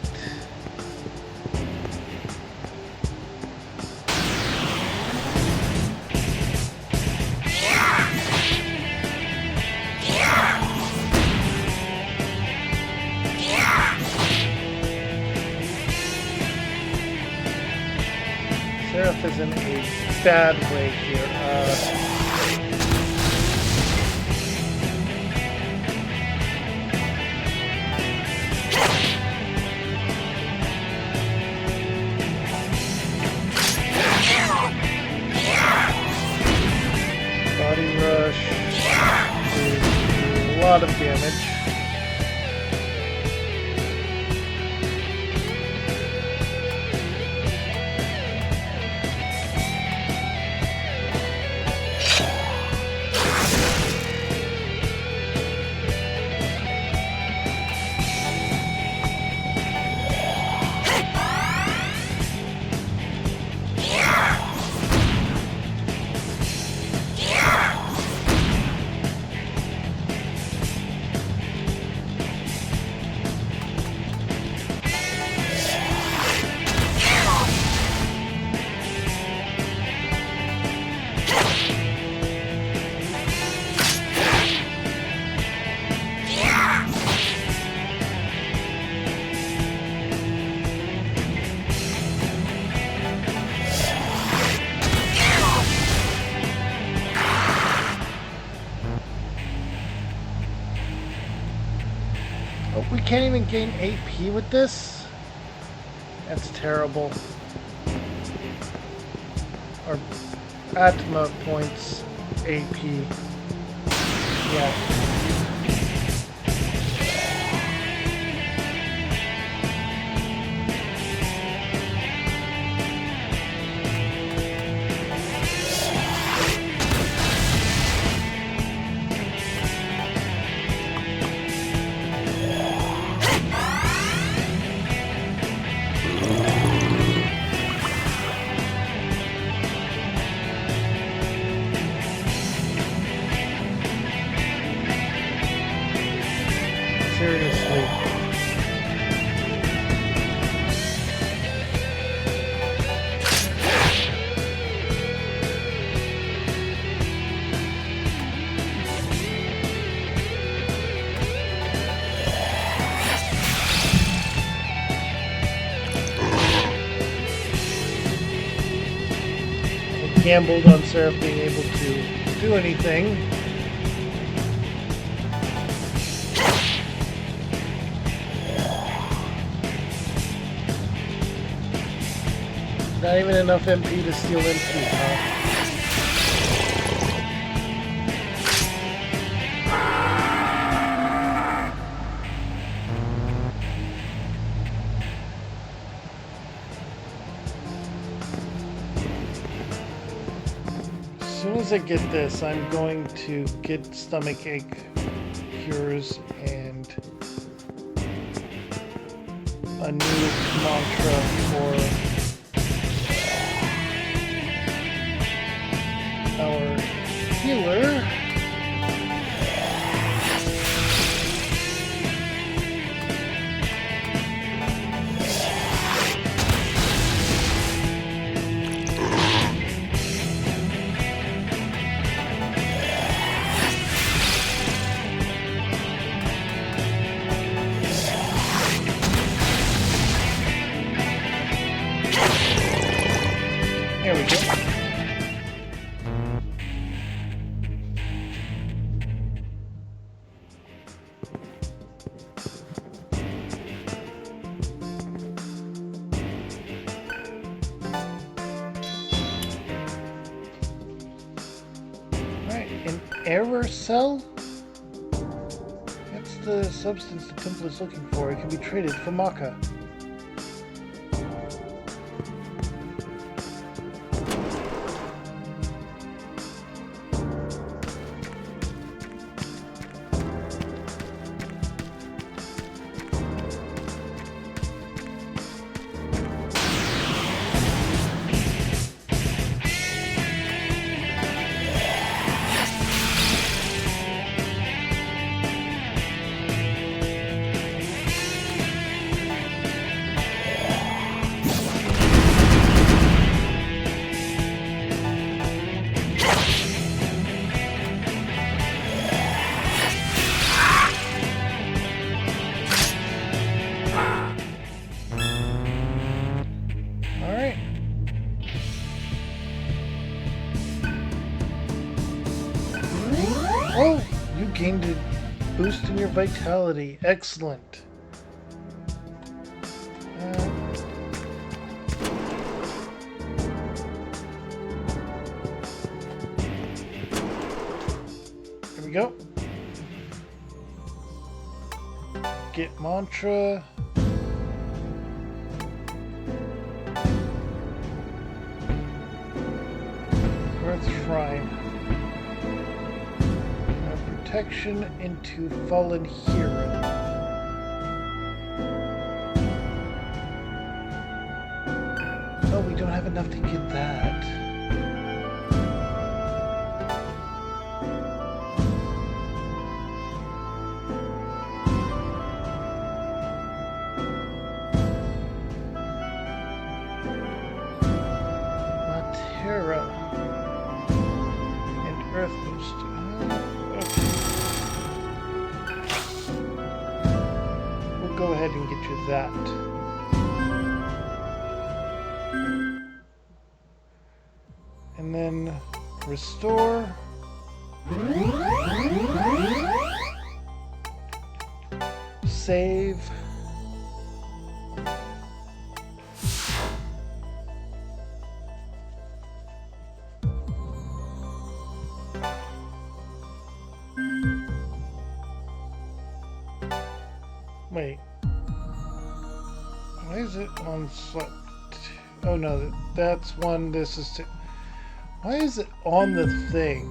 Seraph is in a bad way here. Body rush is a lot of damage. Oh, we can't even gain AP with this? That's terrible. Or Atma points AP. Yeah. Seriously. I gambled on Seraph being able to do anything. Not even enough MP to steal MP, huh? As soon as I get this, I'm going to get stomach ache cures and a new mantra for our healer. There we go. Alright, an error cell? That's the substance the temple is looking for. It can be traded for Maka. Oh, you gained a boost in your vitality. Excellent. Here we go. Get mantra. Earth Shrine. Protection into Fallen Hero. Oh, we don't have enough to get that. Matera and Earth Boost. Go ahead and get you that. And then restore. Save. Wait. Why is it on slot? Oh no, that's one. This is two. Why is it on the thing?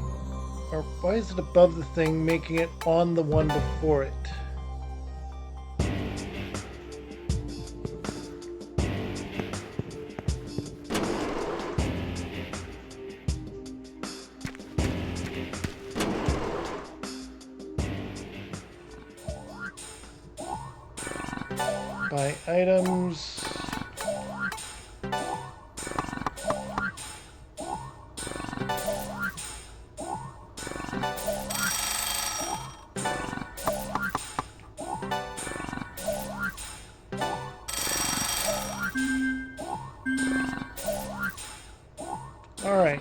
Or why is it above the thing, making it on the one before it? Buy items. All right.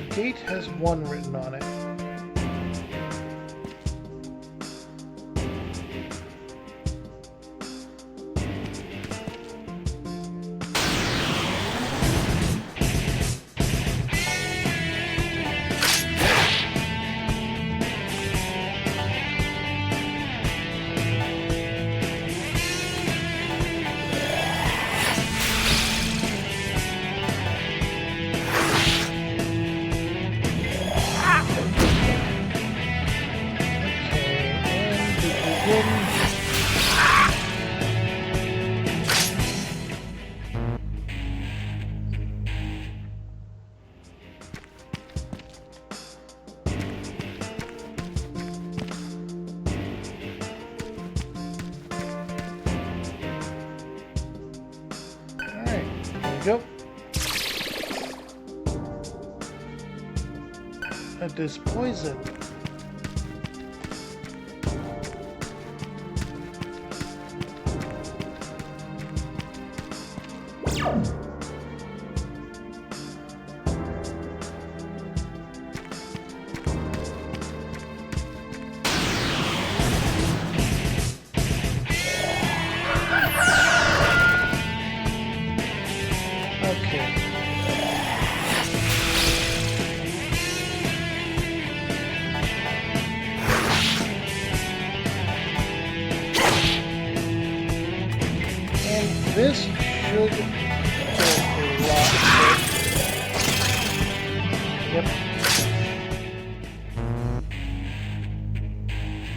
Gate has 1 written on it. go. It is poison. This should get a lot of Yep.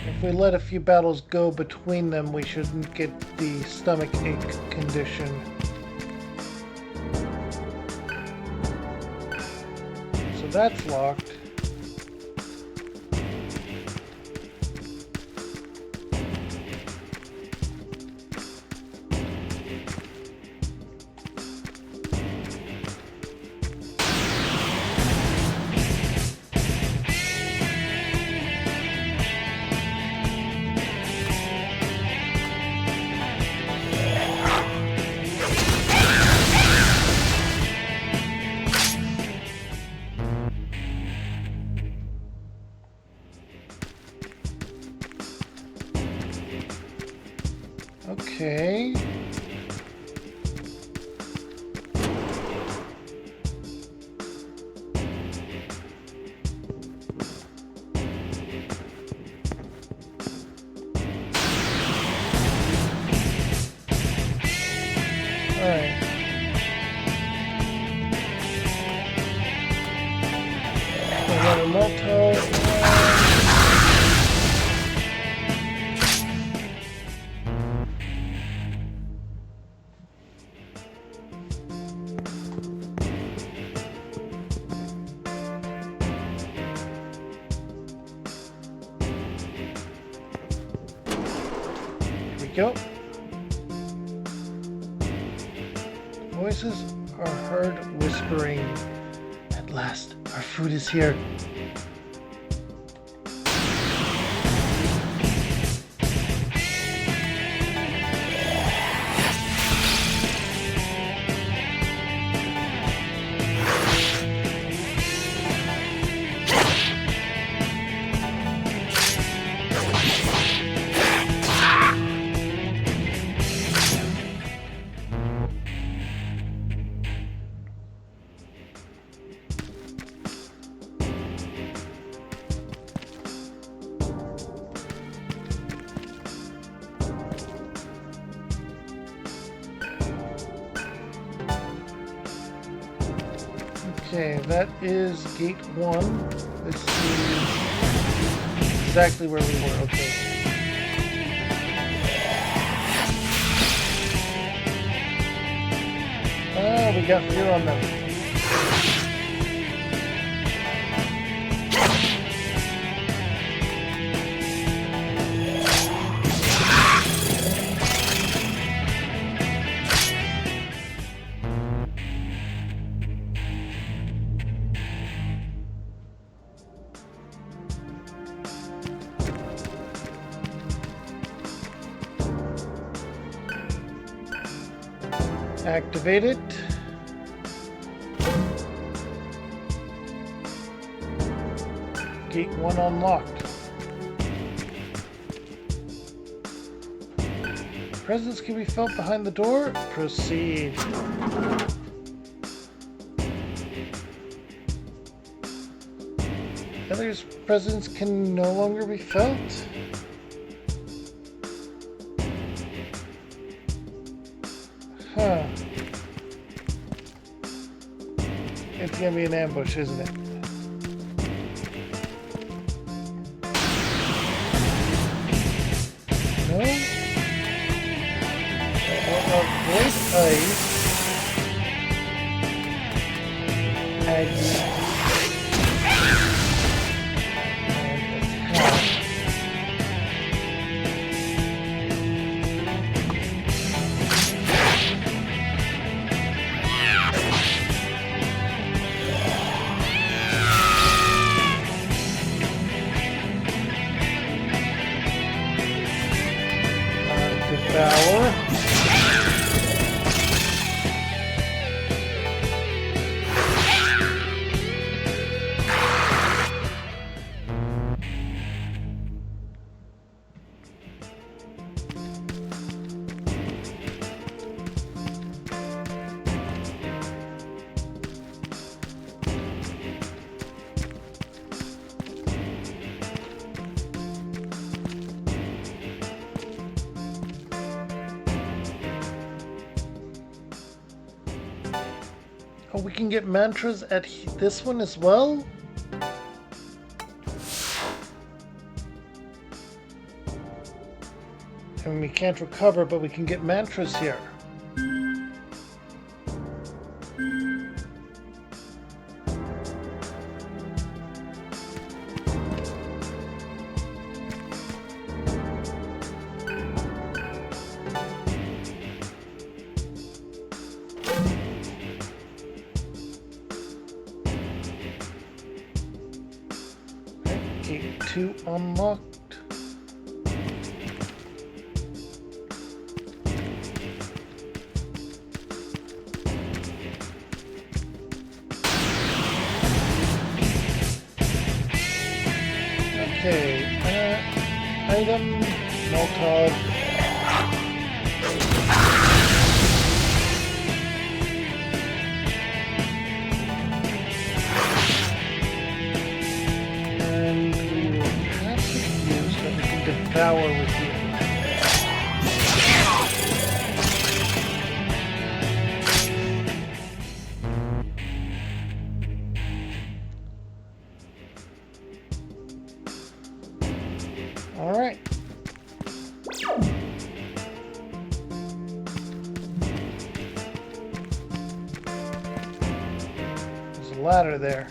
If we let a few battles go between them, we shouldn't get the stomach ache condition. So that's locked. Okay. Alright. Another Molotov. Go. Voices are heard whispering. At last, our food is here. Okay, that is gate 1. This is exactly where we were. Okay. Oh, we got fear on them. Activate it. Gate 1 unlocked. Presence can be felt behind the door. Proceed. Others' presence can no longer be felt. Huh. It's gonna be an ambush, isn't it? No? Avoid ice. Aggie. Devour. Oh, we can get mantras at this one as well? I mean, we can't recover, but we can get mantras here. Gate 2 unlocked. Okay, item, Molotov. And we will have to use that we can devour with you. Alright. There's a ladder there.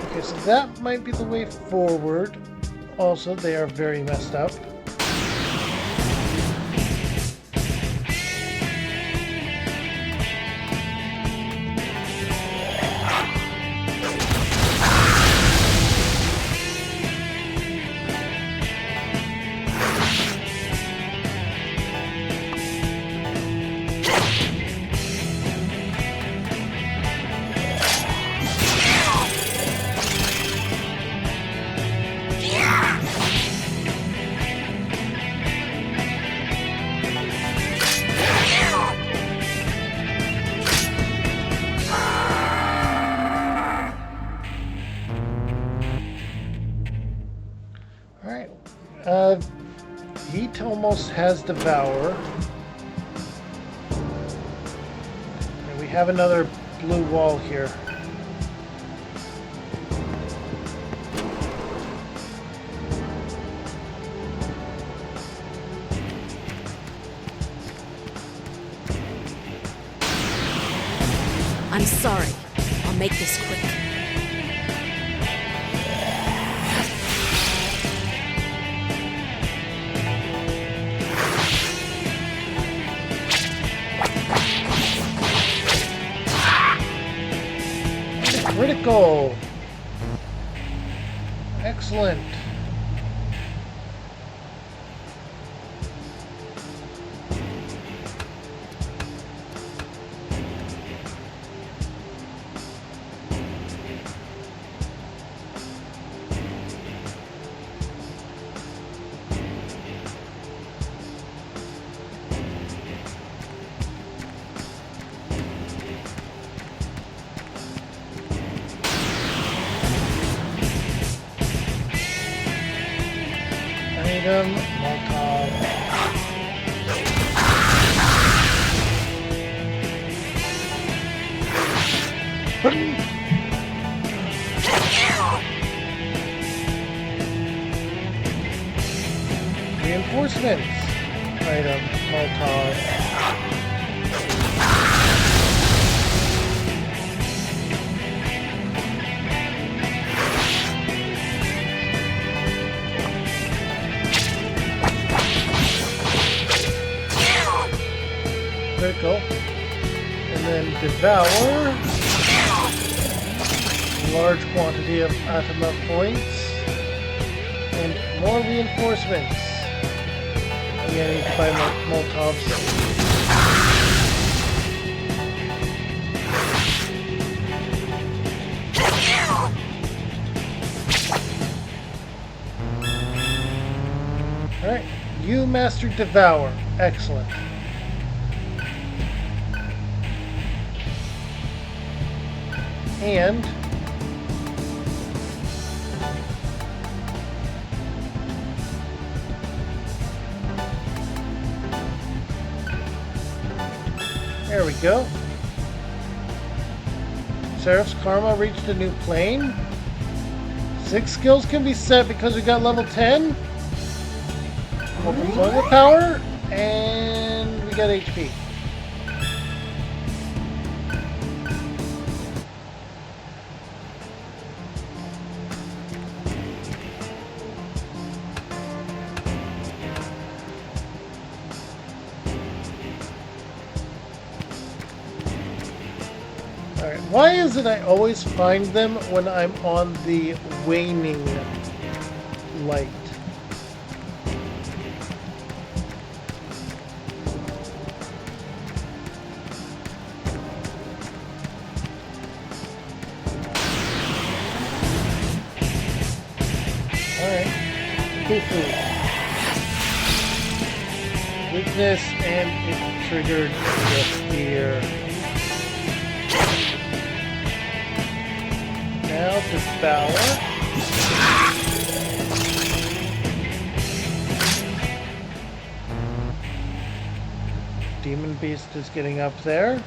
Okay, so that might be the way forward. Also, they are very messed up. Alright. Heat almost has Devour. And we have another blue wall here. I'm sorry. I'll make this quick. Critical! Excellent. Item, Molotov. Reinforcements. Item, Molotov. critical. And then devour. Large quantity of Atama points. And more reinforcements. Again, I need to buy Molotovs. Alright, you mastered Devour. Excellent. And there we go. Seraph's Karma reached a new plane. 6 skills can be set because we got level 10. Open Solar Power, and we got HP. Alright, why is it I always find them when I'm on the waning light? Alright, food. Weakness, and it triggered the spear. Now Devour. Demon Beast is getting up there.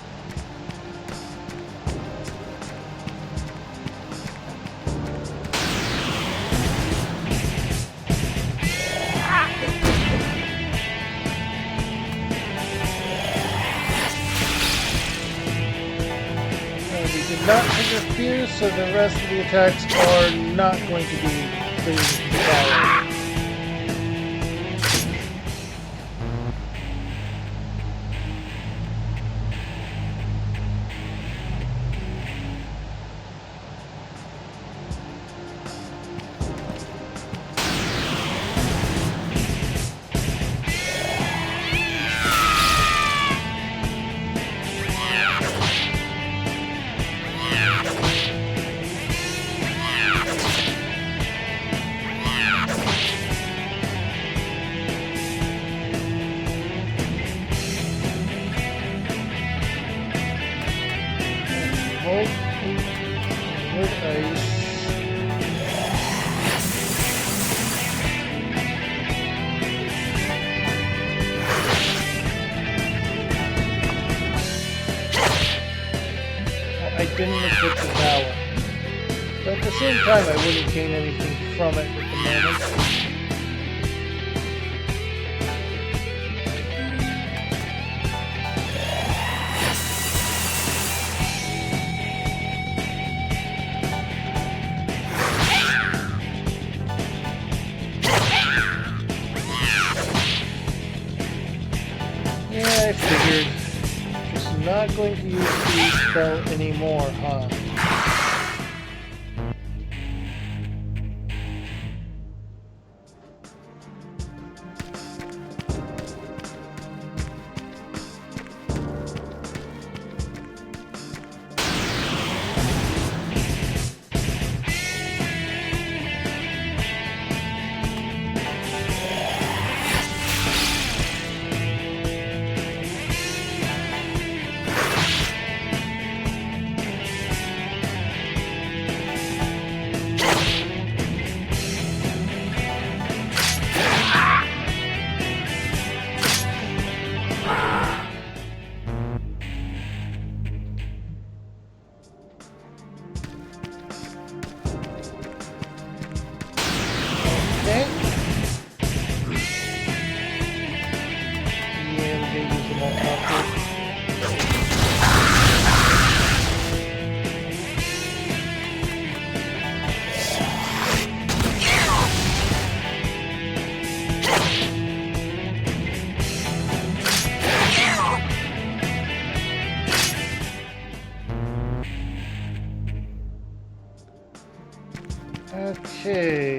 Not interfere, so the rest of the attacks are not going to be pleased to power. I didn't equip the power. But at the same time, I wouldn't gain anything from it at the moment. Yeah, I figured. Just not going to use the spell anymore, huh? Okay.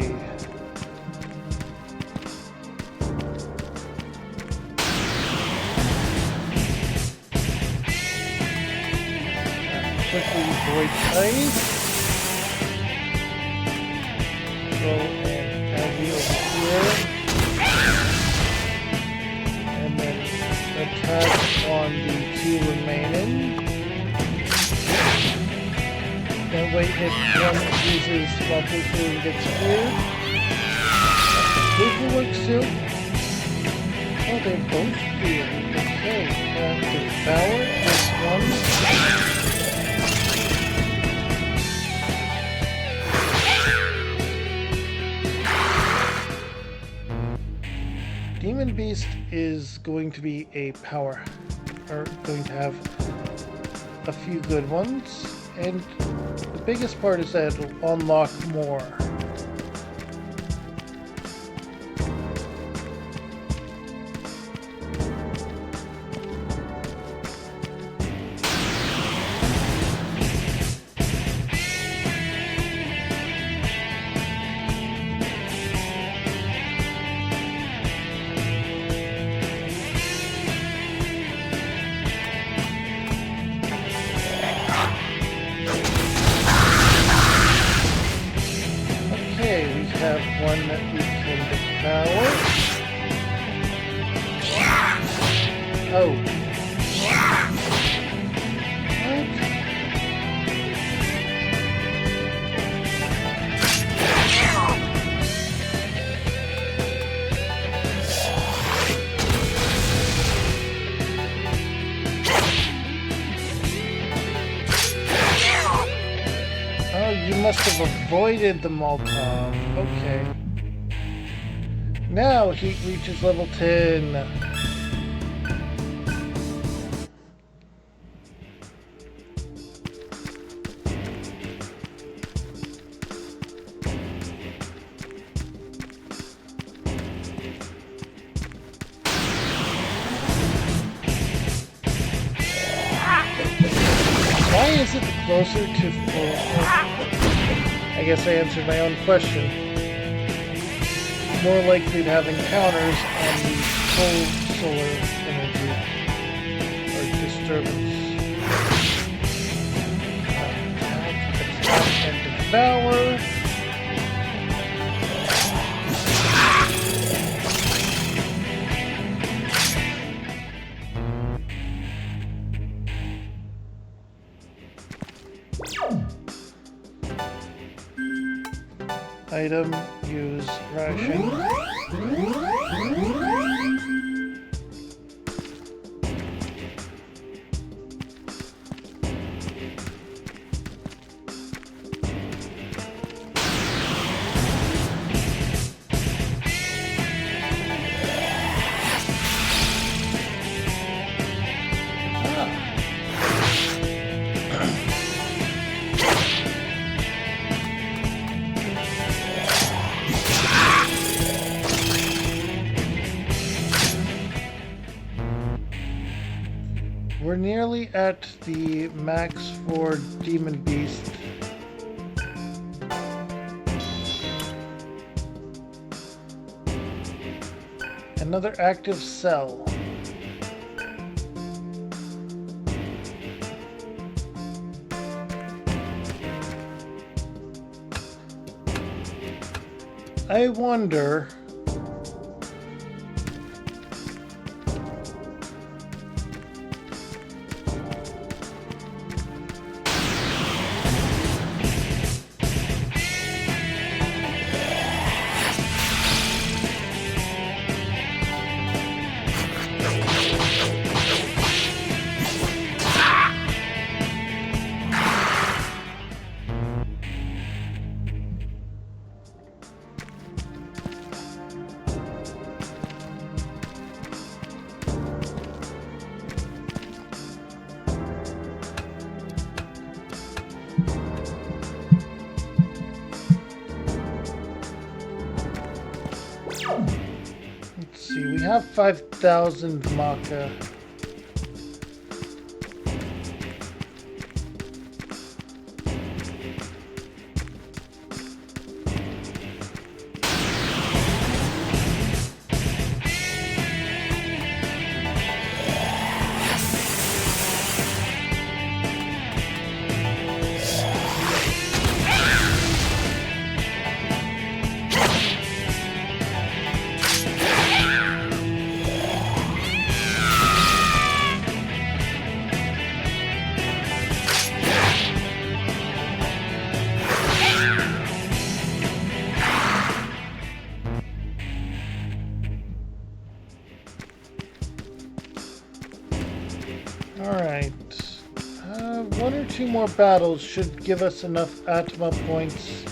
Quickly void ice. Go and add you over here. And then attack on the two remaining. Then wait hit one uses while Poofu gets cleared. Poofu works too. Oh, they both cleared. Okay, devour this one. Demon Beast is going to be a power, or going to have a few good ones, and the biggest part is that it'll unlock more. One that we can devour. Oh. Oh, you must have avoided the Molotov. Okay. Now he reaches level 10. Why is it closer to full? I guess I answered my own question. More likely to have encounters on the full solar energy or disturbance. Attack and devour. Item, use ration. We're nearly at the max for Demon Beast. Another active cell. I wonder... Let's see, we have 5,000 Maca. Alright. One or two more battles should give us enough Atma points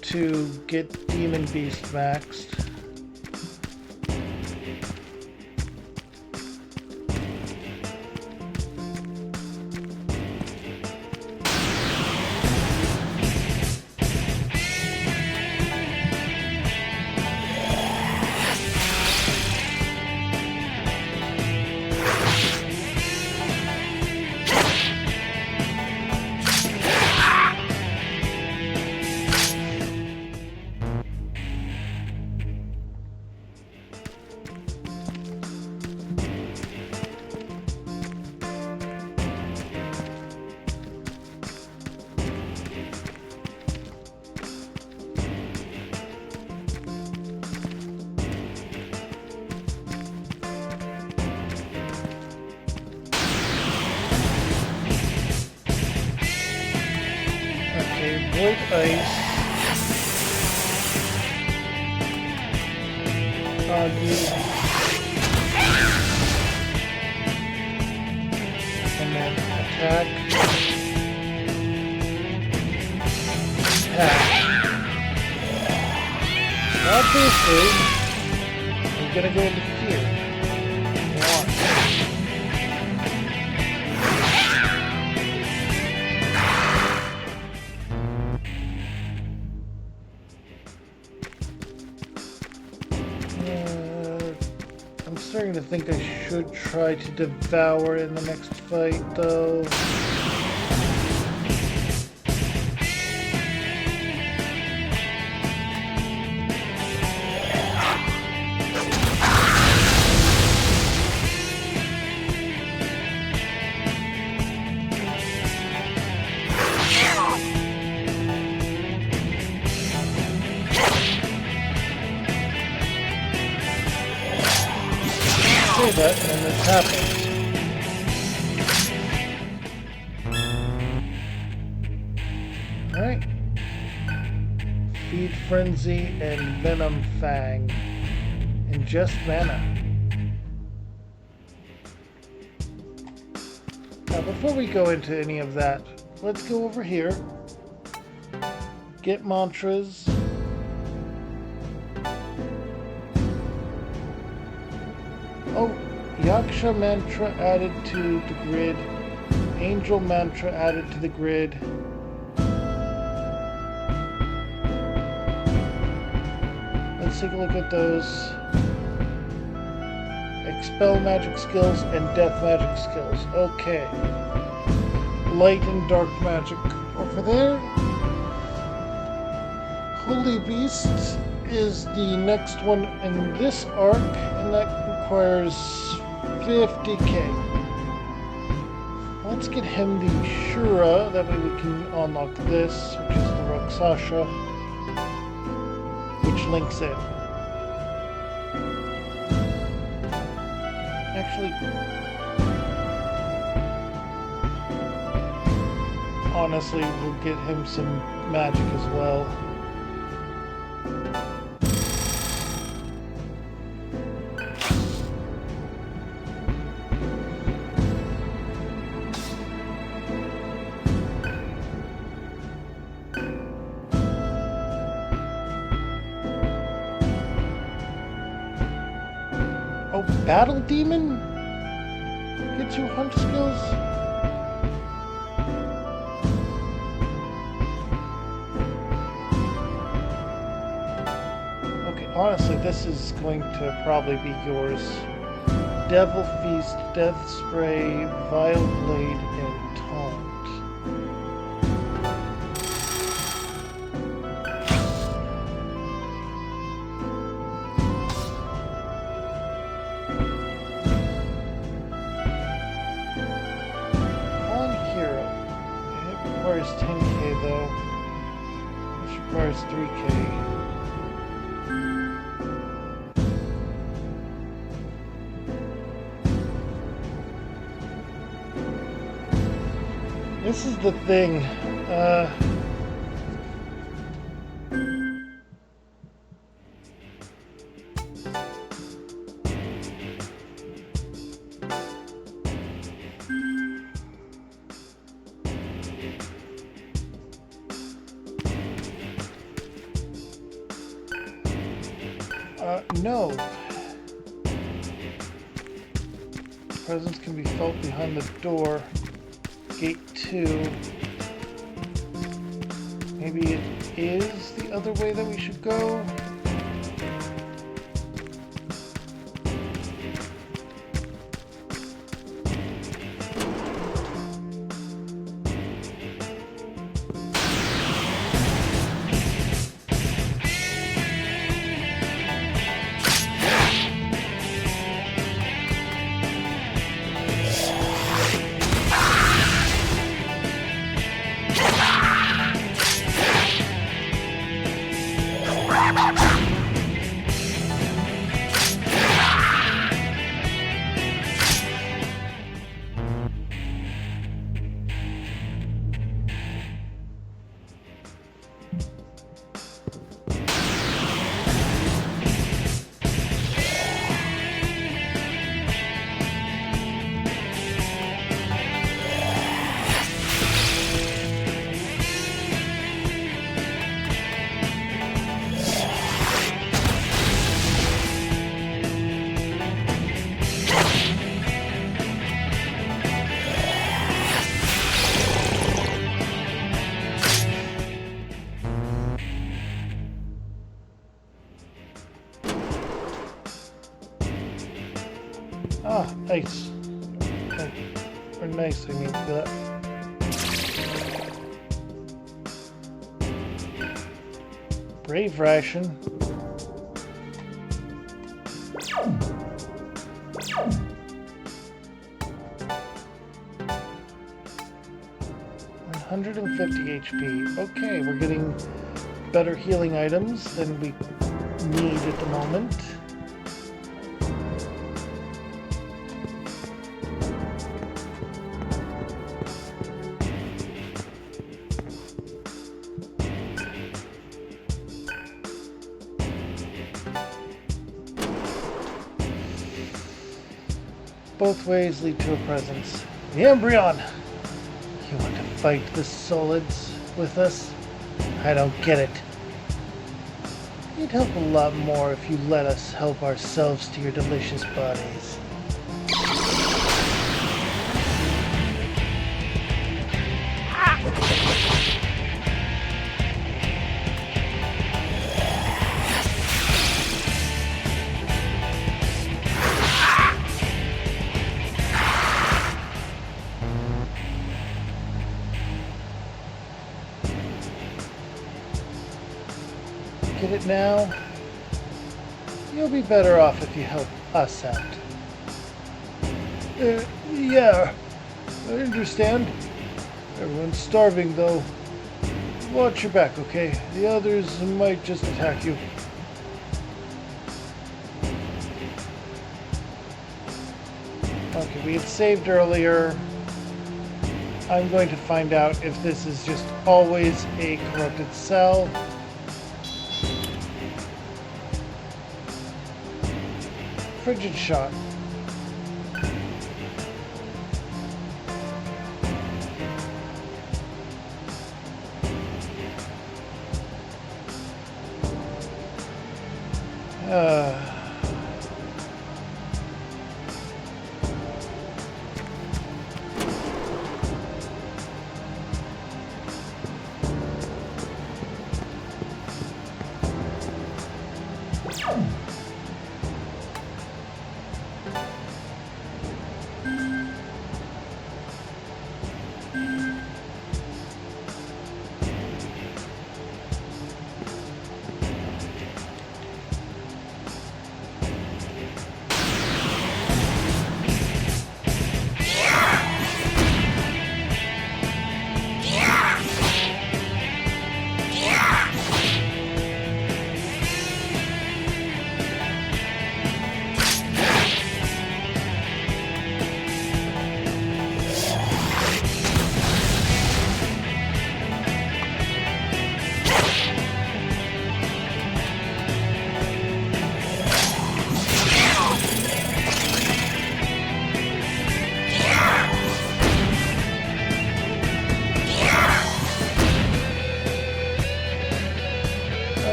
to get Demon Beast maxed. Void Ice. And then attack. Obviously, I'm gonna go into fear. I'm starting to think I should try to devour in the next fight, though. That and this happens. Alright. Feed Frenzy and Venom Fang. Ingest mana. Now before we go into any of that, let's go over here. Get mantras. Oh, Yaksha mantra added to the grid. Angel mantra added to the grid. Let's take a look at those. Expel magic skills and death magic skills. Okay. Light and dark magic over there. Holy Beast is the next one in this arc, and that requires 50k. Let's get him the Shura, that way we can unlock this, which is the Rakshasa, which links in. Actually, honestly, we'll get him some magic as well. Battle Demon? Gets you hunt skills? Okay, honestly, this is going to probably be yours. Devil Feast, Death Spray, Vile Blade, and Taunt. Requires 10k though. This requires 3k. This is the thing. No. Presence can be felt behind the door. Gate 2. Maybe it is the other way that we should go? Ah, nice. Or nice, I mean, that. Brave ration. $150 HP. Okay, we're getting better healing items than we need at the moment. Both ways lead to a presence. The Embryon! You want to fight the solids with us? I don't get it. You'd help a lot more if you let us help ourselves to your delicious bodies. Get it now? You'll be better off if you help us out. Yeah, I understand. Everyone's starving though. Watch your back, okay? The others might just attack you. Okay, we had saved earlier. I'm going to find out if this is just always a corrupted cell. Frigid shot.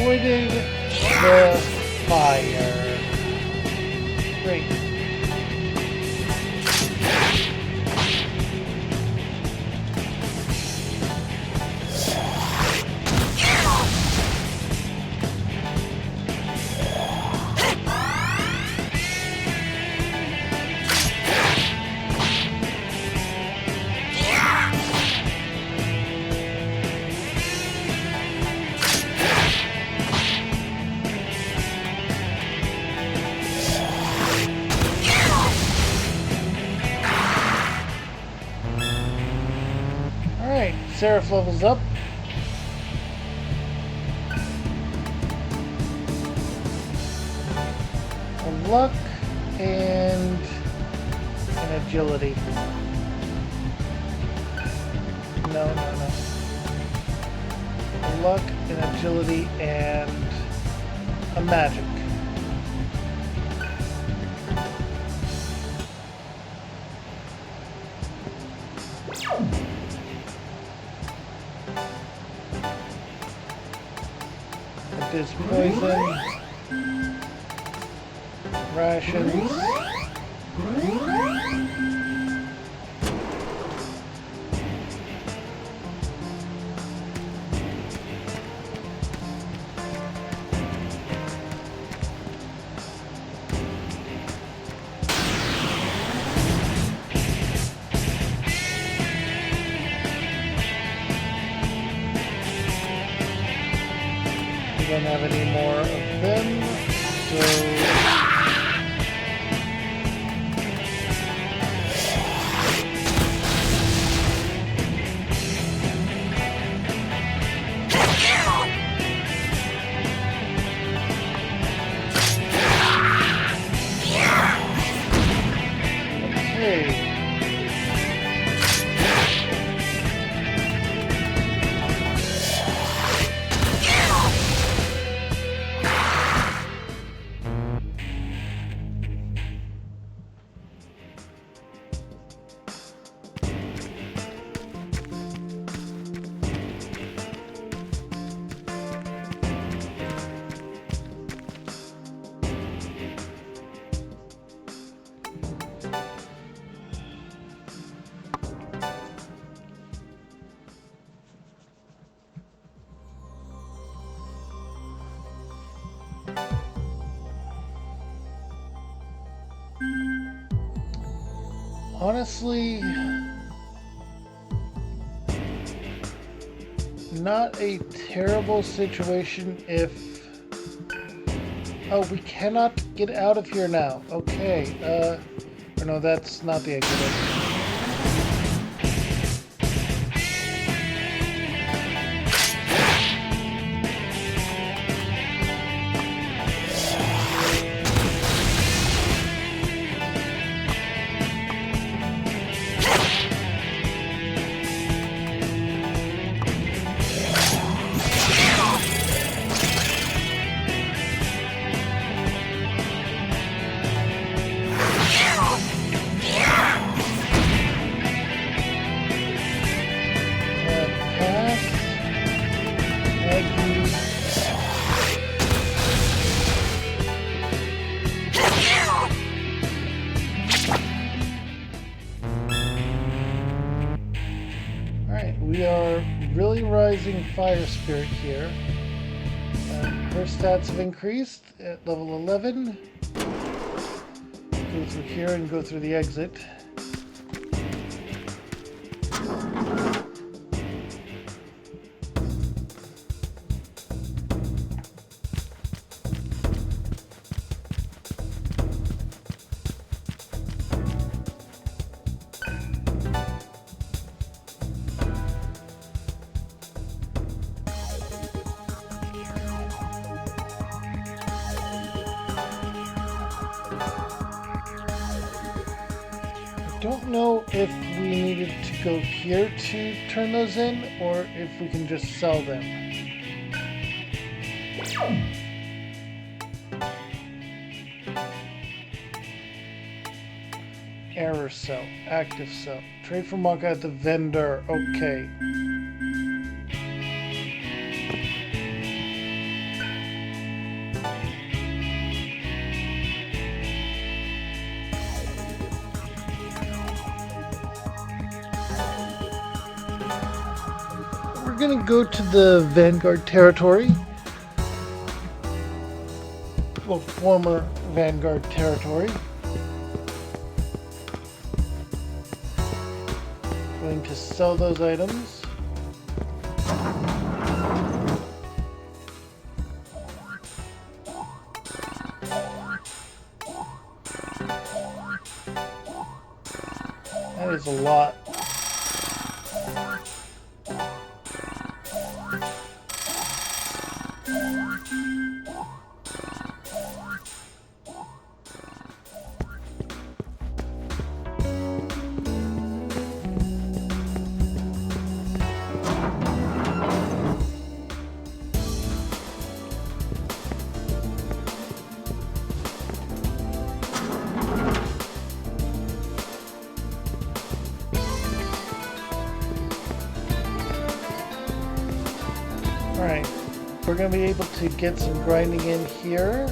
avoided the fire. Great. Alright, Seraph levels up. A luck and an agility. No. A luck, an agility, and a magic. There's poison, rations, we don't have any more of them, so okay. Honestly, not a terrible situation if... Oh, we cannot get out of here now. Okay, or no, that's not the exit. We are really rising fire spirit here. Her stats have increased at level 11. Go through here and go through the exit. I don't know if we needed to go here to turn those in, or if we can just sell them. Error cell, active cell. Trade for market at the vendor. Okay. gonna go to the Vanguard territory. Well, former Vanguard territory. Going to sell those items. That is a lot. Alright, we're going to be able to get some grinding in here.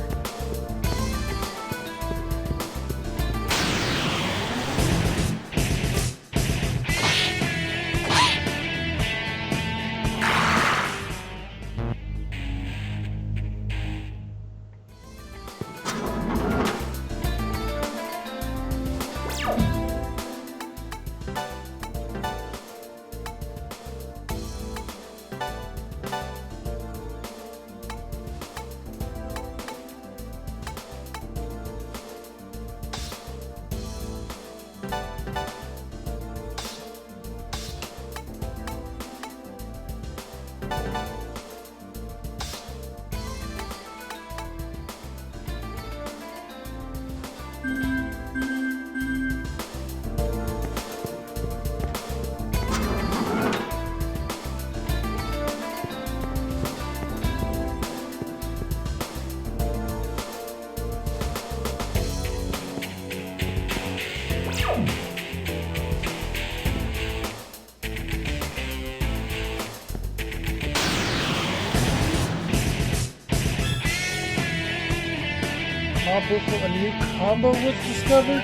A new combo was discovered.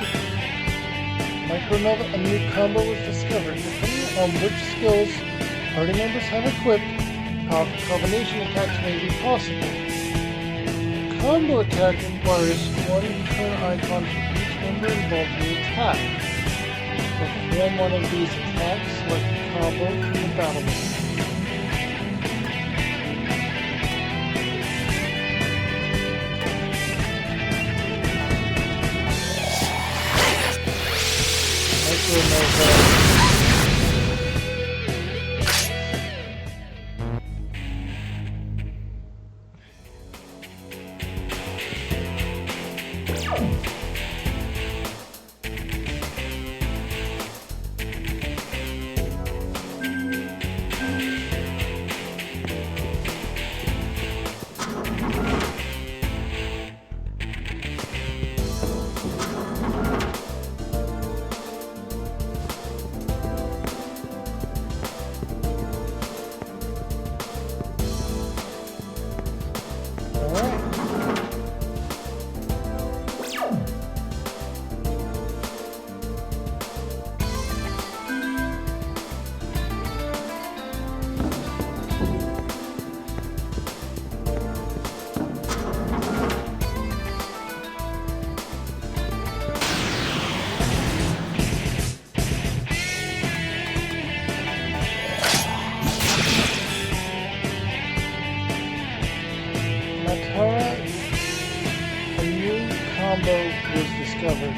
Micronova, a new combo was discovered. Depending on which skills party members have equipped, powerful combination attacks may be possible. A combo attack requires one turn icon for each member involved in the attack. Perform one of these attacks, select the combo from the battle menu. A new combo was discovered.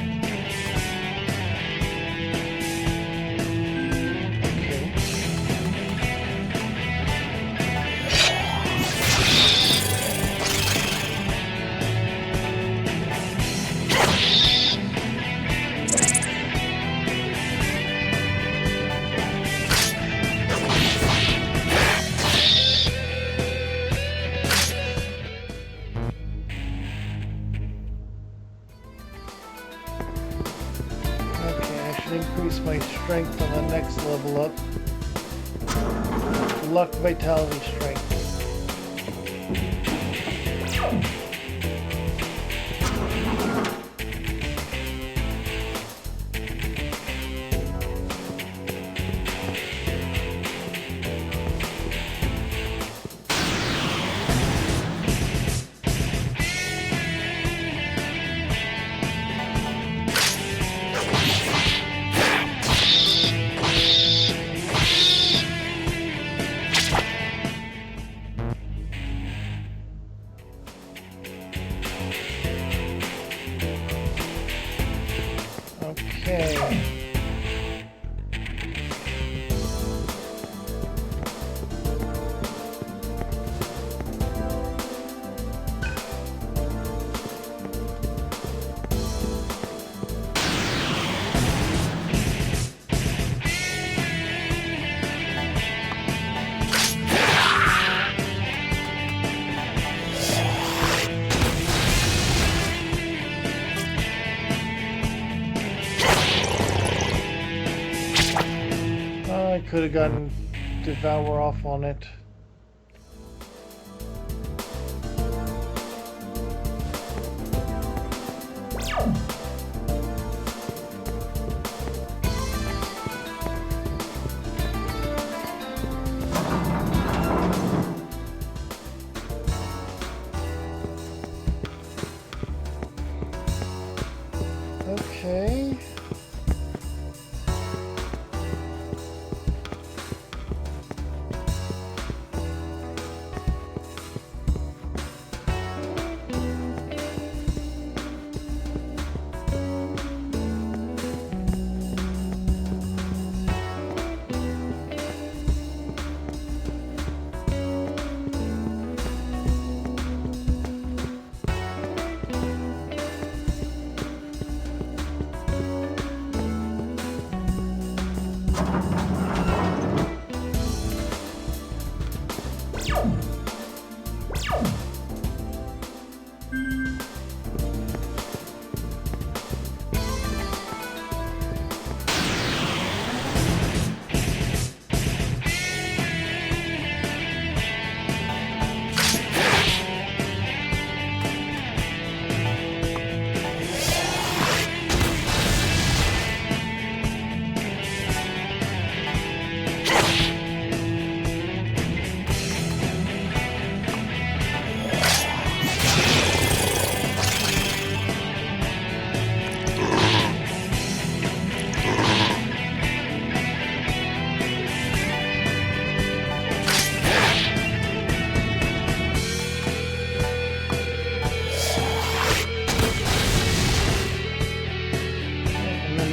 Increase my strength on the next level up. Luck, vitality, strength. I could have gotten Devour off on it. Okay.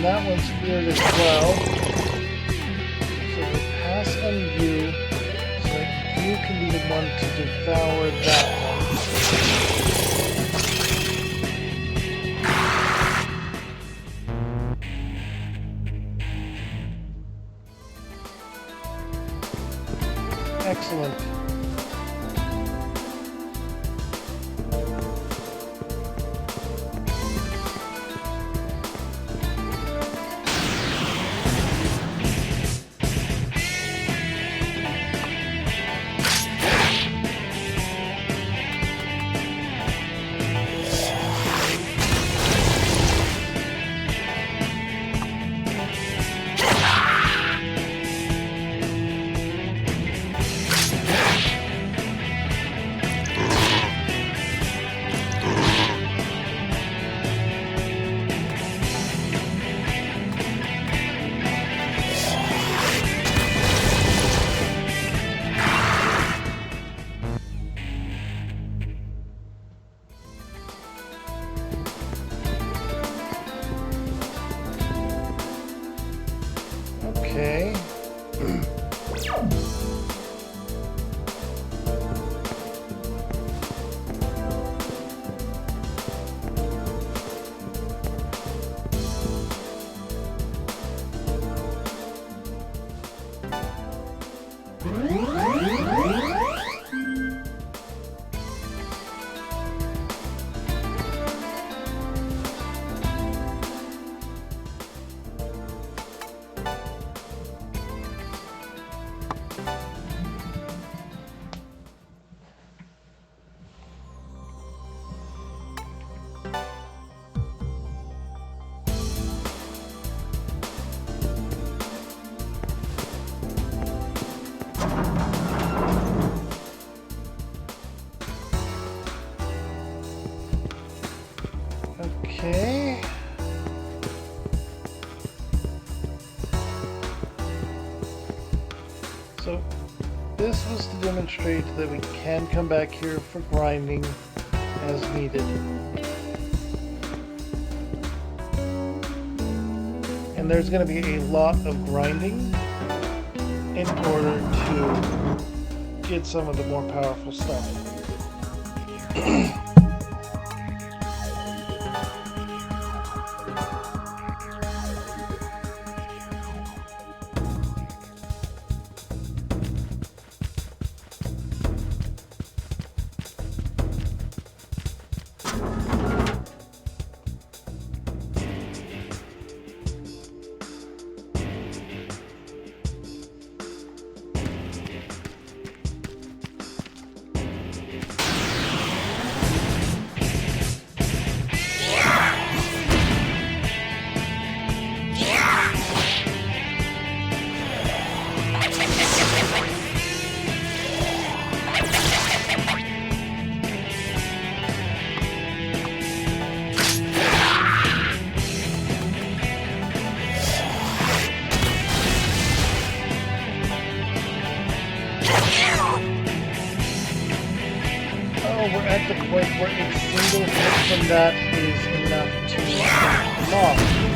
That one's cleared as well. So we pass on you, so that you can be the one to devour that one. Excellent. Okay. Okay. So this was to demonstrate that we can come back here for grinding as needed. And there's going to be a lot of grinding in order to get some of the more powerful stuff. at the point where a single hit from that is enough to finish them off.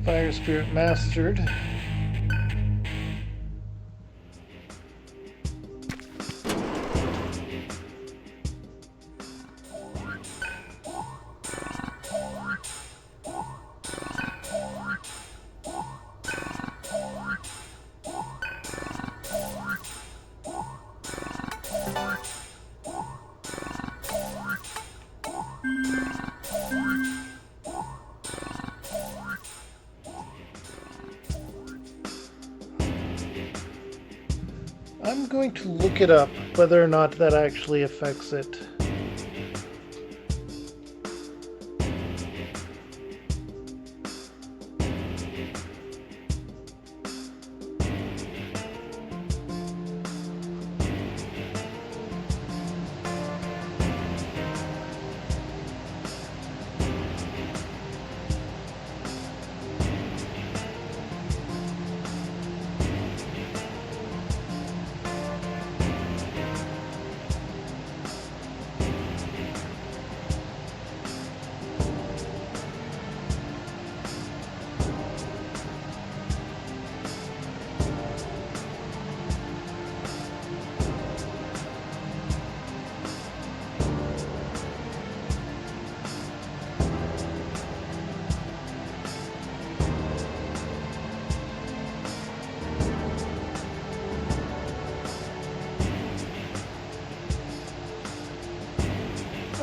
Fire Spirit mastered. I'm going to look it up, whether or not that actually affects it.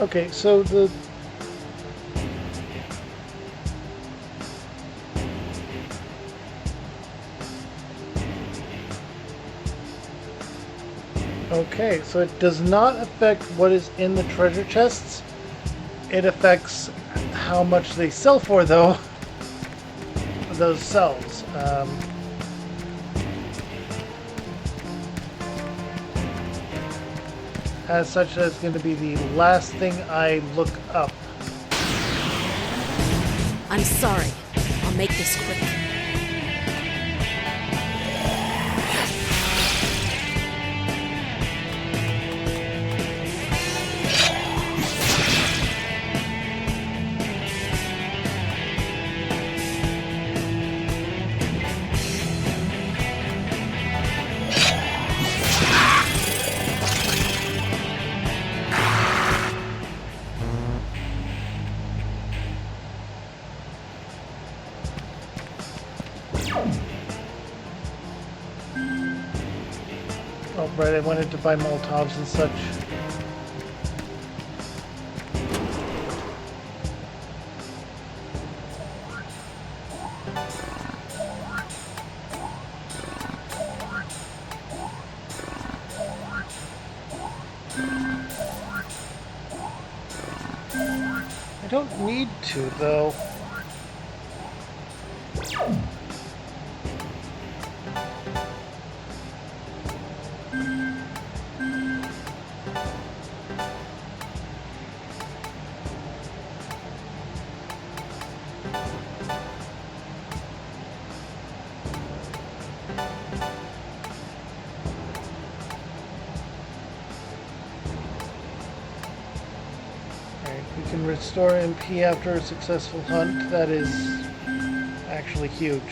Okay, so the okay, so it does not affect what is in the treasure chests. It affects how much they sell for, though. Those cells. As such, that's going to be the last thing I look up. I'm sorry. I'll make this quick. Oh, right, I wanted to buy Molotovs and such. I don't need to, though. We can restore MP after a successful hunt. That is actually huge.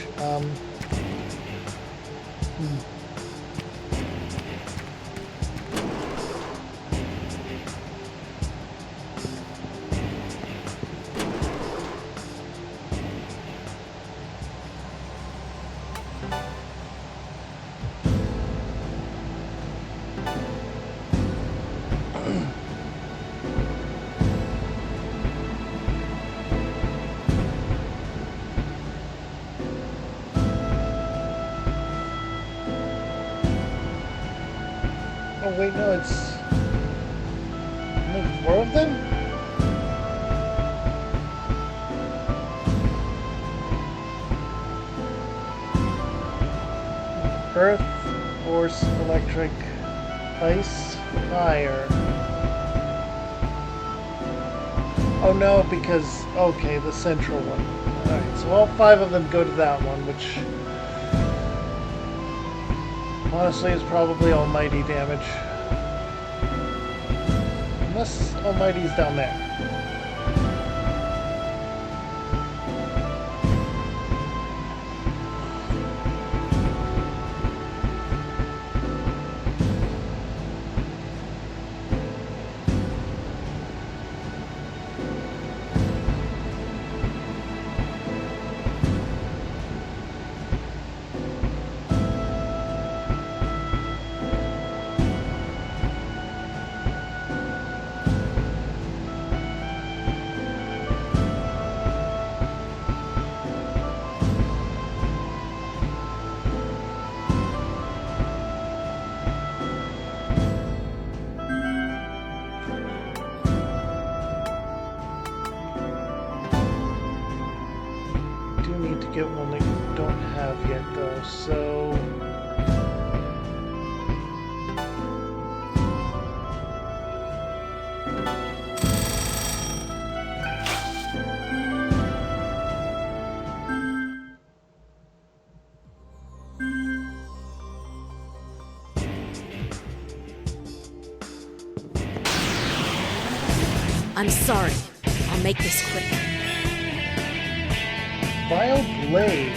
Oh wait, no, it's... More of them? Earth, force, electric, ice, fire. Oh no, because, okay, the central one. Alright, so all 5 of them go to that one, which honestly is probably almighty damage. Unless almighty's down there. Get one that you don't have yet though, so I'm sorry. I'll make this quick. Vile Blade.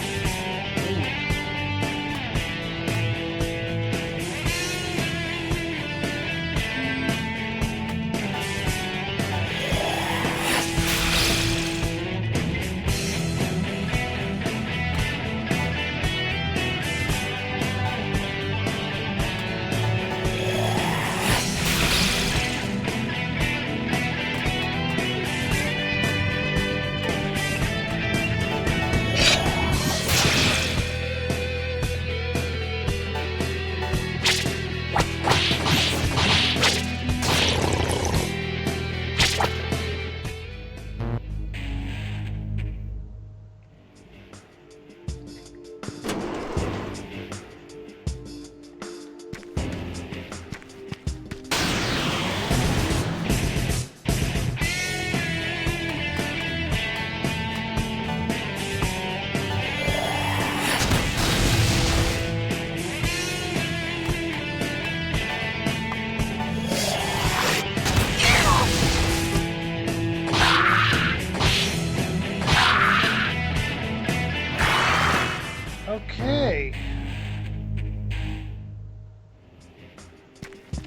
Okay.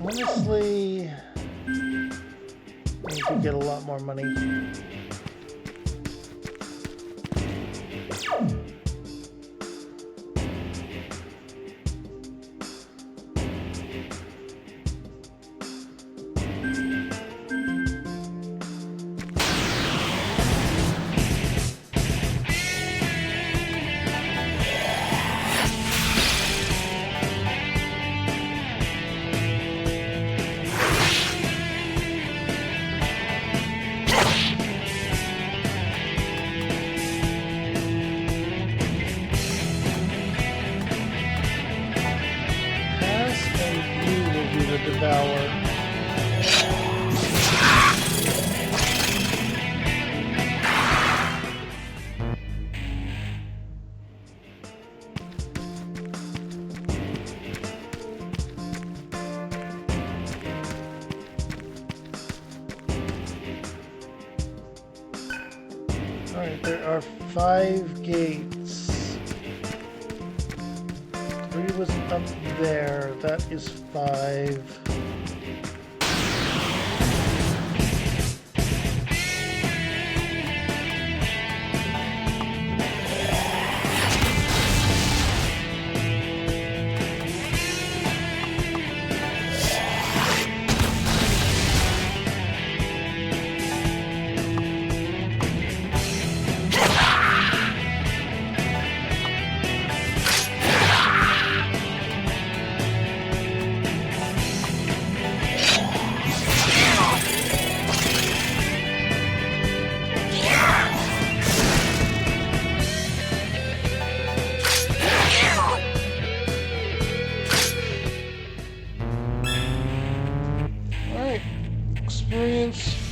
Honestly, I could get a lot more money. Devour. Alright, there are 5 gates. 3 was up there. That is 5.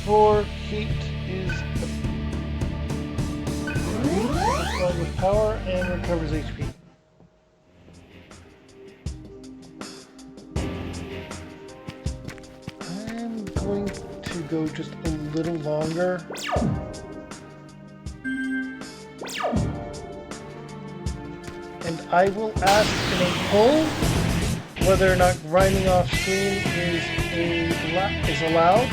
for heat is applied with power and recovers HP. I'm going to go just a little longer. And I will ask in a poll whether or not grinding off screen is allowed.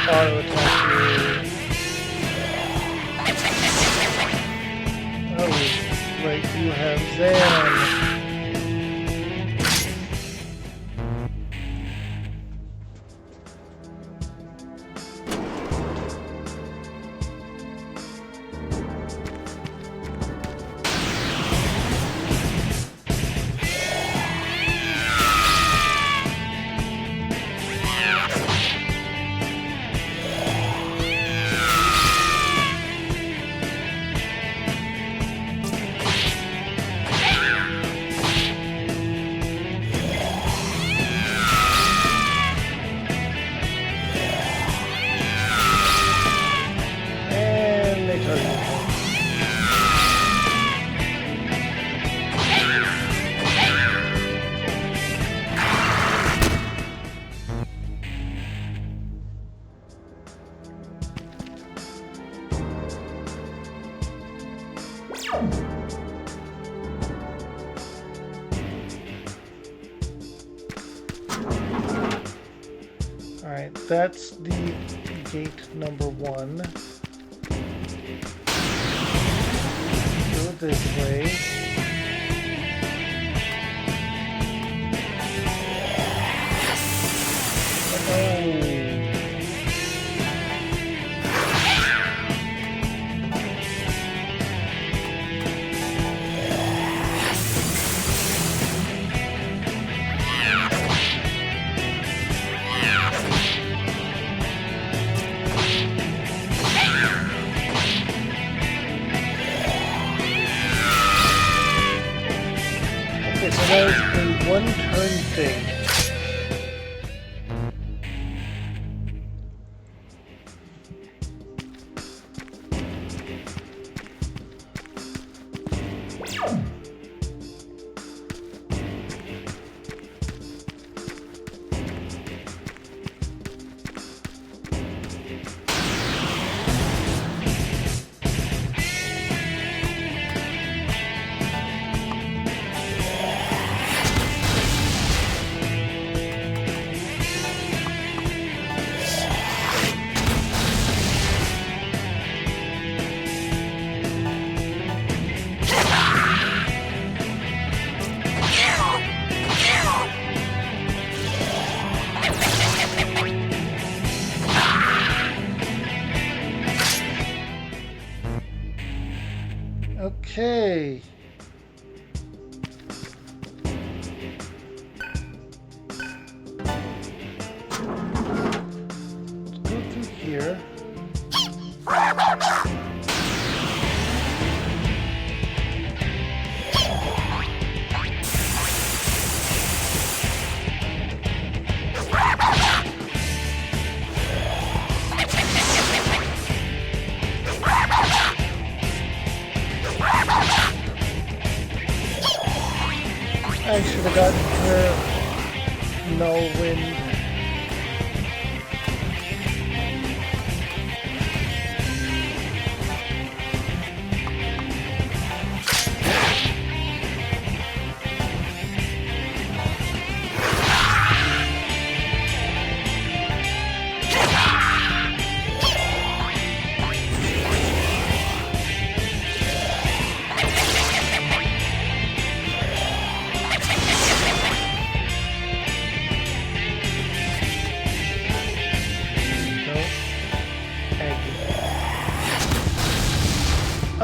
Auto attack here. Oh, right, you have Zan. Alright, that's the gate number 1. Go this way. Okay, so that is a one-turn thing. Okay. Let's go through here. I should have gotten her no wind.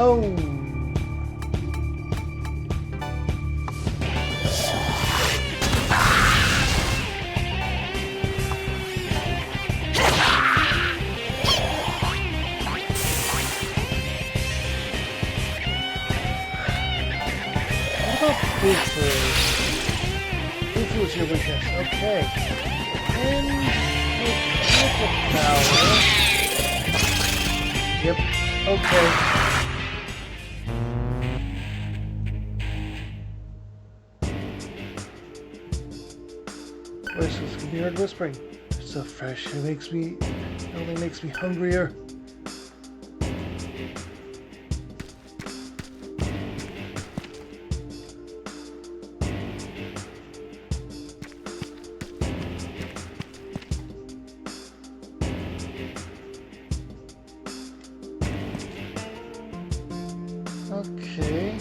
Oh! What about Bufu? Bufu is your weakness. Okay. And with power. Yep. Okay. Voices can be heard whispering. It's so fresh. It only makes me hungrier. Okay.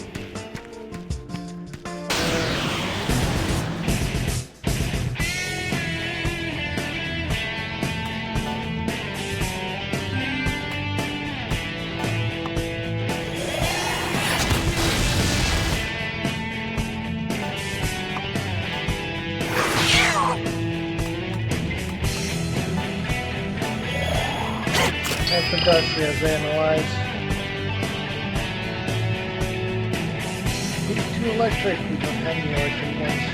That's the dust she has analyzed. It's too electric. We don't have any electric ones.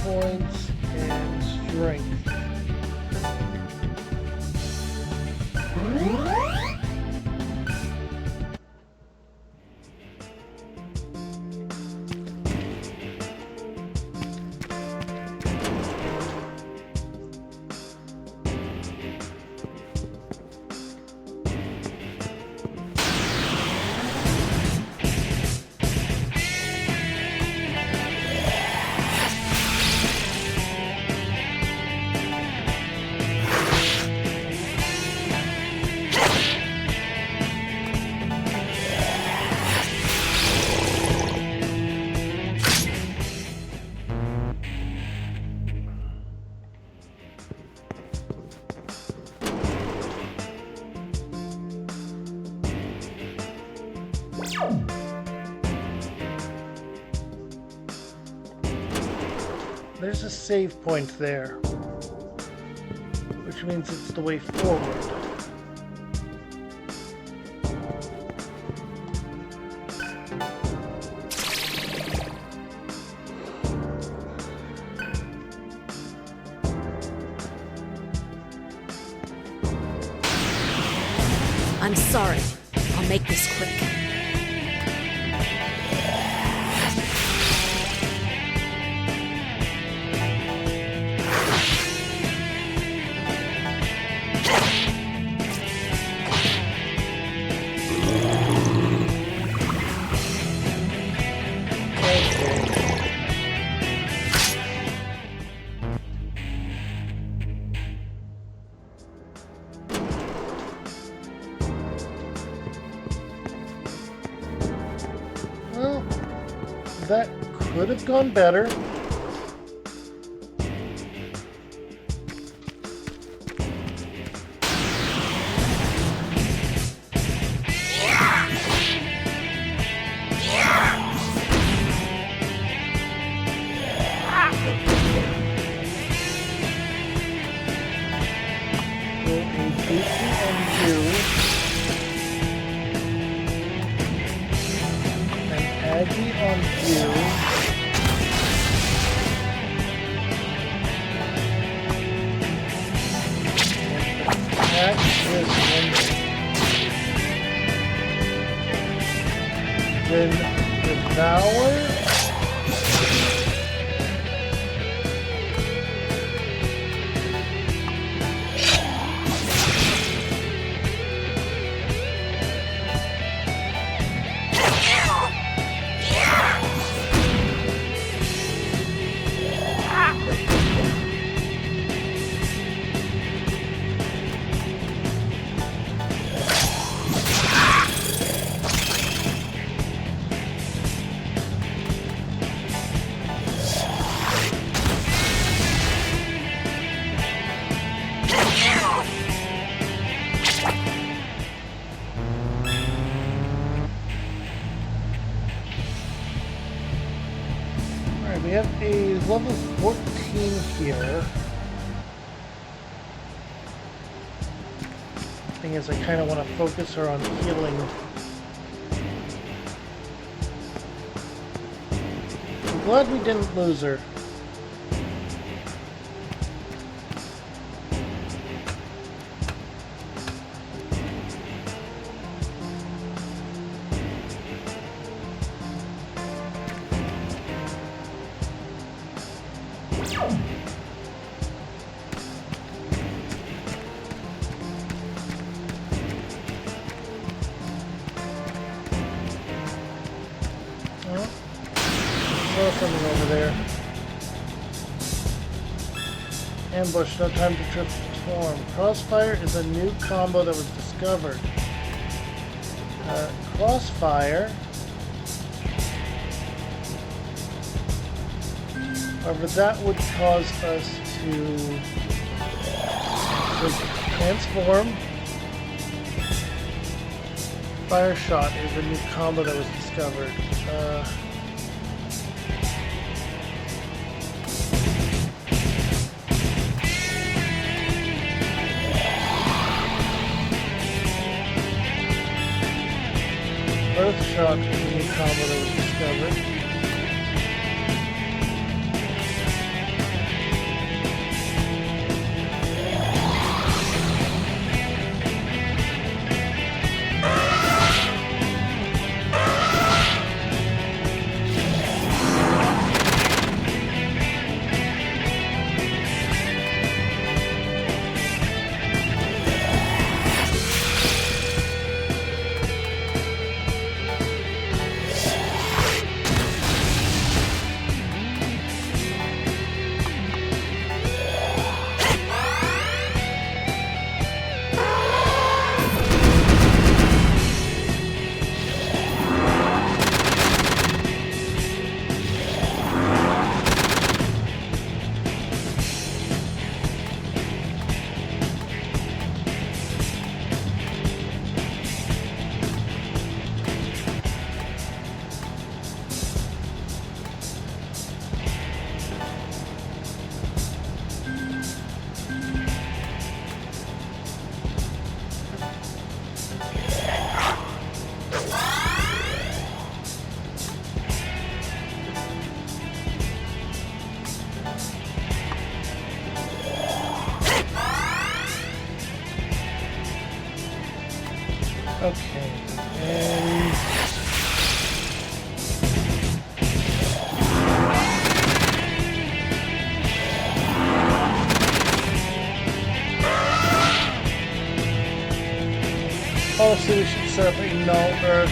Points and strength. There's a save point there, which means it's the way forward. I'm sorry. I'll make this quick. that could have gone better. Aggie on you. Attack this one. Then devour. Alright, we have a level 14 here. Thing is, I kind of want to focus her on healing. I'm glad we didn't lose her. Something over there. Ambush, no time to transform. Crossfire is a new combo that was discovered. Crossfire. However, that would cause us to transform. Fire Shot is a new combo that was discovered. Earth Shock is a new combo that was discovered. Okay, and honestly, we should set up a null earth.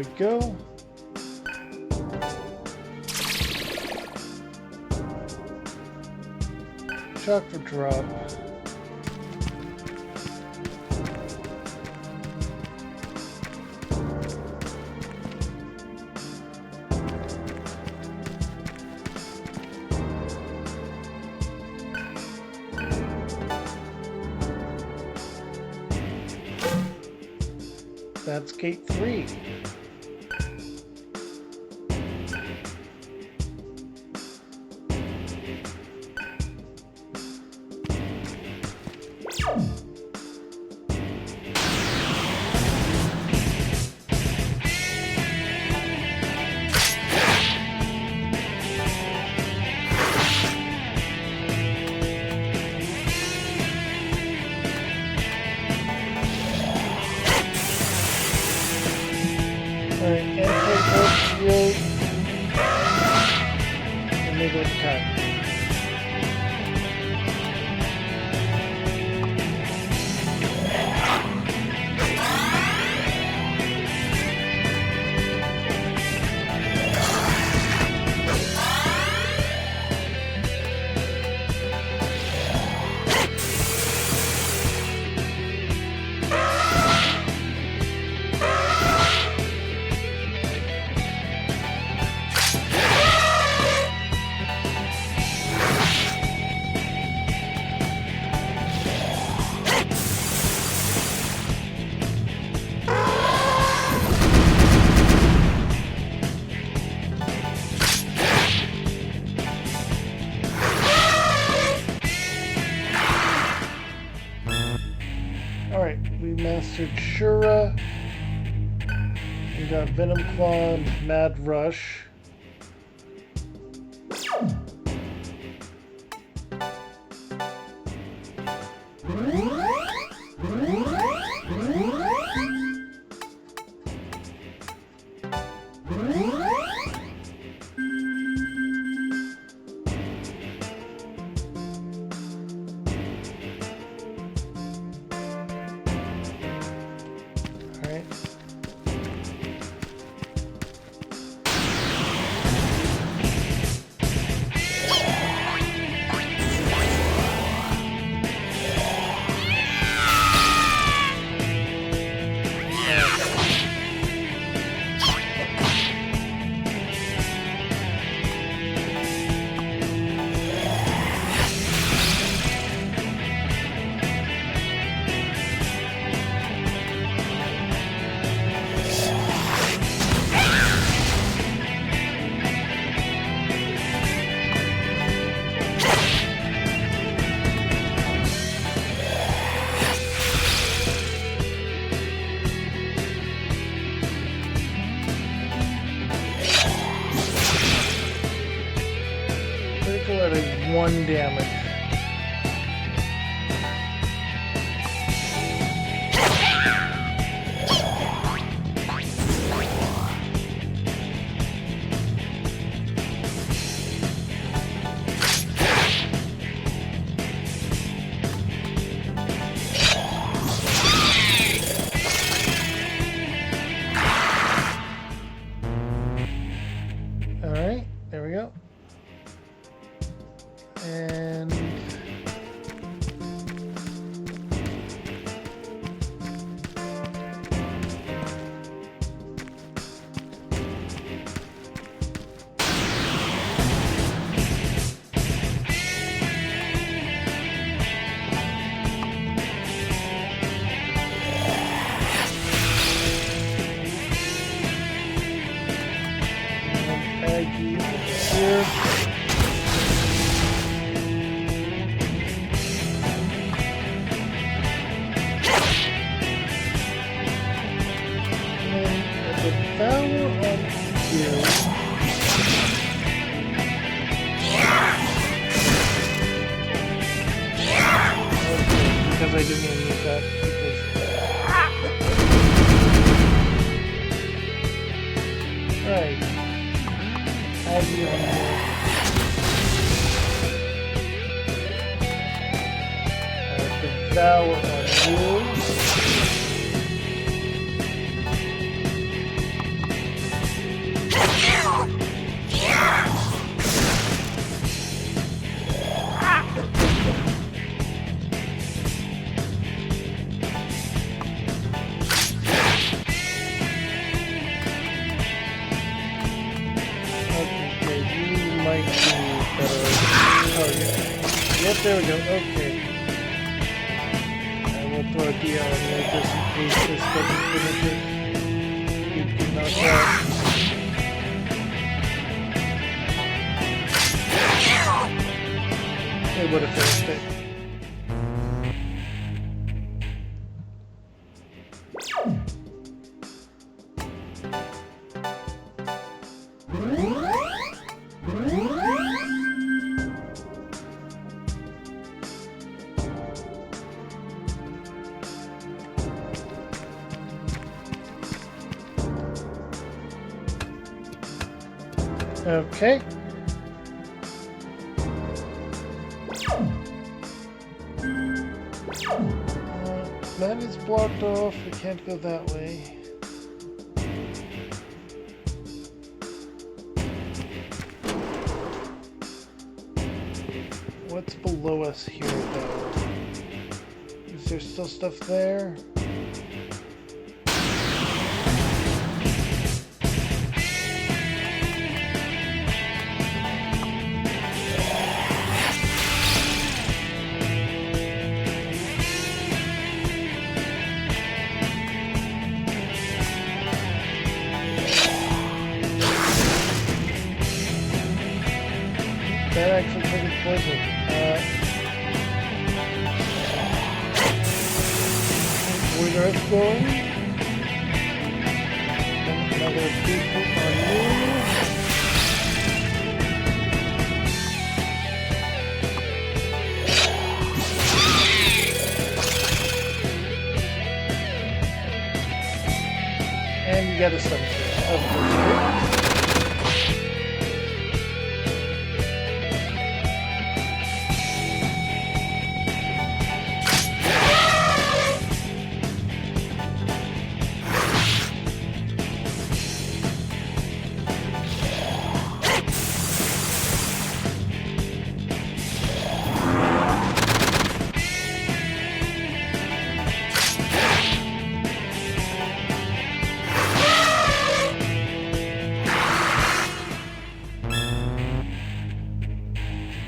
we go. Chocolate drop. That's gate 3. Alright, anti-orb shield. And maybe attack. Alright, we mastered Shura. We got Venom Claw and Mad Rush. Alright. Critical at a 1 damage. Alright, there we go. And Aggie here. Devour on you. Because I didn't even use that. Right. Aggie on you. Devour on you. might be better. Oh, yeah. Yep, there we go. Okay. I will throw a D on there just in case this doesn't finish it. You can knock out. It would have finished it. Okay. That is blocked off. We can't go that way. What's below us here, though? Is there still stuff there? That actually triggered poison. Where's Earth going? Another people on you. And you got a sunset, of course.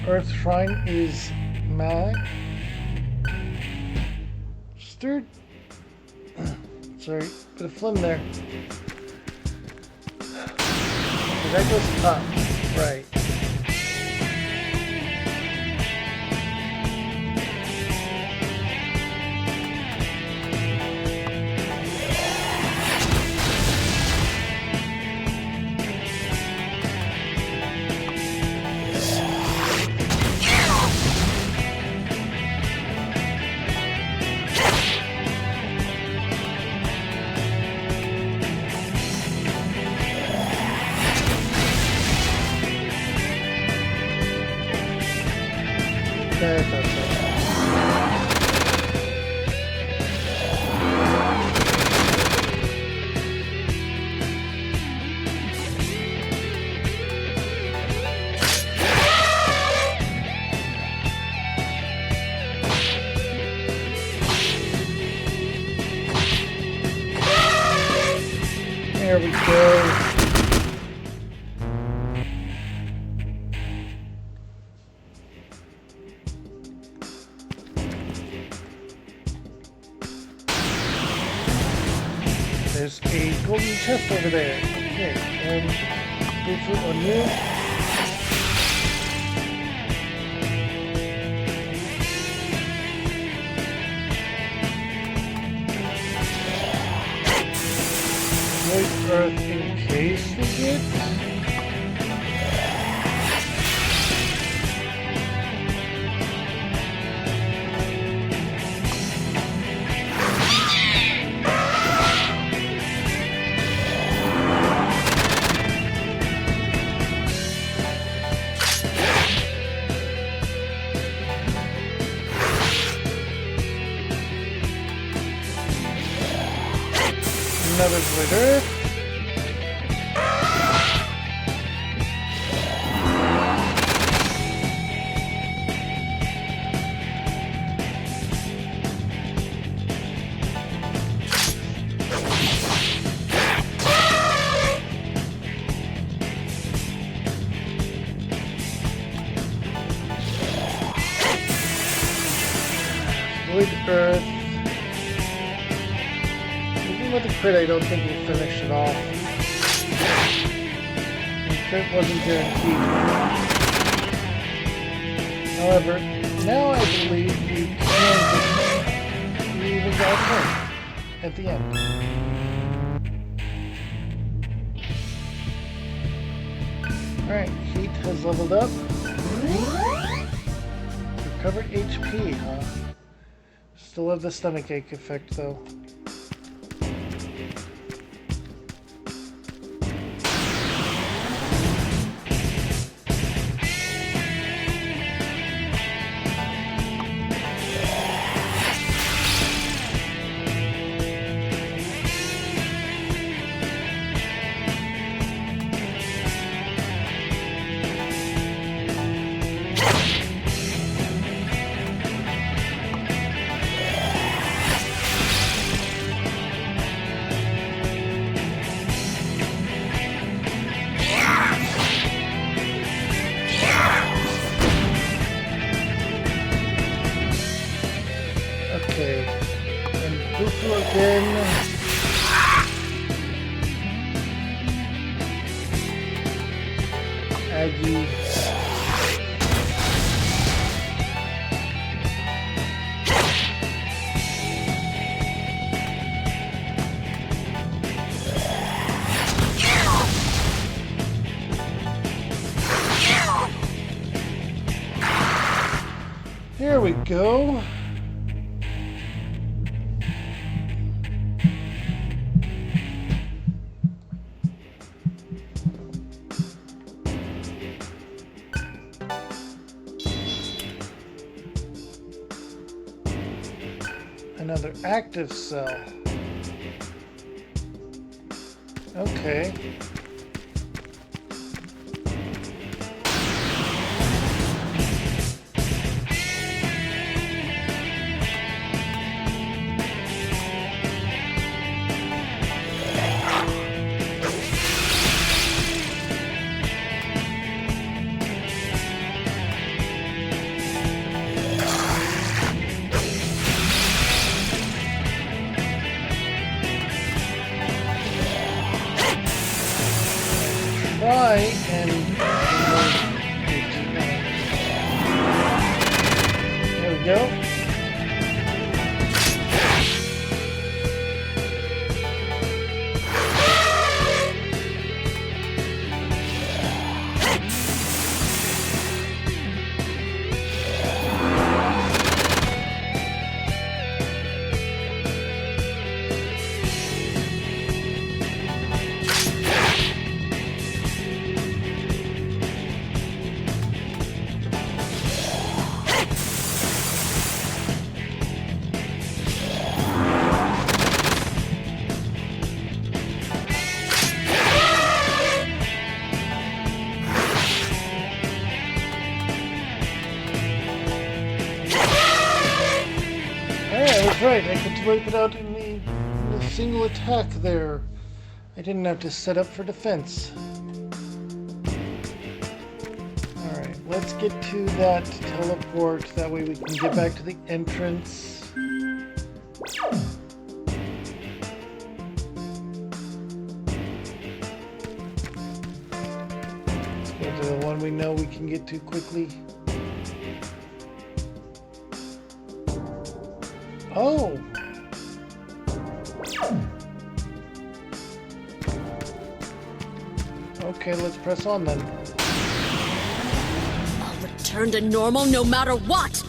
Earth Shrine is Mag. Stirred. Sorry, bit of phlegm there. That goes up, right. There we go. There's a golden chest over there. Okay, Bluetooth on you. Void Earth in case we get. Another Void Earth. Earth. Even with the crit, I don't think we'll finish it off. The crit wasn't guaranteed. However, now I believe we can. We even got a point at the end. Alright, Heat has leveled up. Recovered HP, huh? Still have the stomach ache effect, though. Okay. And Bufu again. Aggie. Here we go. Another active cell. Okay. Try and there we go. Right, I could wipe it out in a single attack there. I didn't have to set up for defense. Alright, let's get to that teleport. That way we can get back to the entrance. Let's go to the one we know we can get to quickly. Oh! Okay, let's press on then. I'll return to normal no matter what!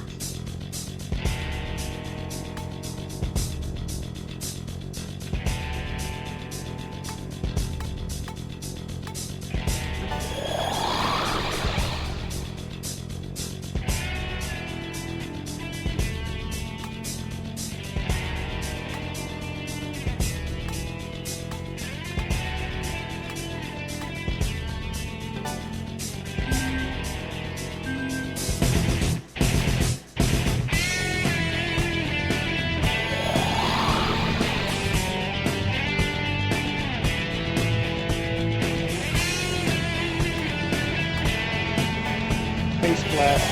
Face blast.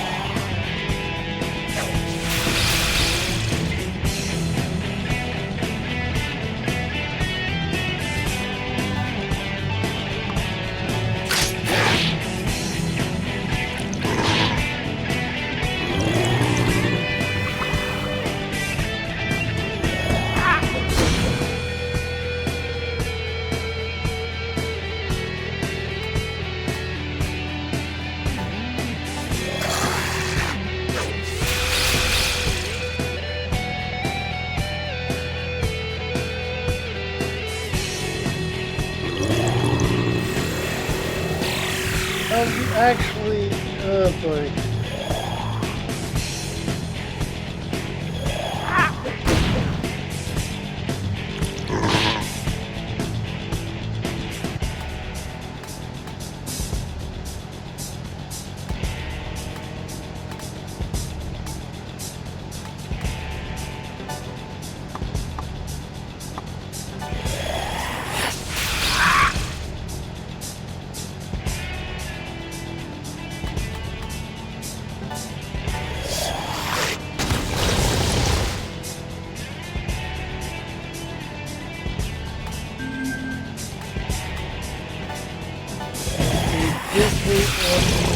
Actually, oh boy.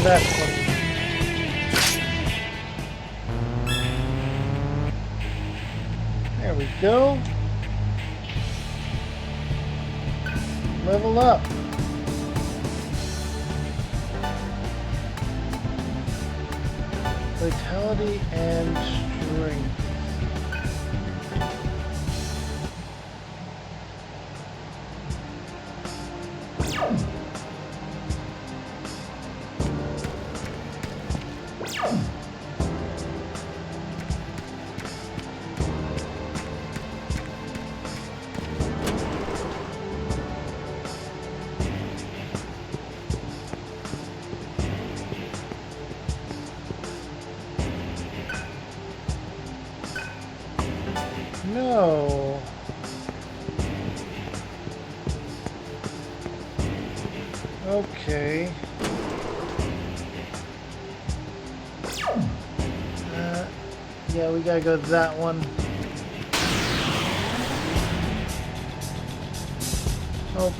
That one. There we go. Level up. Vitality and strength. No. Okay. Yeah, we gotta go to that one. Oh.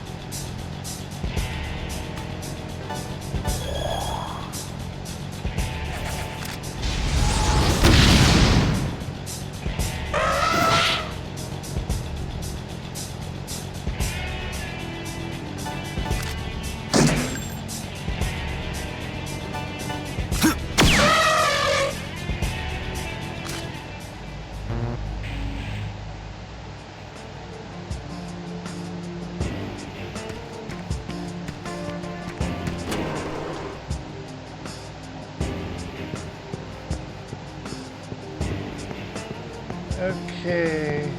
Okay.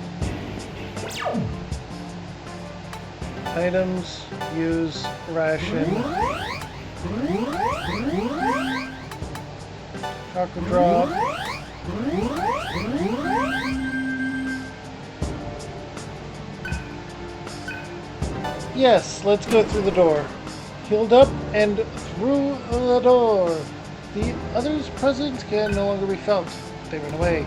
Items, use, ration. Chakra drop. Yes, let's go through the door. Healed up and through the door. The others present can no longer be felt. They ran away.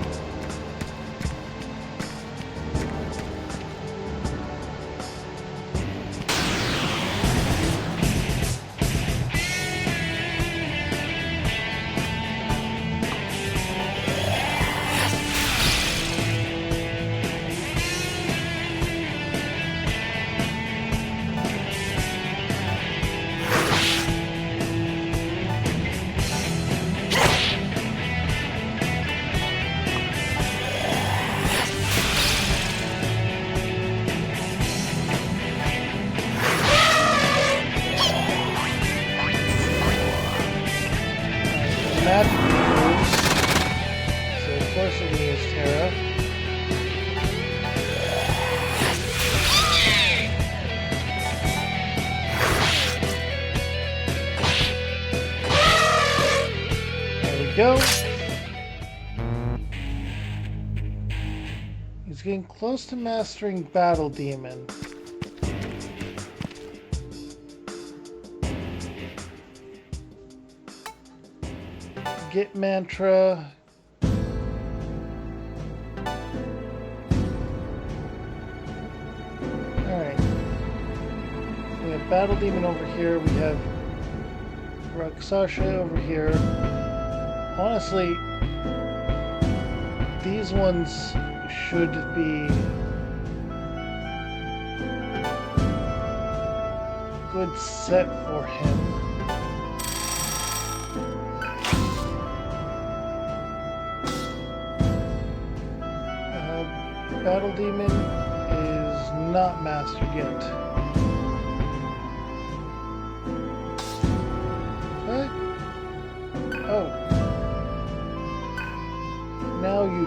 Magic moves. So of course we're gonna use Terra. There we go. He's getting close to mastering Battle Demon. Get mantra. Alright. We have Battle Demon over here. We have Raksasha over here. Honestly, these ones should be good set for him. Battle Demon is not mastered yet.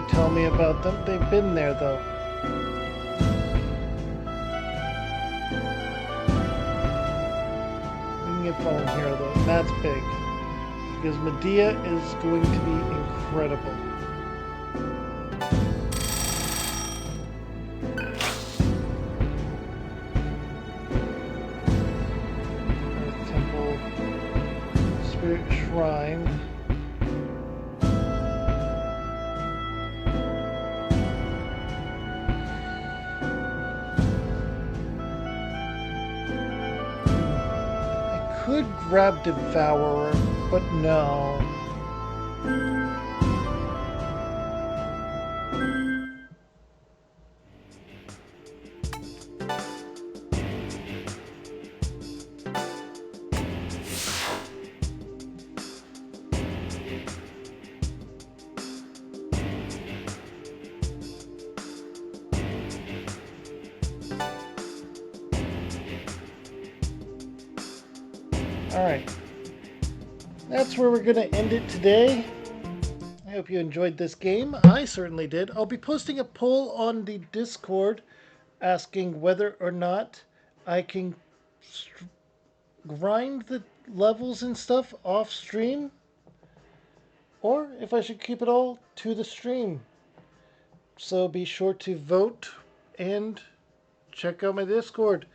tell me about them. They've been there, though. We can get Fallen Hero, though. And that's big. Because Medea is going to be incredible. Earth Temple, Spirit Shrine. Could grab Devourer, but no. Alright, that's where we're going to end it today. I hope you enjoyed this game. I certainly did. I'll be posting a poll on the Discord asking whether or not I can grind the levels and stuff off stream, or if I should keep it all to the stream. So be sure to vote and check out my Discord.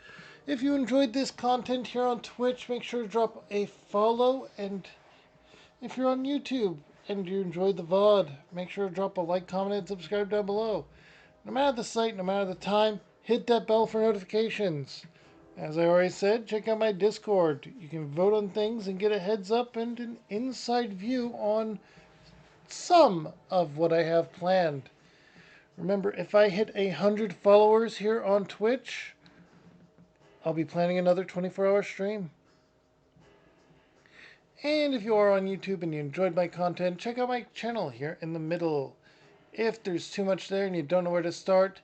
If you enjoyed this content here on Twitch, make sure to drop a follow, and if you're on YouTube and you enjoyed the VOD, make sure to drop a like, comment, and subscribe down below. No matter the site, no matter the time, hit that bell for notifications. As I already said, check out my Discord. You can vote on things and get a heads up and an inside view on some of what I have planned. Remember, if I hit 100 followers here on Twitch, I'll be planning another 24-hour stream. And if you are on YouTube and you enjoyed my content, check out my channel here in the middle. If there's too much there and you don't know where to start,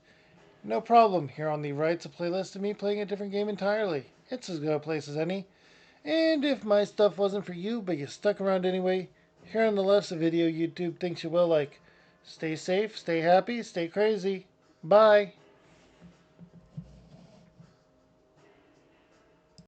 no problem. Here on the right's a playlist of me playing a different game entirely. It's as good a place as any. And if my stuff wasn't for you, but you stuck around anyway, here on the left's a video YouTube thinks you will like. Stay safe, stay happy, stay crazy. Bye.